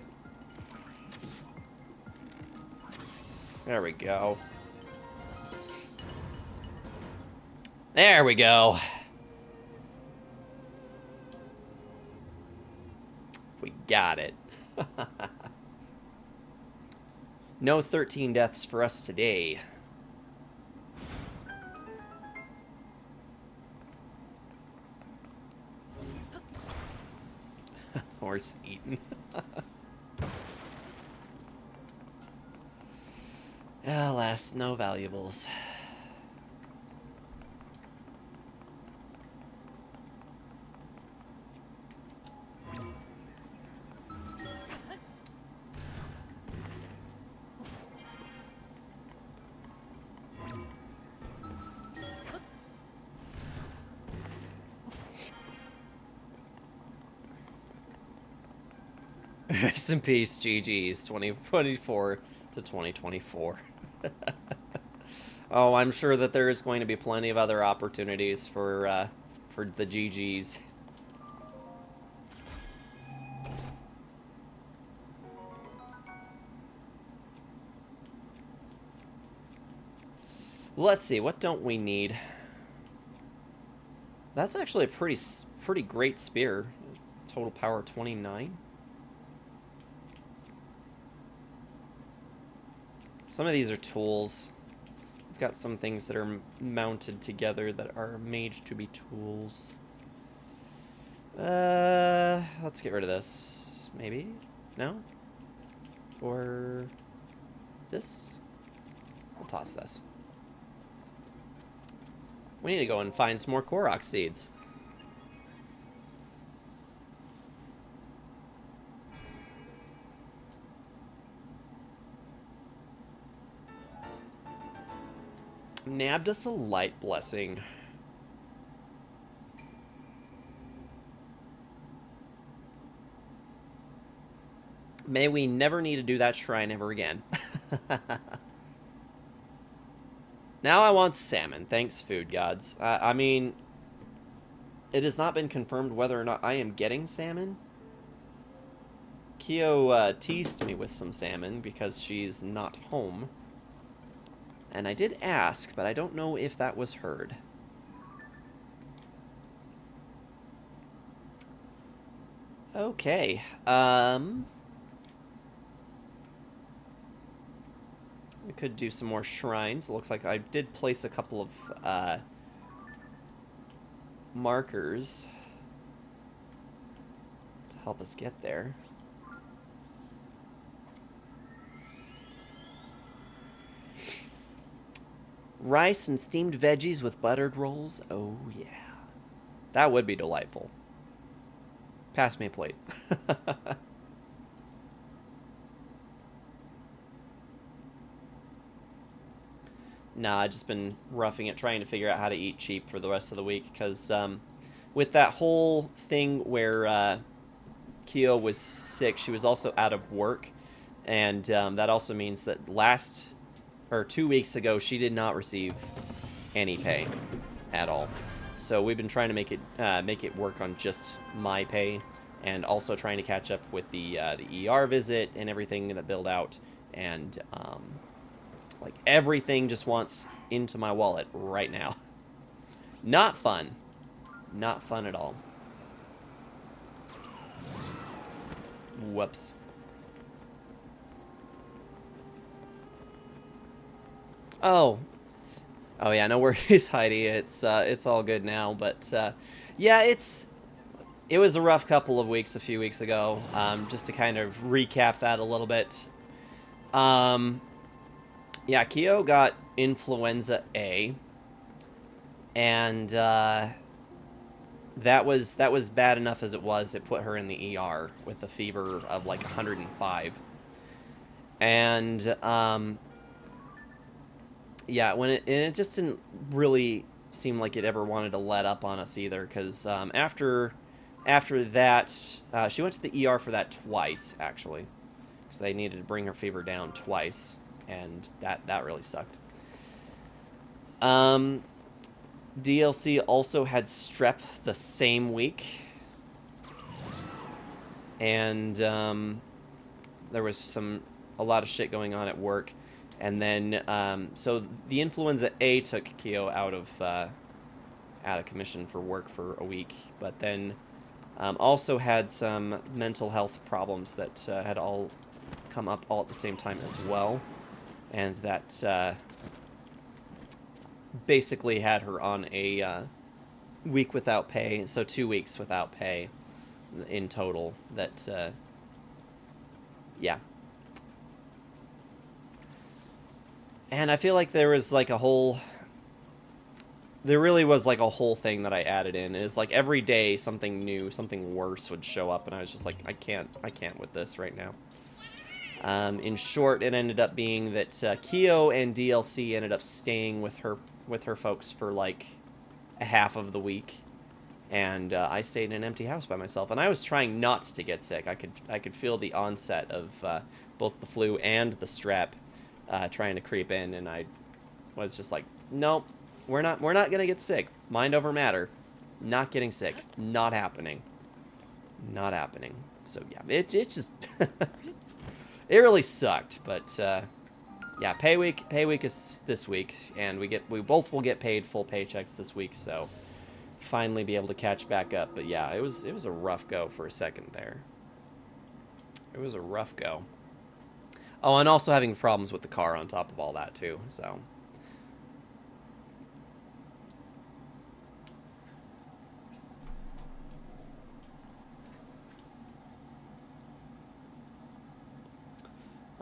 There we go. There we go. We got it. No 13 deaths for us today. Horse eaten. Alas, no valuables. Rest in peace, GG's 2024 to 2024. Oh, I'm sure that there is going to be plenty of other opportunities for the GG's. Let's see, what don't we need? That's actually a pretty great spear. Total power 29. Some of these are tools. We've got some things that are mounted together that are made to be tools. Let's get rid of this. Maybe? No? Or this? I'll toss this. We need to go and find some more Korok seeds. Nabbed us a light blessing. May we never need to do that shrine ever again. Now I want salmon. Thanks, food gods. I mean, it has not been confirmed whether or not I am getting salmon. Kyo teased me with some salmon because she's not home. And I did ask, but I don't know if that was heard. Okay. We could do some more shrines. It looks like I did place a couple of markers to help us get there. Rice and steamed veggies with buttered rolls. Oh, yeah. That would be delightful. Pass me a plate. Nah, I've just been roughing it, trying to figure out how to eat cheap for the rest of the week. Because with that whole thing where Kyo was sick, she was also out of work. And that also means that 2 weeks ago, she did not receive any pay at all. So we've been trying to make it work on just my pay, and also trying to catch up with the ER visit and everything that billed out, and like everything just wants into my wallet right now. Not fun. Not fun at all. Whoops. Oh yeah, no worries, Heidi. It's all good now, but yeah, it was a rough couple of weeks a few weeks ago. Just to kind of recap that a little bit. Yeah, Kyo got influenza A, and that was bad enough as it was. It put her in the ER with a fever of like 105, and yeah, it just didn't really seem like it ever wanted to let up on us either, because after that, she went to the ER for that twice, actually. because I needed to bring her fever down twice, and that really sucked. DLC also had strep the same week, and there was a lot of shit going on at work, and then so the influenza A took Kyo out of commission for work for a week, but then also had some mental health problems that had all come up all at the same time as well, and that basically had her on a week without pay, so 2 weeks without pay in total. That yeah. And I feel like there was like a whole... There really was like a whole thing that I added in. It's like every day something new, something worse would show up, and I was just like, I can't with this right now. In short, it ended up being that Kyo and DLC ended up staying with her folks for like a half of the week, and I stayed in an empty house by myself. And I was trying not to get sick. I could feel the onset of both the flu and the strep trying to creep in, and I was just like, nope, we're not gonna get sick. Mind over matter. Not getting sick. Not happening. Not happening. So yeah, it just it really sucked. But yeah, pay week is this week, and we both will get paid full paychecks this week. So finally be able to catch back up. But yeah, it was a rough go for a second there. It was a rough go. Oh, and also having problems with the car on top of all that too. So.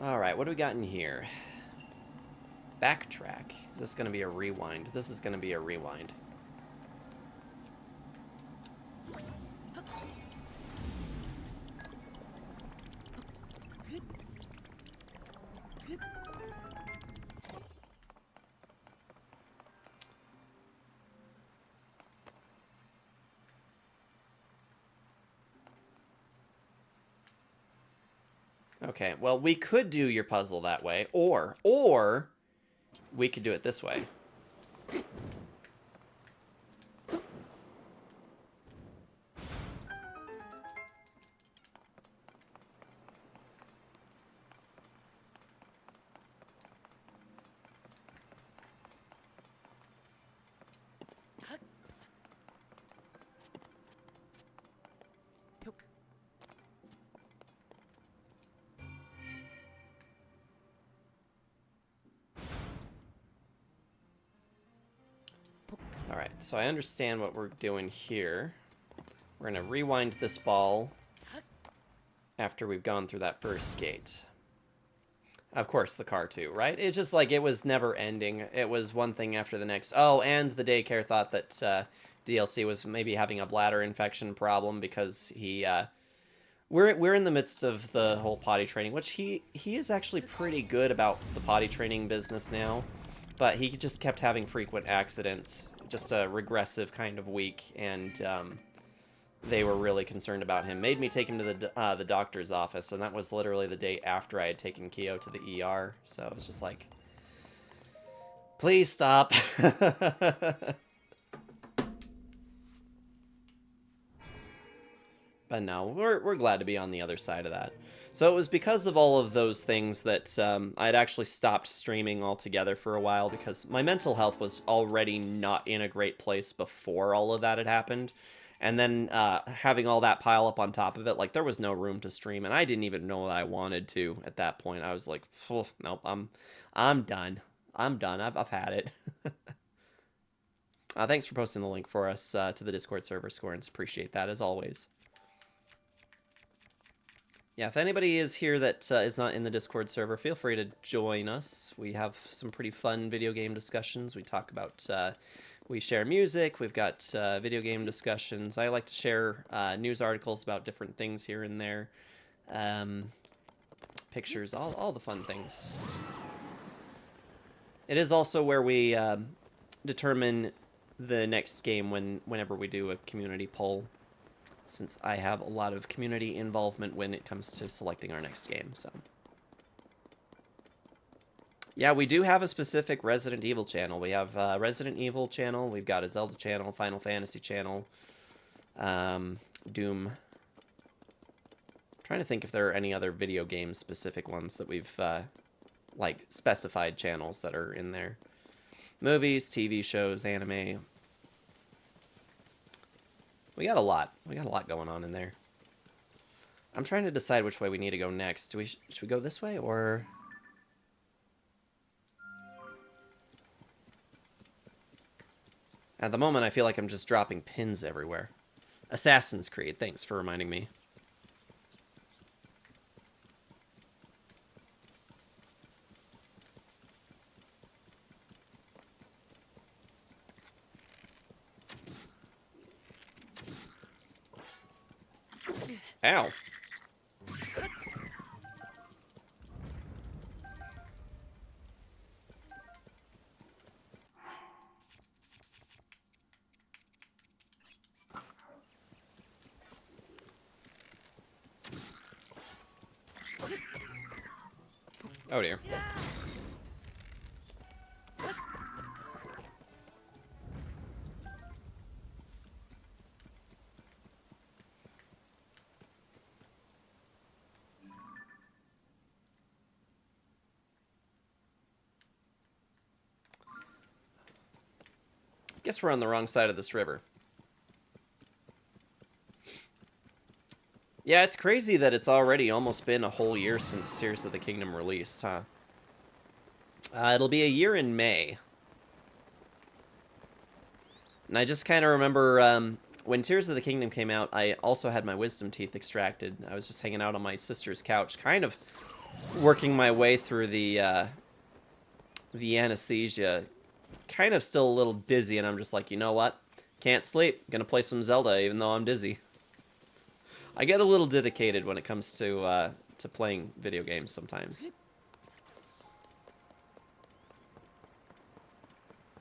Alright, what do we got in here? Backtrack. Is this going to be a rewind? This is going to be a rewind. Okay, well, we could do your puzzle that way, or we could do it this way. Alright, so I understand what we're doing here. We're going to rewind this ball after we've gone through that first gate. Of course, the car too, right? It's just like it was never ending. It was one thing after the next. Oh, and the daycare thought that DLC was maybe having a bladder infection problem because he... We're in the midst of the whole potty training, which he is actually pretty good about the potty training business now. But he just kept having frequent accidents. Just a regressive kind of week, and they were really concerned about him. Made me take him to the doctor's office, and that was literally the day after I had taken Kyo to the ER. So it was just like, please stop. But no, we're glad to be on the other side of that. So it was because of all of those things that I'd actually stopped streaming altogether for a while, because my mental health was already not in a great place before all of that had happened. And then having all that pile up on top of it, like, there was no room to stream, and I didn't even know that I wanted to at that point. I was like, nope, I'm done. I'm done. I've had it. Thanks for posting the link for us to the Discord server, Scorns. Appreciate that, as always. Yeah, if anybody is here that is not in the Discord server, feel free to join us. We have some pretty fun video game discussions. We talk about, we share music, we've got video game discussions. I like to share news articles about different things here and there. Pictures, all the fun things. It is also where we determine the next game whenever we do a community poll, since I have a lot of community involvement when it comes to selecting our next game. So Yeah, we do have a specific Resident Evil channel. We have a Resident Evil channel, we've got a Zelda channel, Final Fantasy channel, Doom. Trying to think if there are any other video game specific ones that we've like specified channels that are in there. Movies, TV shows, anime. We got a lot. We got a lot going on in there. I'm trying to decide which way we need to go next. Should we go this way or? At the moment, I feel like I'm just dropping pins everywhere. Assassin's Creed, thanks for reminding me. Ow. Oh dear. Guess we're on the wrong side of this river. Yeah, it's crazy that it's already almost been a whole year since Tears of the Kingdom released, huh? It'll be a year in May. And I just kind of remember when Tears of the Kingdom came out, I also had my wisdom teeth extracted. I was just hanging out on my sister's couch, kind of working my way through the anesthesia. Kind of still a little dizzy, and I'm just like, you know what? Can't sleep. Gonna play some Zelda, even though I'm dizzy. I get a little dedicated when it comes to playing video games sometimes.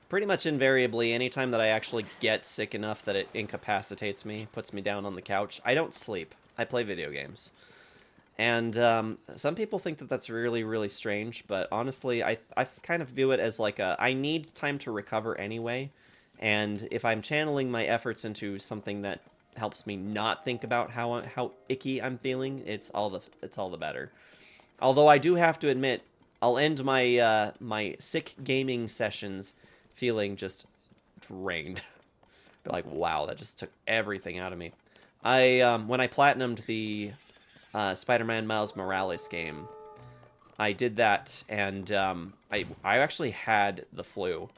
Pretty much invariably, anytime that I actually get sick enough that it incapacitates me, puts me down on the couch, I don't sleep. I play video games. And some people think that that's really, really strange, but honestly, I kind of view it as like I need time to recover anyway, and if I'm channeling my efforts into something that helps me not think about how icky I'm feeling, it's all the better. Although I do have to admit, I'll end my my sick gaming sessions feeling just drained. Be like, wow, that just took everything out of me. When I platinumed the Spider-Man Miles Morales game, I did that, and I actually had the flu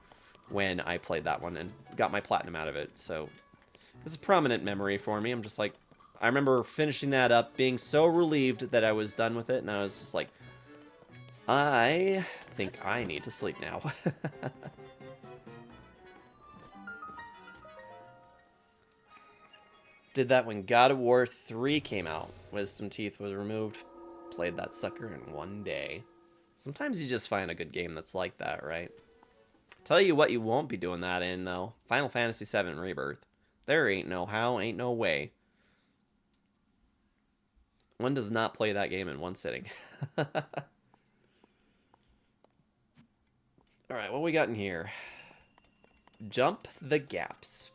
when I played that one and got my platinum out of it, so it's a prominent memory for me. I'm just like, I remember finishing that up, being so relieved that I was done with it, and I was just like, I think I need to sleep now. Did that when God of War 3 came out. Wisdom Teeth was removed. Played that sucker in one day. Sometimes you just find a good game that's like that, right? Tell you what you won't be doing that in, though. Final Fantasy VII Rebirth. There ain't no how, ain't no way. One does not play that game in one sitting. Alright, what we got in here? Jump the gaps.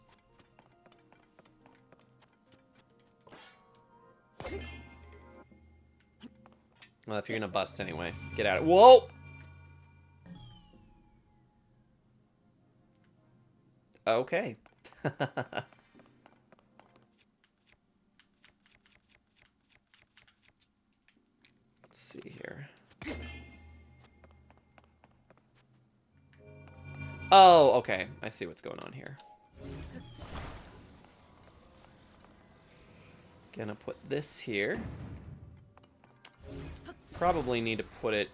Well, if you're gonna bust anyway, get out of it. Whoa! Okay. Let's see here. Oh, okay. I see what's going on here. Gonna put this here. Probably need to put it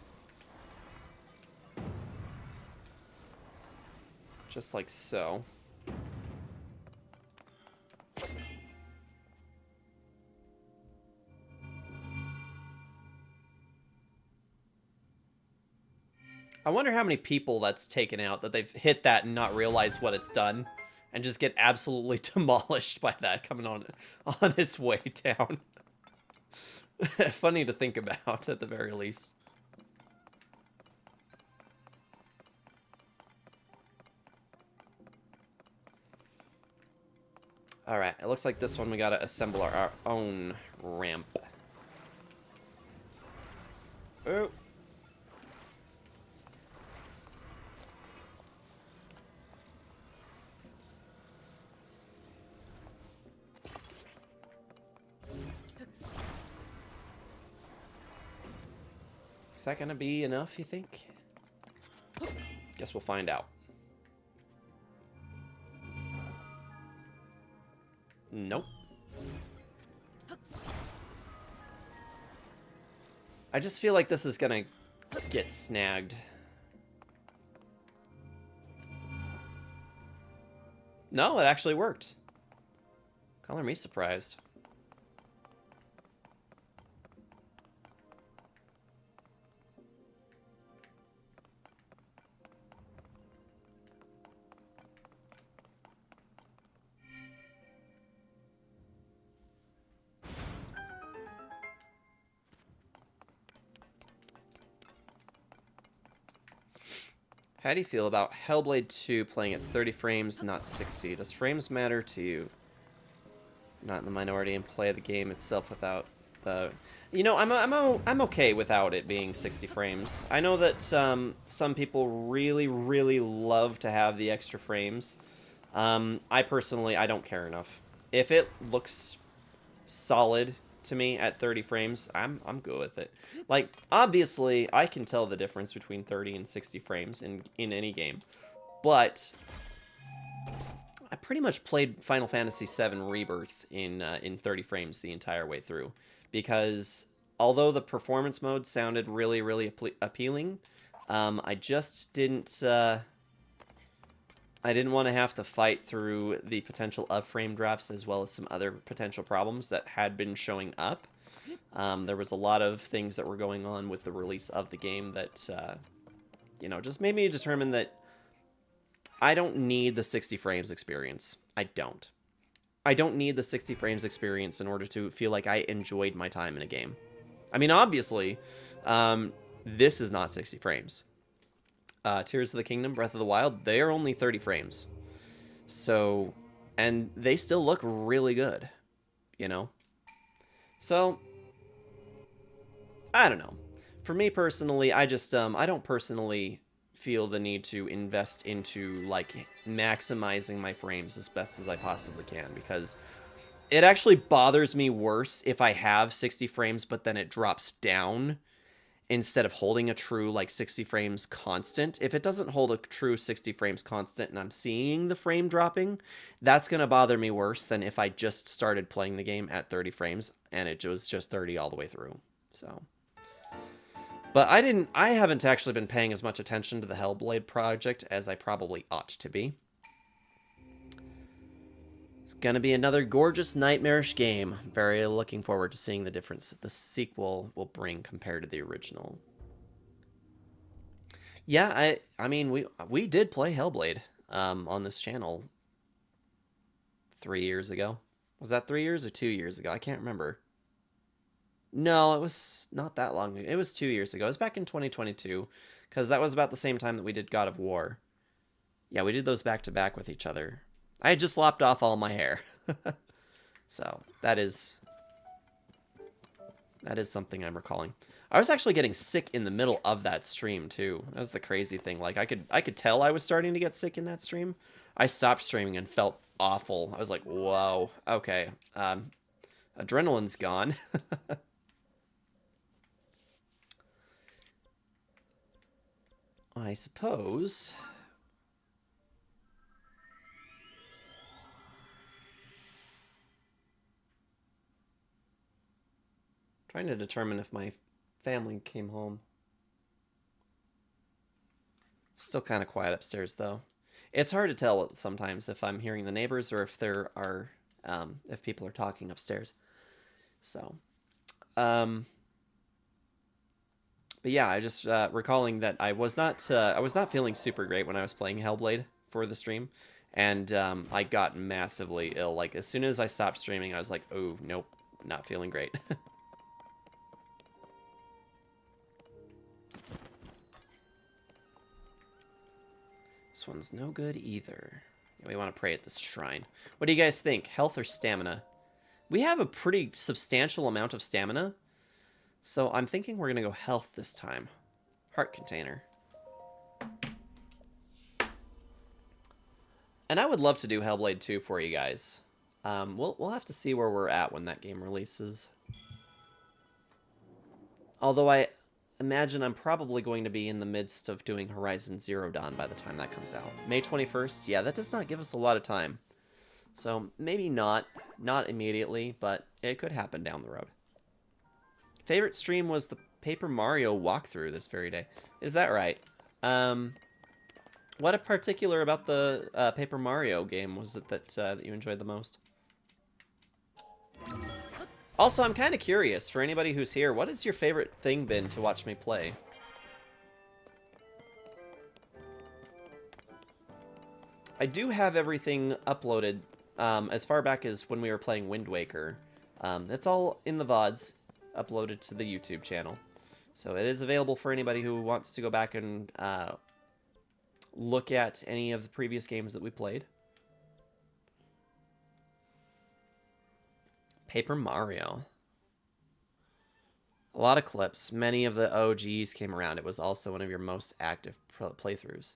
just like so. I wonder how many people that's taken out, that they've hit that and not realized what it's done, and just get absolutely demolished by that coming on its way down. Funny to think about, at the very least. Alright, it looks like this one we gotta assemble our own ramp. Oh. Is that gonna be enough, you think? Guess we'll find out. Nope. I just feel like this is gonna get snagged. No, it actually worked. Color me surprised. How do you feel about Hellblade 2 playing at 30 frames, not 60? Does frames matter to you? Not in the minority and play the game itself without the... You know, I'm okay without it being 60 frames. I know that some people really, really love to have the extra frames. I personally, I don't care enough. If it looks solid to me at 30 frames, I'm good with it. Like, obviously, I can tell the difference between 30 and 60 frames in any game. But I pretty much played Final Fantasy VII Rebirth in 30 frames the entire way through. Because although the performance mode sounded really, really appealing, I just didn't... I didn't want to have to fight through the potential of frame drops as well as some other potential problems that had been showing up. There was a lot of things that were going on with the release of the game that, you know, just made me determine that I don't need the 60 frames experience. I don't. I don't need the 60 frames experience in order to feel like I enjoyed my time in a game. I mean, obviously, this is not 60 frames. Tears of the Kingdom, Breath of the Wild, they are only 30 frames. So, and they still look really good, you know? So, I don't know. For me personally, I just, I don't personally feel the need to invest into, like, maximizing my frames as best as I possibly can, because it actually bothers me worse if I have 60 frames, but then it drops down instead of holding a true, like, 60 frames constant. If it doesn't hold a true 60 frames constant and I'm seeing the frame dropping, that's going to bother me worse than if I just started playing the game at 30 frames and it was just 30 all the way through. So, but I haven't actually been paying as much attention to the Hellblade project as I probably ought to be. It's gonna be another gorgeous, nightmarish game. Very looking forward to seeing the difference that the sequel will bring compared to the original. Yeah, I mean, we did play Hellblade on this channel 3 years ago. Was that 3 years or 2 years ago? I can't remember. No, it was not that long ago. It was 2 years ago. It was back in 2022, because that was about the same time that we did God of War. Yeah, we did those back to back with each other. I had just lopped off all my hair. So, that is something I'm recalling. I was actually getting sick in the middle of that stream, too. That was the crazy thing. Like, I could tell I was starting to get sick in that stream. I stopped streaming and felt awful. I was like, whoa, okay. Adrenaline's gone. I suppose... Trying to determine if my family came home. Still kind of quiet upstairs, though. It's hard to tell sometimes if I'm hearing the neighbors or if there are, if people are talking upstairs. So, but yeah, I just recalling that I was not feeling super great when I was playing Hellblade for the stream, and I got massively ill. Like as soon as I stopped streaming, I was like, oh nope, not feeling great. This one's no good either. We want to pray at this shrine. What do you guys think? Health or stamina? We have a pretty substantial amount of stamina. So I'm thinking we're going to go health this time. Heart container. And I would love to do Hellblade 2 for you guys. We'll have to see where we're at when that game releases. Although I imagine I'm probably going to be in the midst of doing Horizon Zero Dawn by the time that comes out. May 21st? Yeah, that does not give us a lot of time. So maybe not immediately, but it could happen down the road. Favorite stream was the Paper Mario walkthrough this very day. Is that right? What in particular about the Paper Mario game was it that you enjoyed the most? Also, I'm kind of curious, for anybody who's here, what has your favorite thing been to watch me play? I do have everything uploaded as far back as when we were playing Wind Waker. It's all in the VODs, uploaded to the YouTube channel. So it is available for anybody who wants to go back and look at any of the previous games that we played. Paper Mario. A lot of clips. Many of the OGs came around. It was also one of your most active playthroughs.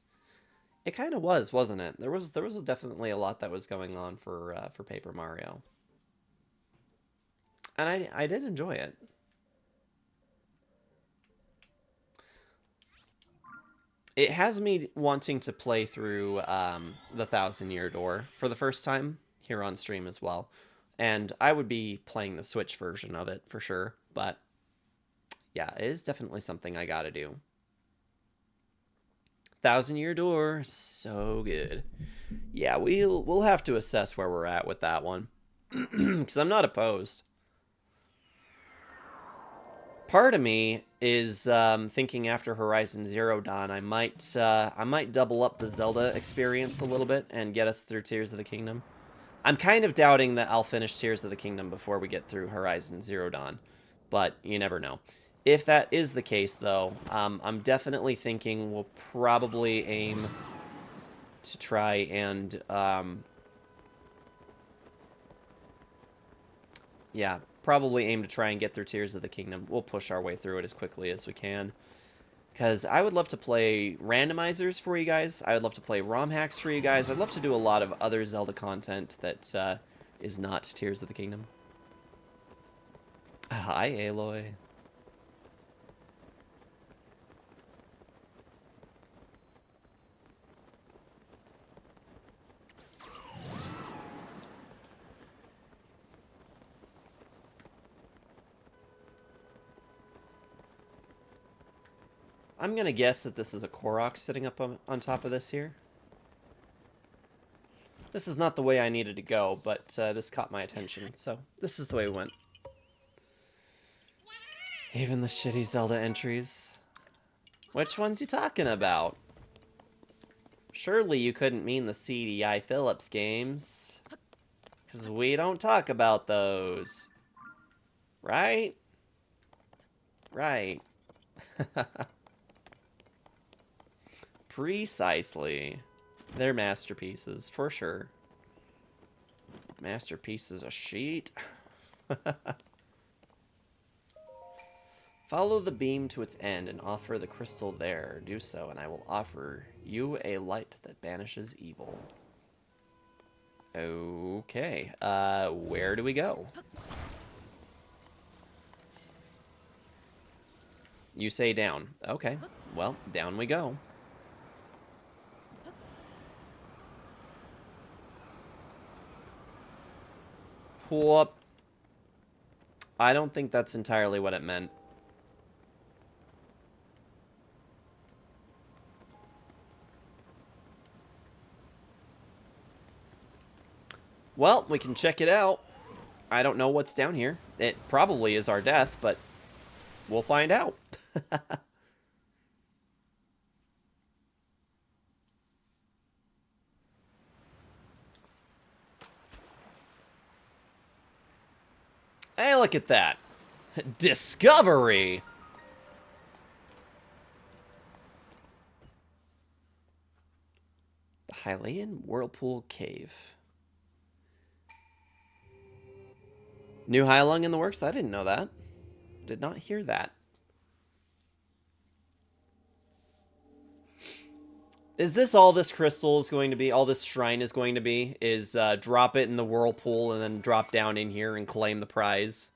It kind of was, wasn't it? There was definitely a lot that was going on for Paper Mario. And I did enjoy it. It has me wanting to play through the Thousand Year Door for the first time here on stream as well. And I would be playing the Switch version of it for sure. But yeah, it is definitely something I gotta do. Thousand Year Door, so good. Yeah, we'll have to assess where we're at with that one. Because I'm not opposed. Part of me is thinking after Horizon Zero Dawn, I might double up the Zelda experience a little bit and get us through Tears of the Kingdom. I'm kind of doubting that I'll finish Tears of the Kingdom before we get through Horizon Zero Dawn, but you never know. If that is the case, though, I'm definitely thinking we'll probably aim to try and, yeah, probably aim to try and get through Tears of the Kingdom. We'll push our way through it as quickly as we can. Because I would love to play randomizers for you guys. I would love to play ROM hacks for you guys. I'd love to do a lot of other Zelda content that is not Tears of the Kingdom. Hi, Aloy. I'm going to guess that this is a Korok sitting up on top of this here. This is not the way I needed to go, but this caught my attention, so this is the way we went. Even the shitty Zelda entries. Which one's you talking about? Surely you couldn't mean the CDI Phillips games. Because we don't talk about those. Right? Right. Precisely. They're masterpieces, for sure. Masterpieces of sheet. Follow the beam to its end and offer the crystal there. Do so, and I will offer you a light that banishes evil. Okay. Where do we go? You say down. Okay. Well, down we go. Whoop. I don't think that's entirely what it meant. Well, we can check it out. I don't know what's down here. It probably is our death, but we'll find out. Hey, look at that. Discovery! The Hylian Whirlpool Cave. New Hylung in the works? I didn't know that. Did not hear that. Is this all this crystal is going to be? All this shrine is going to be? Is drop it in the whirlpool and then drop down in here and claim the prize?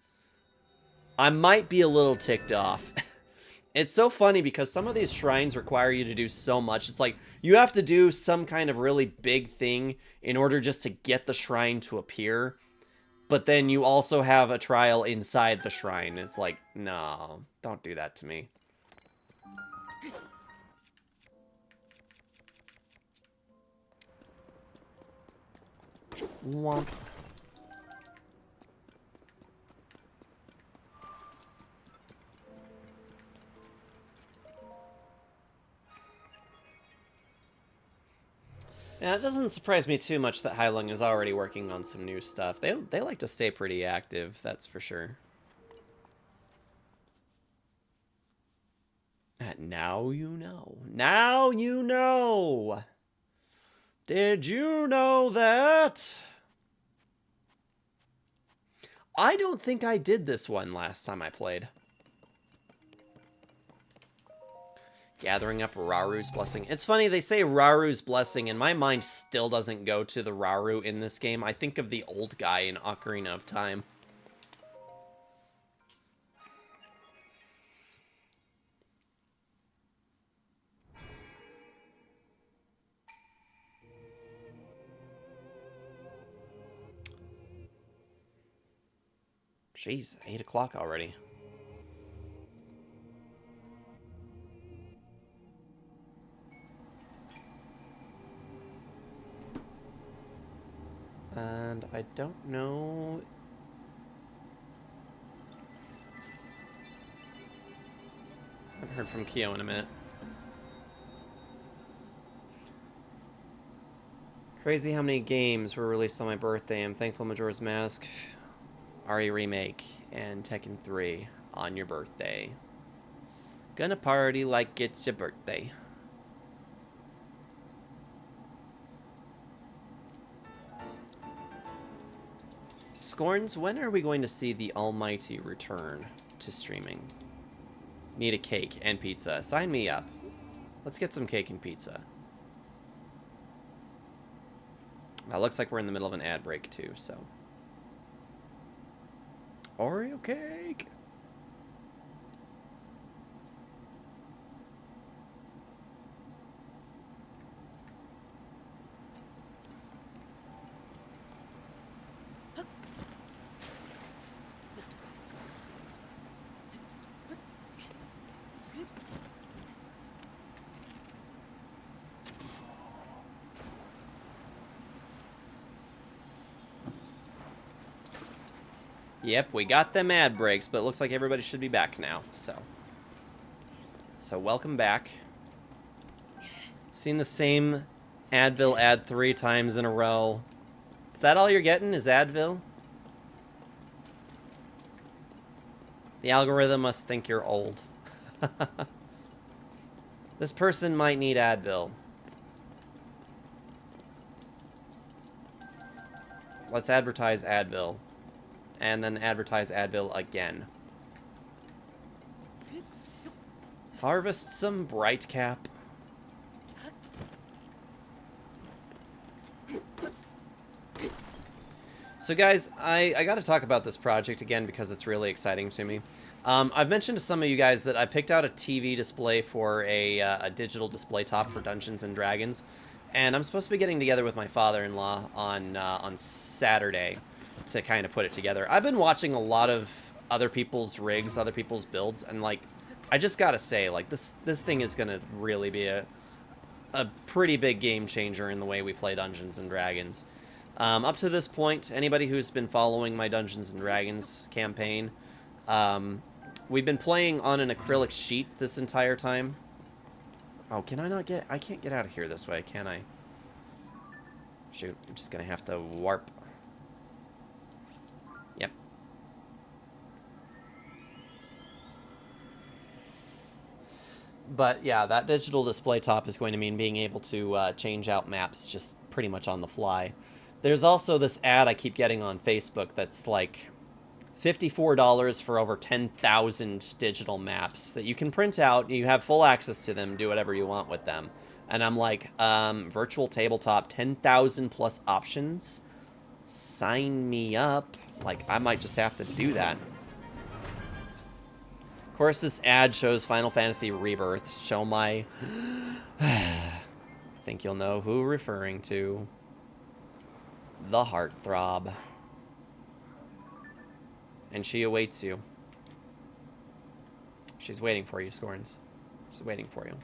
I might be a little ticked off. It's so funny because some of these shrines require you to do so much. It's like you have to do some kind of really big thing in order just to get the shrine to appear. But then you also have a trial inside the shrine. It's like, no, don't do that to me. Womp. Yeah, it doesn't surprise me too much that Hylung is already working on some new stuff. They like to stay pretty active, that's for sure. Now you know. Now you know! Did you know that? I don't think I did this one last time I played. Gathering up Raru's Blessing. It's funny, they say Raru's Blessing, and my mind still doesn't go to the Raru in this game. I think of the old guy in Ocarina of Time. Jeez, 8 o'clock already. And I don't know... I haven't heard from Kyo in a minute. Crazy how many games were released on my birthday. I'm thankful Majora's Mask, RE Remake, and Tekken 3 on your birthday. Gonna party like it's your birthday. Scorns, when are we going to see the Almighty return to streaming? Need a cake and pizza. Sign me up. Let's get some cake and pizza. Well, looks like we're in the middle of an ad break too, so. Oreo cake! Yep, we got them ad breaks, but it looks like everybody should be back now, so. So welcome back. Seen the same Advil ad 3 times in a row. Is that all you're getting, is Advil? The algorithm must think you're old. This person might need Advil. Let's advertise Advil. And then advertise Advil again. Harvest some Bright Cap. So guys, I got to talk about this project again because it's really exciting to me. I've mentioned to some of you guys that I picked out a TV display for a digital display top for Dungeons and Dragons, and I'm supposed to be getting together with my father-in-law on Saturday to kind of put it together. I've been watching a lot of other people's rigs, other people's builds, and like, I just gotta say, like, this thing is gonna really be a pretty big game changer in the way we play Dungeons and Dragons. Up to this point, anybody who's been following my Dungeons and Dragons campaign, we've been playing on an acrylic sheet this entire time. Oh, can I not get... I can't get out of here this way, can I? Shoot, I'm just gonna have to warp. Yep. But yeah, that digital display top is going to mean being able to change out maps just pretty much on the fly. There's also this ad I keep getting on Facebook that's like $54 for over 10,000 digital maps that you can print out. You have full access to them, do whatever you want with them. And I'm like, virtual tabletop, 10,000 plus options? Sign me up. Like, I might just have to do that. Of course, this ad shows Final Fantasy Rebirth. Show my... I think you'll know who referring to. The Heartthrob. And she awaits you. She's waiting for you, Scorns. She's waiting for you.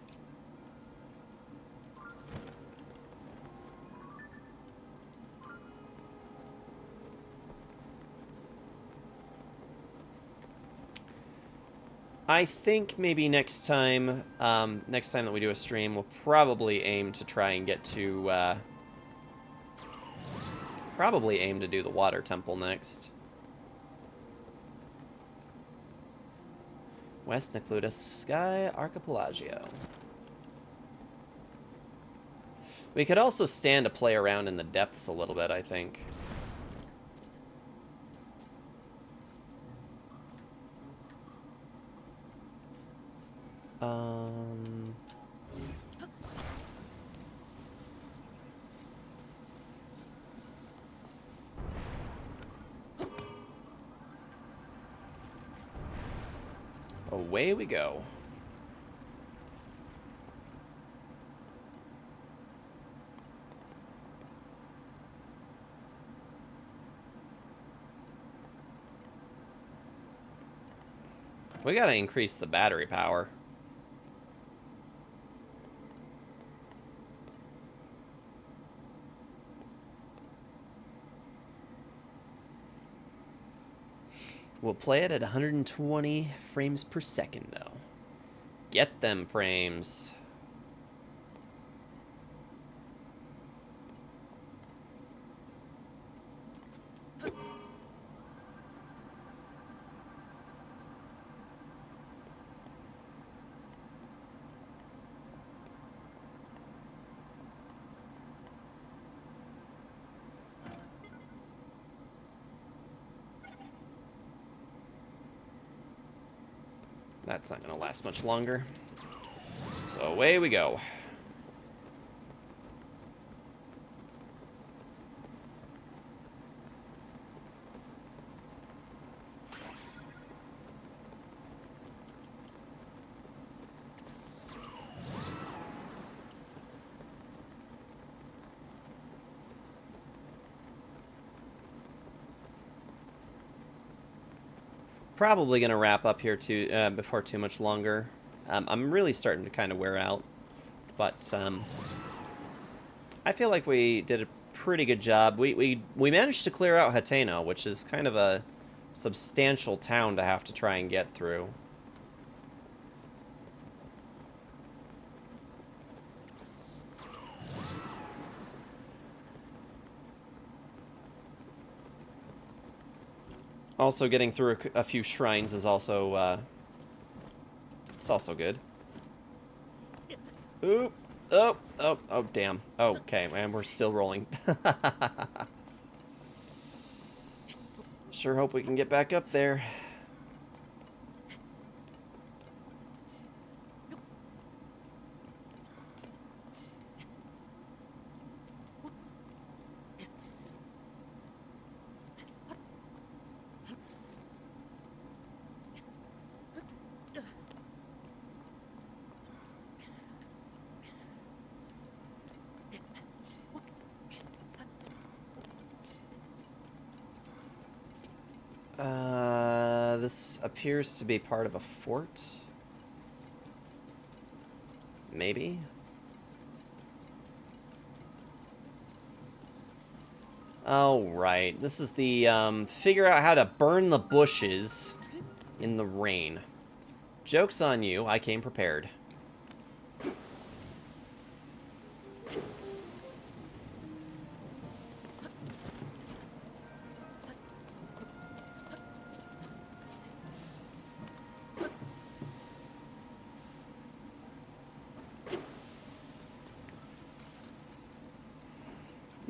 I think maybe next time that we do a stream, we'll probably aim to try and get to, probably aim to do the water temple next. West Necluda Sky Archipelagio. We could also stand to play around in the depths a little bit, I think. Away we go. We gotta increase the battery power. We'll play it at 120 frames per second, though. Get them frames. That's not going to last much longer. So away we go. Probably going to wrap up here too before too much longer. I'm really starting to kind of wear out, but I feel like we did a pretty good job. We managed to clear out Hateno, which is kind of a substantial town to have to try and get through. Also, getting through a few shrines is also, it's also good. Oop. Oh, damn. Okay, man, we're still rolling. Sure hope we can get back up there. This appears to be part of a fort. Maybe? Oh, right. This is the, figure out how to burn the bushes in the rain. Joke's on you, I came prepared.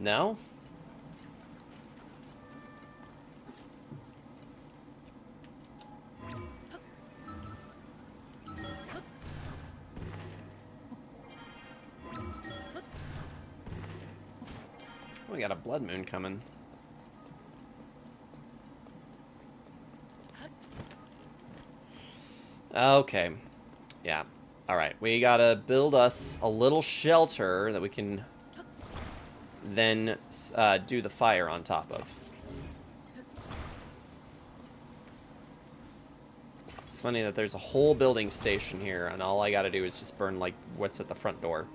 No? We got a blood moon coming. Okay. Yeah. Alright, we gotta build us a little shelter that we can then do the fire on top of. It's funny that there's a whole building station here, and all I gotta do is just burn, like, what's at the front door.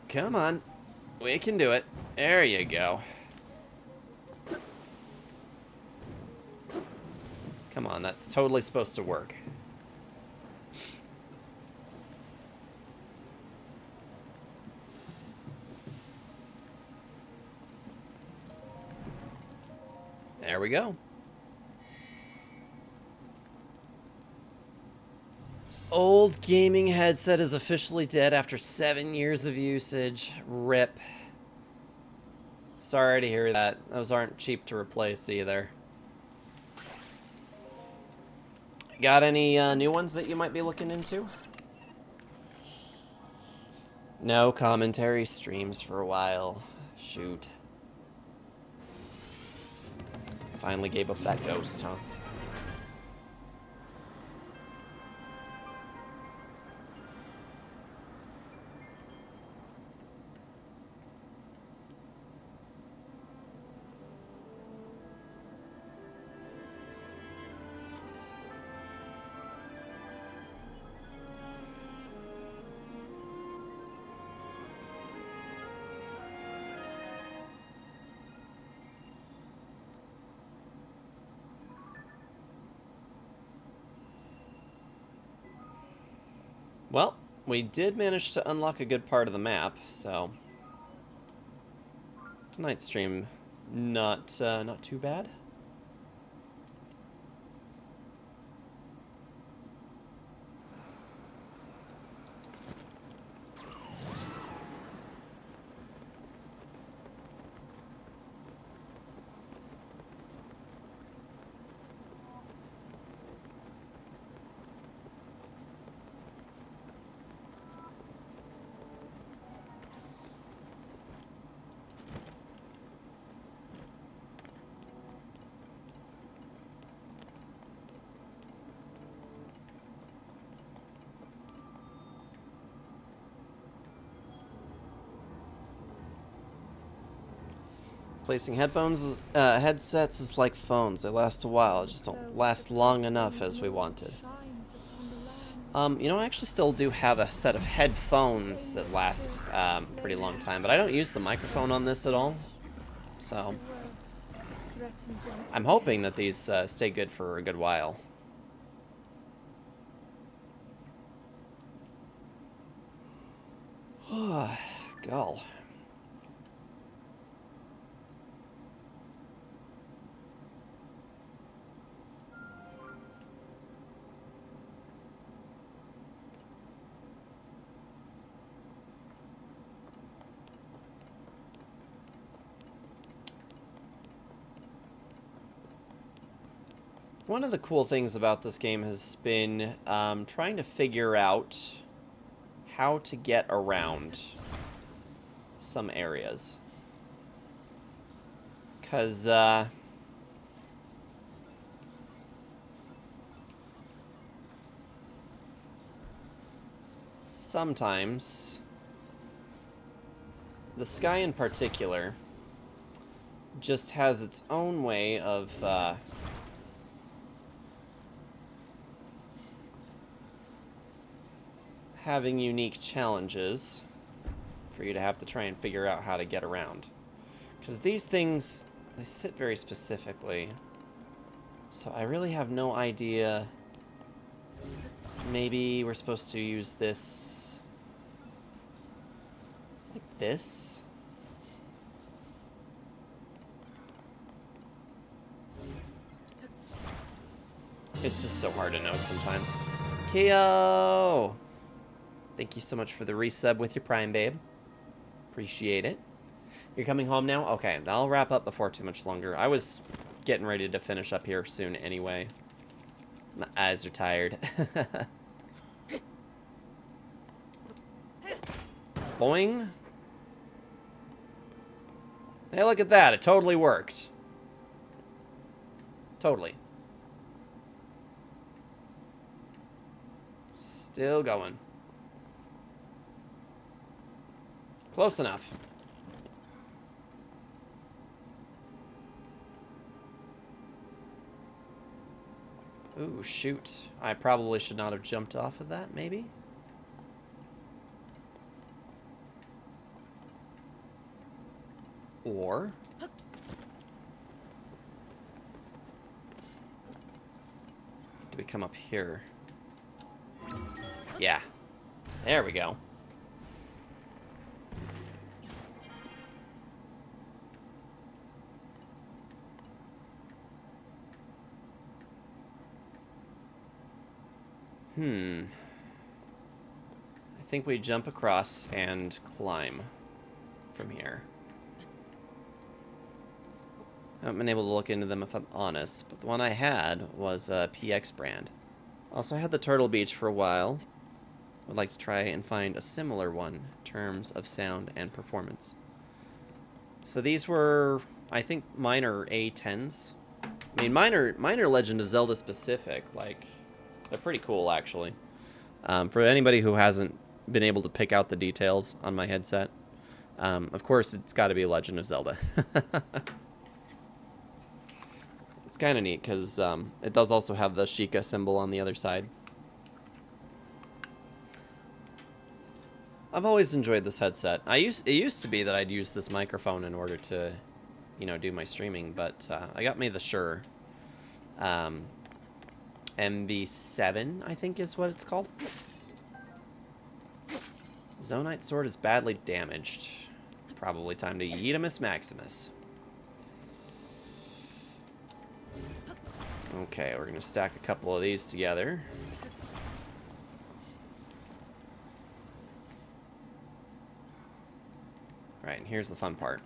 Come on. We can do it. There you go. Come on, that's totally supposed to work. There we go. Old gaming headset is officially dead after 7 years of usage. RIP. Sorry to hear that. Those aren't cheap to replace either. Got any new ones that you might be looking into? No commentary streams for a while. Shoot. Finally gave up that ghost, huh? Well, we did manage to unlock a good part of the map, so tonight's stream not too bad. Placing headsets is like phones. They last a while, just don't last long enough as we wanted. You know, I actually still do have a set of headphones that last pretty long time, but I don't use the microphone on this at all. So I'm hoping that these stay good for a good while. Gull. One of the cool things about this game has been trying to figure out how to get around some areas. Because, sometimes the sky in particular just has its own way of having unique challenges for you to have to try and figure out how to get around. Because these things, they sit very specifically. So I really have no idea. Maybe we're supposed to use this this. It's just so hard to know sometimes. Keo! Thank you so much for the resub with your Prime, babe. Appreciate it. You're coming home now? Okay, I'll wrap up before too much longer. I was getting ready to finish up here soon anyway. My eyes are tired. Boing. Hey, look at that. It totally worked. Totally. Still going. Close enough. Ooh, shoot. I probably should not have jumped off of that, maybe? Or... do we come up here? Yeah. There we go. I think we jump across and climb from here. I haven't been able to look into them if I'm honest, but the one I had was a PX brand. Also, I had the Turtle Beach for a while. Would like to try and find a similar one in terms of sound and performance. So these were, I think mine are A10s. I mean, mine are Legend of Zelda specific. Like, they're pretty cool, actually. For anybody who hasn't been able to pick out the details on my headset, of course, it's got to be Legend of Zelda. It's kind of neat because it does also have the Sheikah symbol on the other side. I've always enjoyed this headset. It used to be that I'd use this microphone in order to, you know, do my streaming, but I got me the Shure MV7, I think is what it's called. Zonite sword is badly damaged. Probably time to eat a Miss Maximus. Okay, we're gonna stack a couple of these together. Alright, and here's the fun part.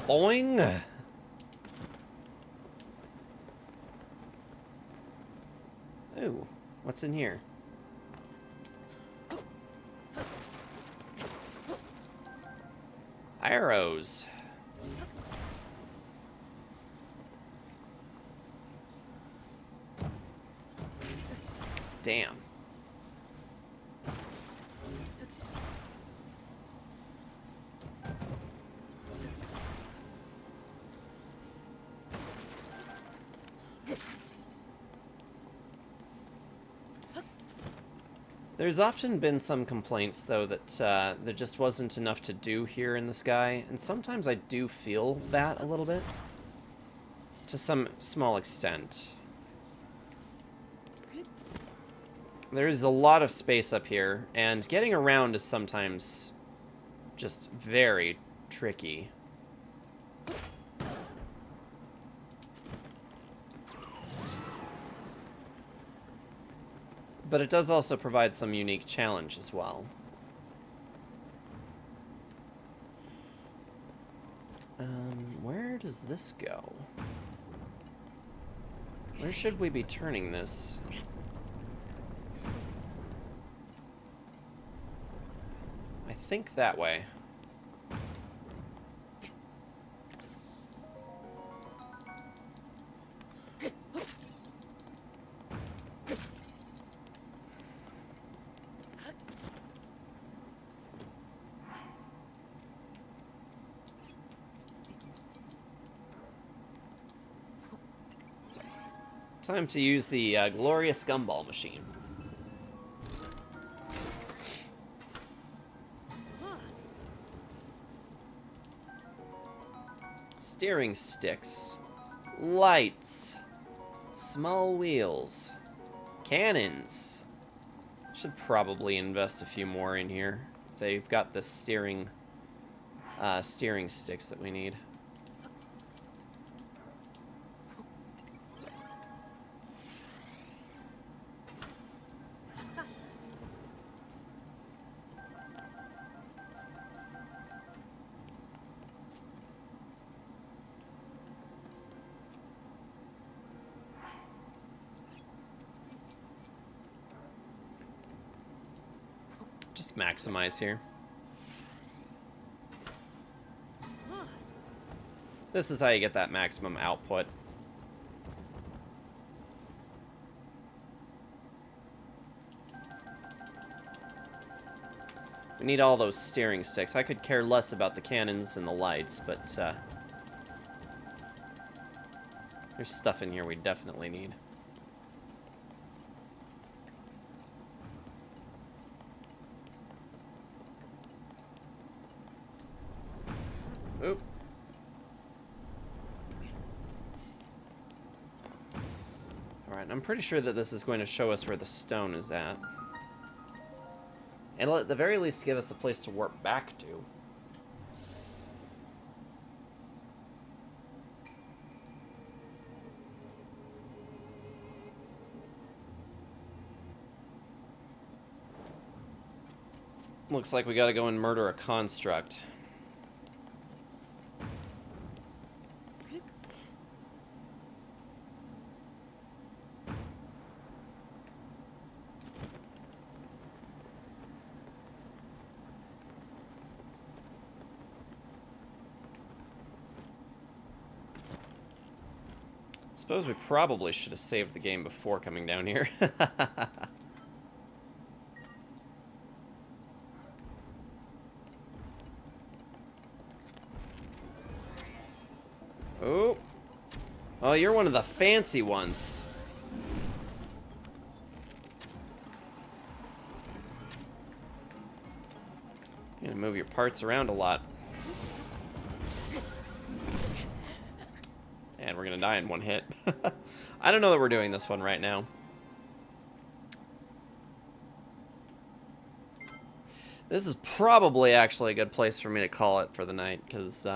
Boing! Ooh, what's in here? Arrows. Damn. There's often been some complaints, though, that there just wasn't enough to do here in the sky, and sometimes I do feel that a little bit, to some small extent. There's a lot of space up here, and getting around is sometimes just very tricky. But it does also provide some unique challenge as well. Where does this go? Where should we be turning this? I think that way. Time to use the glorious gumball machine. Steering sticks. Lights. Small wheels. Cannons. Should probably invest a few more in here. They've got the steering sticks that we need. Just maximize here. This is how you get that maximum output. We need all those steering sticks. I could care less about the cannons and the lights, but there's stuff in here we definitely need. Oop. Alright, I'm pretty sure that this is going to show us where the stone is at. And it'll at the very least give us a place to warp back to. Looks like we gotta go and murder a construct. Suppose we probably should have saved the game before coming down here. Oh. Oh, you're one of the fancy ones. You're gonna move your parts around a lot. And we're gonna die in one hit. I don't know that we're doing this one right now. This is probably actually a good place for me to call it for the night, because,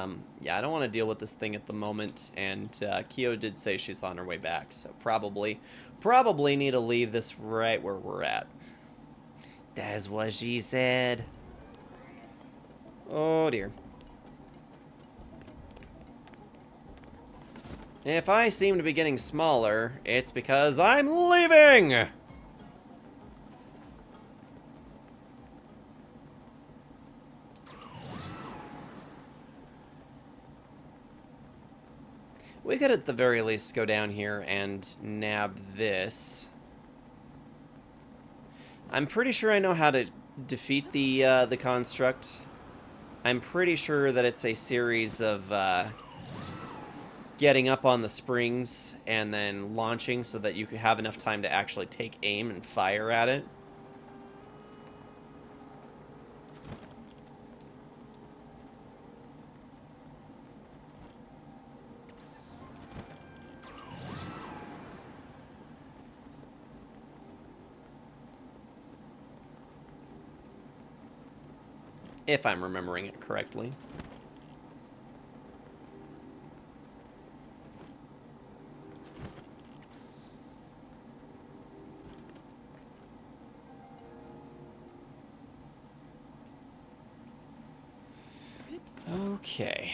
yeah, I don't want to deal with this thing at the moment, and Kyo did say she's on her way back, so probably need to leave this right where we're at. That's what she said. Oh, dear. If I seem to be getting smaller, it's because I'm leaving! We could at the very least go down here and nab this. I'm pretty sure I know how to defeat the construct. I'm pretty sure that it's a series of getting up on the springs and then launching so that you can have enough time to actually take aim and fire at it. If I'm remembering it correctly. Okay.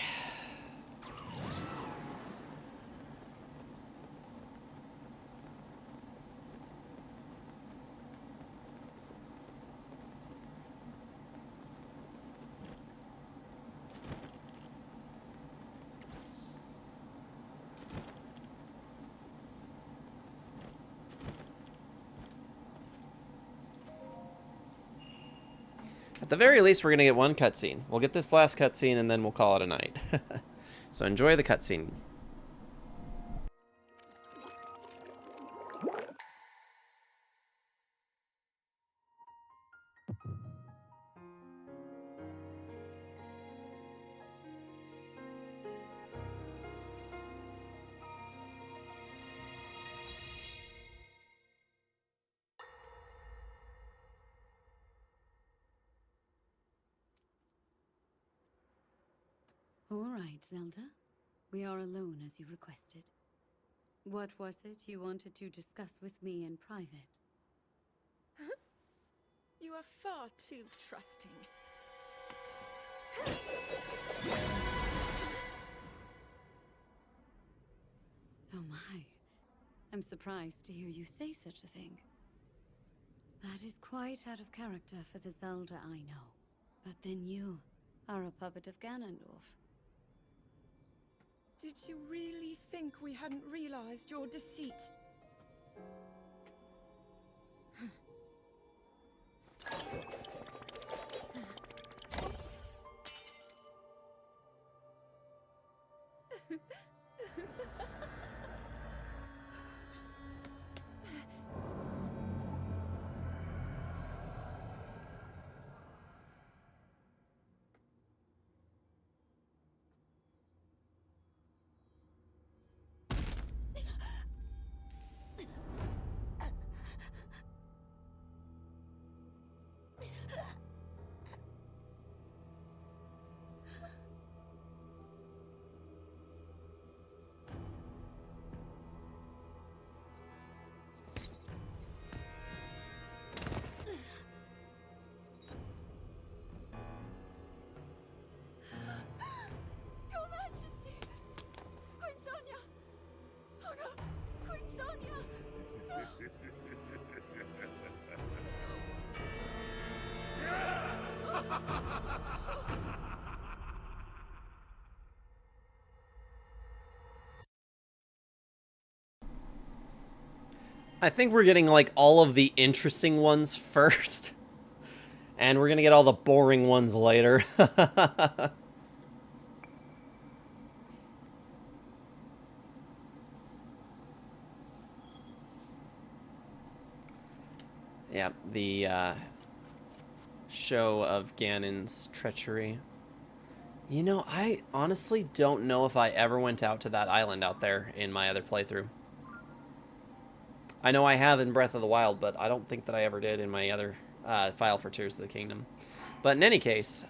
At the very least, we're going to get one cutscene. We'll get this last cutscene, and then we'll call it a night. So enjoy the cutscene. All right, Zelda. We are alone as you requested. What was it you wanted to discuss with me in private? You are far too trusting. Oh my. I'm surprised to hear you say such a thing. That is quite out of character for the Zelda I know. But then you are a puppet of Ganondorf. Did you really think we hadn't realized your deceit? Your Majesty! Queen Sonia! Oh no! Queen Sonia! I think we're getting like all of the interesting ones first. And we're gonna get all the boring ones later. Yeah, the show of Ganon's treachery. You know, I honestly don't know if I ever went out to that island out there in my other playthrough. I know I have in Breath of the Wild, but I don't think that I ever did in my other file for Tears of the Kingdom. But in any case,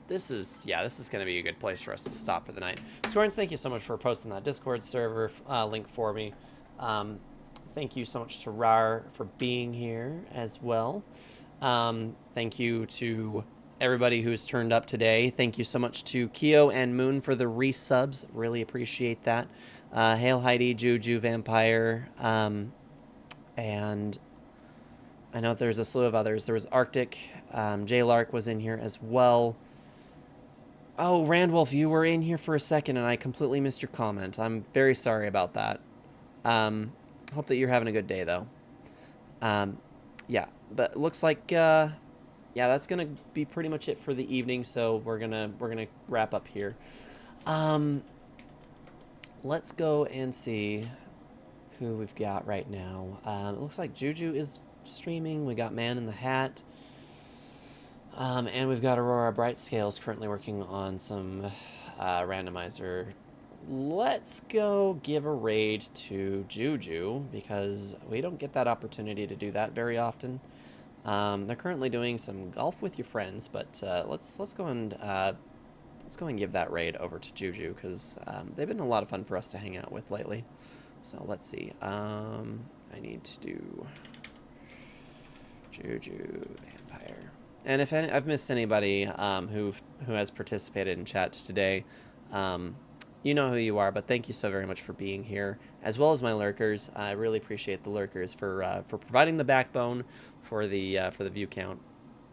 this is going to be a good place for us to stop for the night. Scorns, thank you so much for posting that Discord server link for me. Thank you so much to Rar for being here as well. Thank you to everybody who's turned up today. Thank you so much to Kyo and Moon for the resubs. Really appreciate that. Hail Heidi, Juju, Vampire, and I know there's a slew of others. There was Arctic. J Lark was in here as well. Oh, Randwolf, you were in here for a second and I completely missed your comment. I'm very sorry about that. Hope that you're having a good day though. Yeah, but it looks like yeah, that's gonna be pretty much it for the evening. So we're gonna wrap up here. Let's go and see who we've got right now. It looks like Juju is streaming. We got Man in the Hat. And we've got Aurora Brightscales currently working on some randomizer. Let's go give a raid to Juju because we don't get that opportunity to do that very often. They're currently doing some golf with your friends, but let's go and give that raid over to Juju because they've been a lot of fun for us to hang out with lately. So let's see. I need to do Juju Vampire. And if I've missed anybody who has participated in chats today, you know who you are. But thank you so very much for being here, as well as my lurkers. I really appreciate the lurkers for providing the backbone for the view count.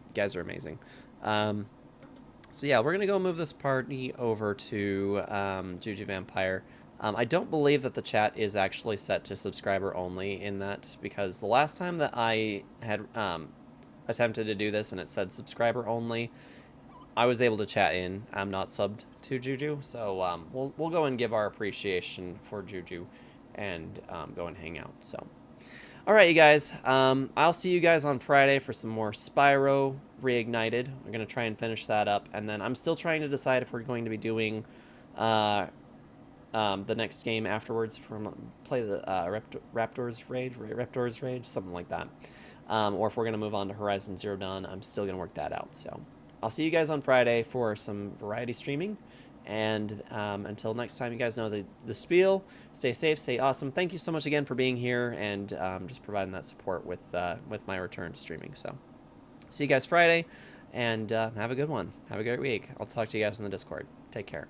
You guys are amazing. So yeah, we're gonna go move this party over to Juju Vampire. I don't believe that the chat is actually set to subscriber only in that, because the last time that I had attempted to do this and it said subscriber only, I was able to chat in. I'm not subbed to Juju, so we'll go and give our appreciation for Juju and go and hang out. So all right, you guys, I'll see you guys on Friday for some more Spyro Reignited. We're gonna try and finish that up, and then I'm still trying to decide if we're going to be doing the next game afterwards play the Raptors Rage, something like that. Or if we're going to move on to Horizon Zero Dawn. I'm still going to work that out. So I'll see you guys on Friday for some variety streaming, And until next time, you guys know the spiel. Stay safe, stay awesome. Thank you so much again for being here and just providing that support with my return to streaming. So see you guys Friday, and have a good one. Have a great week. I'll talk to you guys in the Discord. Take care.